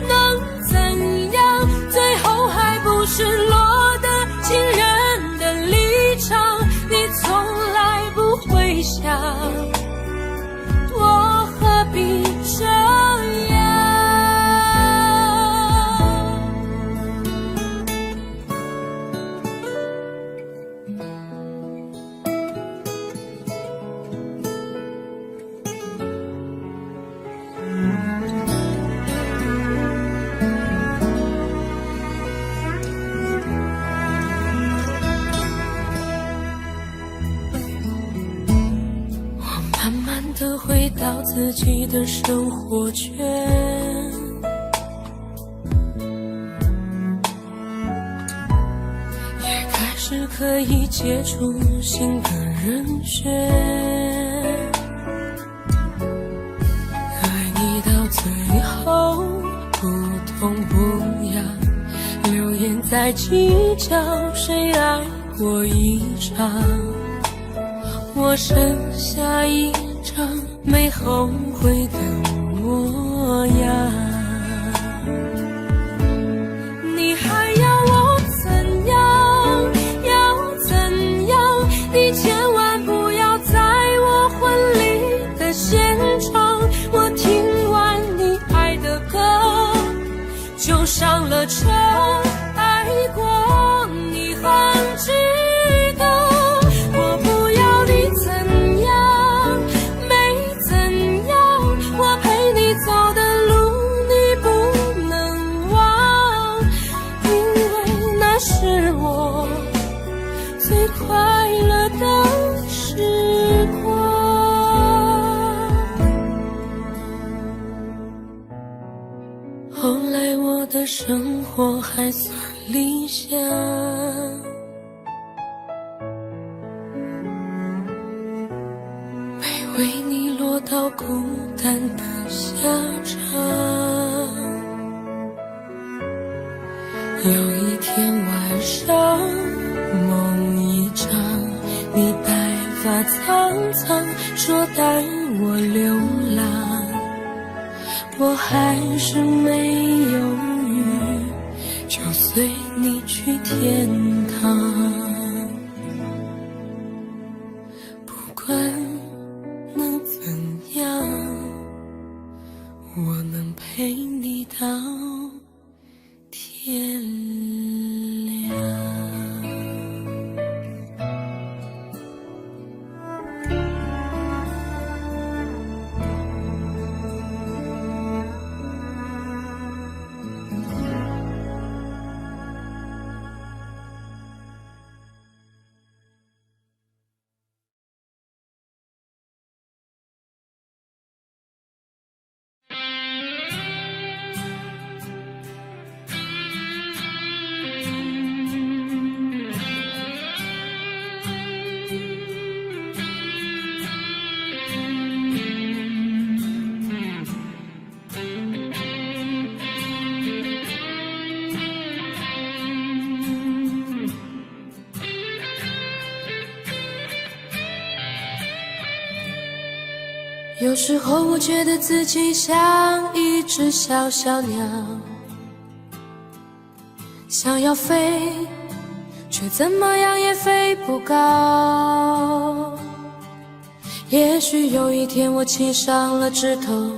能怎样？最后还不是落得情人的立场，你从来不会想，我何必这样？慢慢地回到自己的生活圈，也开始可以接触新的人选。爱你到最后不痛不痒，流言在计较谁爱过一场。我剩下一张没后悔的模样。你还要我怎样？要怎样？你千万不要在我婚礼的现场，我听完你爱的歌就上了车，爱过你很值得。快乐的时光，后来我的生活还算理想，没为你落到孤单的下场。有一天晚上梦一场，你白发苍苍说带我流浪，我还是没犹豫，就随你去天堂。不管能怎样，我能陪你到天亮。有时候我觉得自己像一只小小鸟，想要飞，却怎么样也飞不高。也许有一天我栖上了枝头，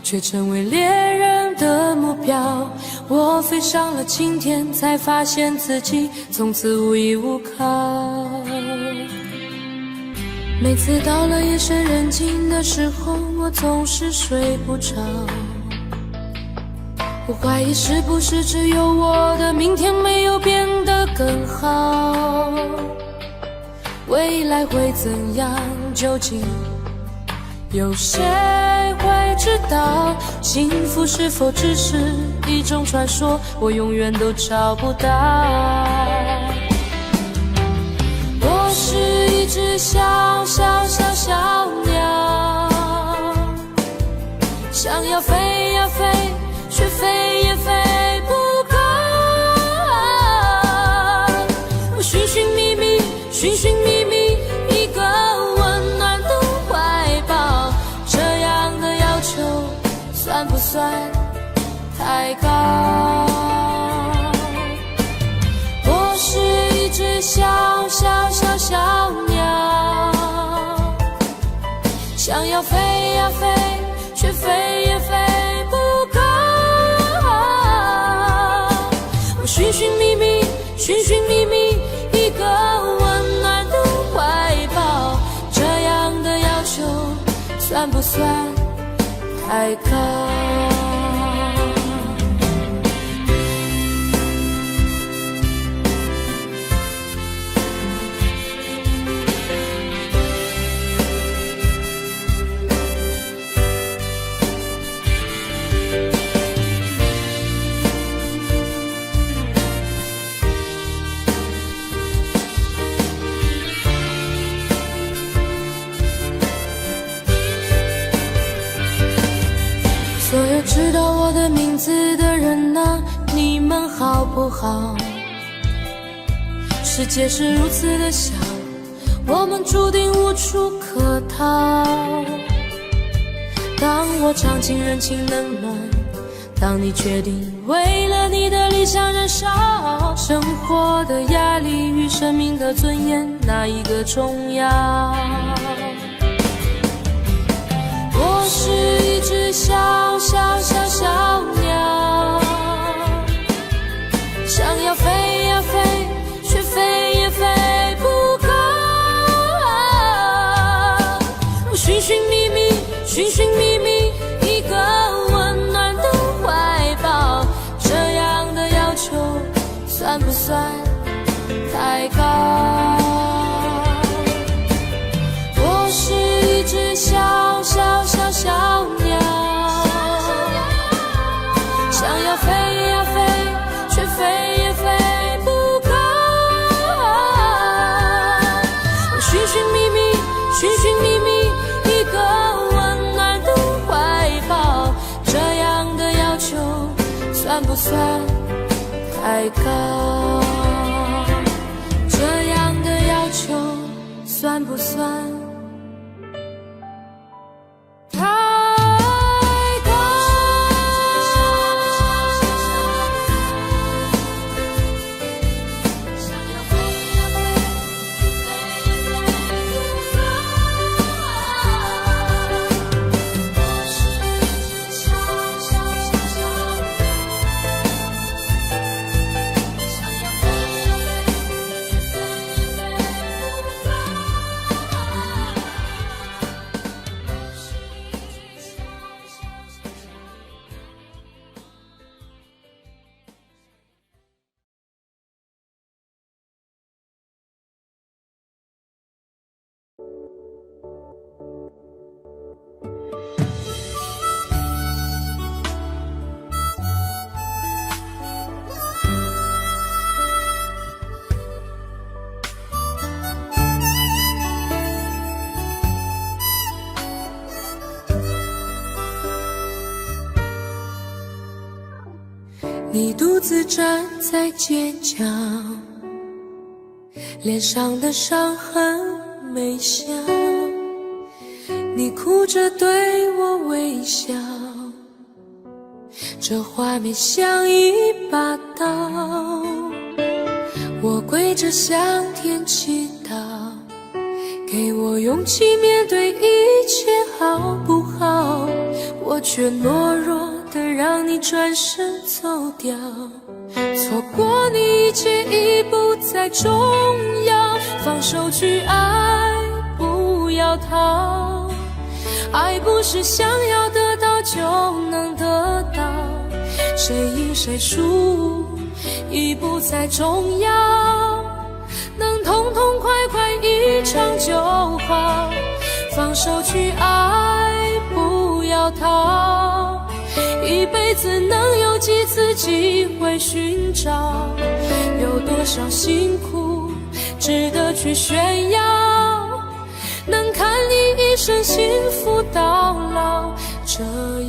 却成为猎人的目标。我飞上了青天，才发现自己从此无依无靠。每次到了夜深人静的时候，我总是睡不着。我怀疑是不是只有我的明天没有变得更好。未来会怎样，究竟有谁会知道？幸福是否只是一种传说，我永远都找不到。我是一只小小小小鸟，想要飞呀飞，却飞也飞不高。我寻寻觅觅，寻寻觅觅一个温暖的怀抱，这样的要求算不算太高？我是一只小小小小鸟，想要飞呀飞，却飞也飞不高。我寻寻觅觅，寻寻觅觅一个温暖的怀抱，这样的要求算不算太高？所有知道我的名字的人啊，你们好不好？世界是如此的小，我们注定无处可逃。当我尝尽人情冷暖，当你决定为了你的理想燃烧，生活的压力与生命的尊严，哪一个重要？我是一只小小小小鸟，想要飞呀飞，却飞也飞不高。我寻寻觅觅，寻寻觅觅一个温暖的怀抱，这样的要求算不算太高？我是一只小小小小鸟，想要飞呀飞，却飞也飞不高。我寻寻觅觅，寻寻觅觅一个温暖的怀抱，这样的要求算不算太高？这样的要求算不算太高？想要飞呀飞，飞也飞不高。我是一只小小小小鸟，想要飞呀飞，却飞也飞不高。你独自站在街角，脸上的伤痕没消。你哭着对我微笑，这画面像一把刀，我跪着向天祈祷，给我勇气面对一切好不好？我却懦弱的让你转身走掉，错过你一切已不再重要，放手去爱，不要逃。爱不是想要得到就能得到，谁赢谁输已不再重要，能痛痛快快一场就好，放手去爱，不要逃。一辈子能有几次机会寻找，有多少辛苦值得去炫耀，能看你一生幸福到老，这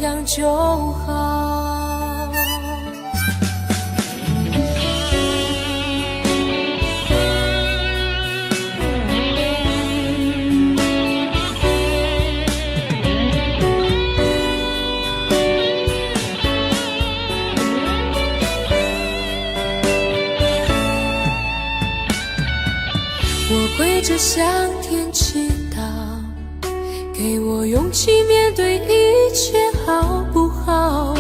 样就好。我跪着向天祈祷，给我勇气面对一切好不好？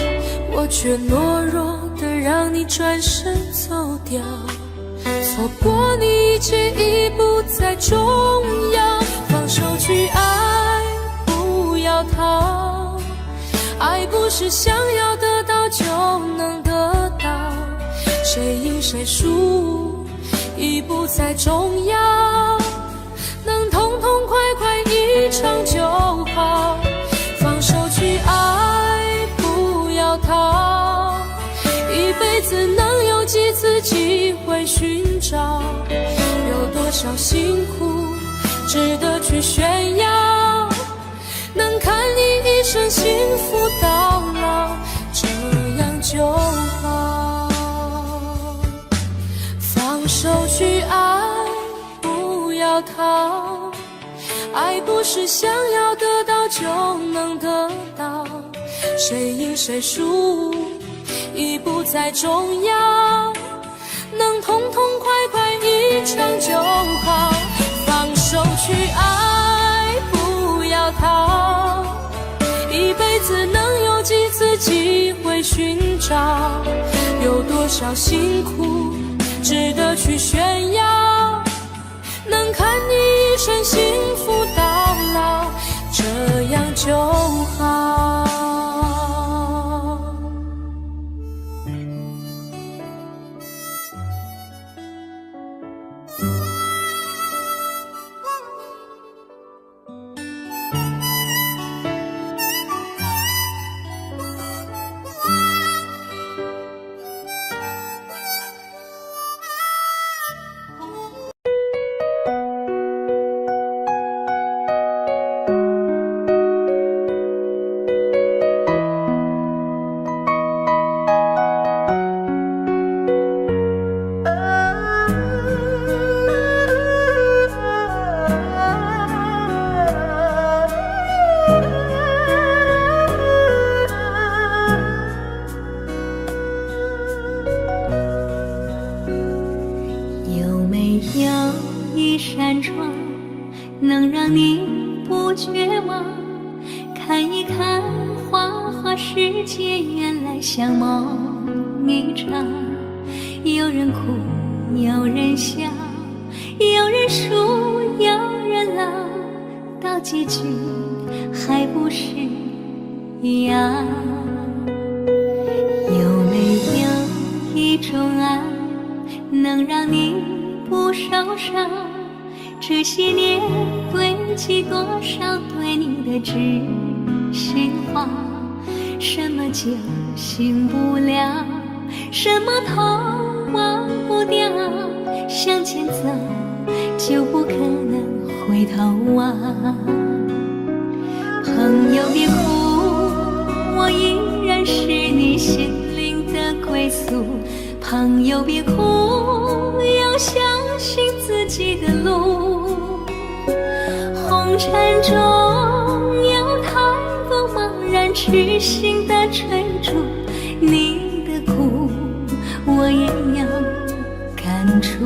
我却懦弱的让你转身走掉，错过你一切已不再重要，放手去爱，不要逃。爱不是想要得到就能得到，谁赢谁输已不再重要，能痛痛快快一场就好，放手去爱，不要逃。一辈子能有几次机会寻找，有多少辛苦值得去炫耀，能看你一生幸福到老，这样就好。放手去爱，不要逃。爱不是想要得到就能得到，谁赢谁输已不再重要，能痛痛快快一场就好。放手去爱，不要逃。一辈子能有几次机会寻找，有多少辛苦值得去炫耀，能看你一生幸福到老，这样就好。能让你不绝望，看一看花花世界，原来像梦一场。有人哭，有人笑，有人输，有人老，到结局还不是一样。有没有一种爱，能让你不受伤？这些年堆积多少对你的知心话，什么酒醒不了，什么痛忘不掉，向前走就不可能回头望。朋友别哭，我依然是你心灵的归宿。朋友别哭，要相信自己的路。红尘中然痴心的追逐，你的苦我也要感触。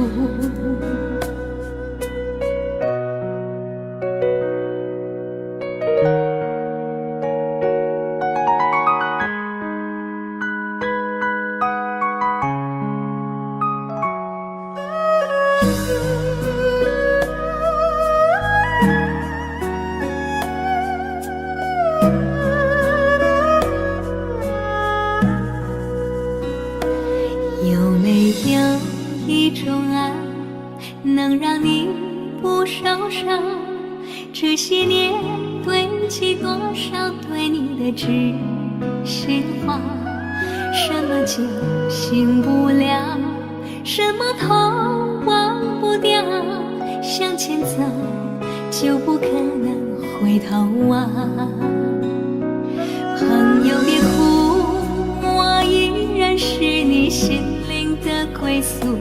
有没有一种爱，能让你不受伤？这些年堆积多少对你的知心话？什么就醒不了，什么痛忘不掉，向前走就不可能回头啊。朋友别哭，我依然是你心灵的归宿。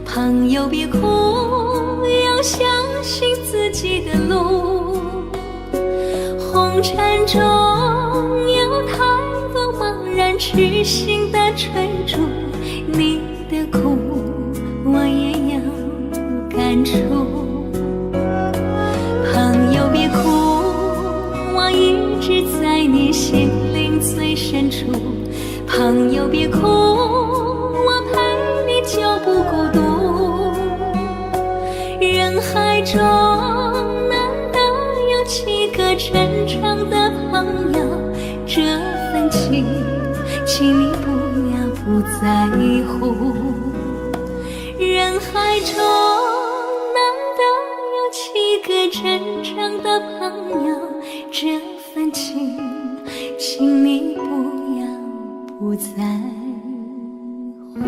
朋友别哭，要相信自己的路。红尘中有太多茫然痴心的追逐，你的苦我也要感触。朋友别哭，我一直在你心灵最深处。朋友别哭，我陪你就不孤独。人海中难得有几个真诚的朋友，这份情请你不要不在乎。人海中难得有几个真诚的朋友，这份情请你不要不在乎。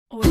我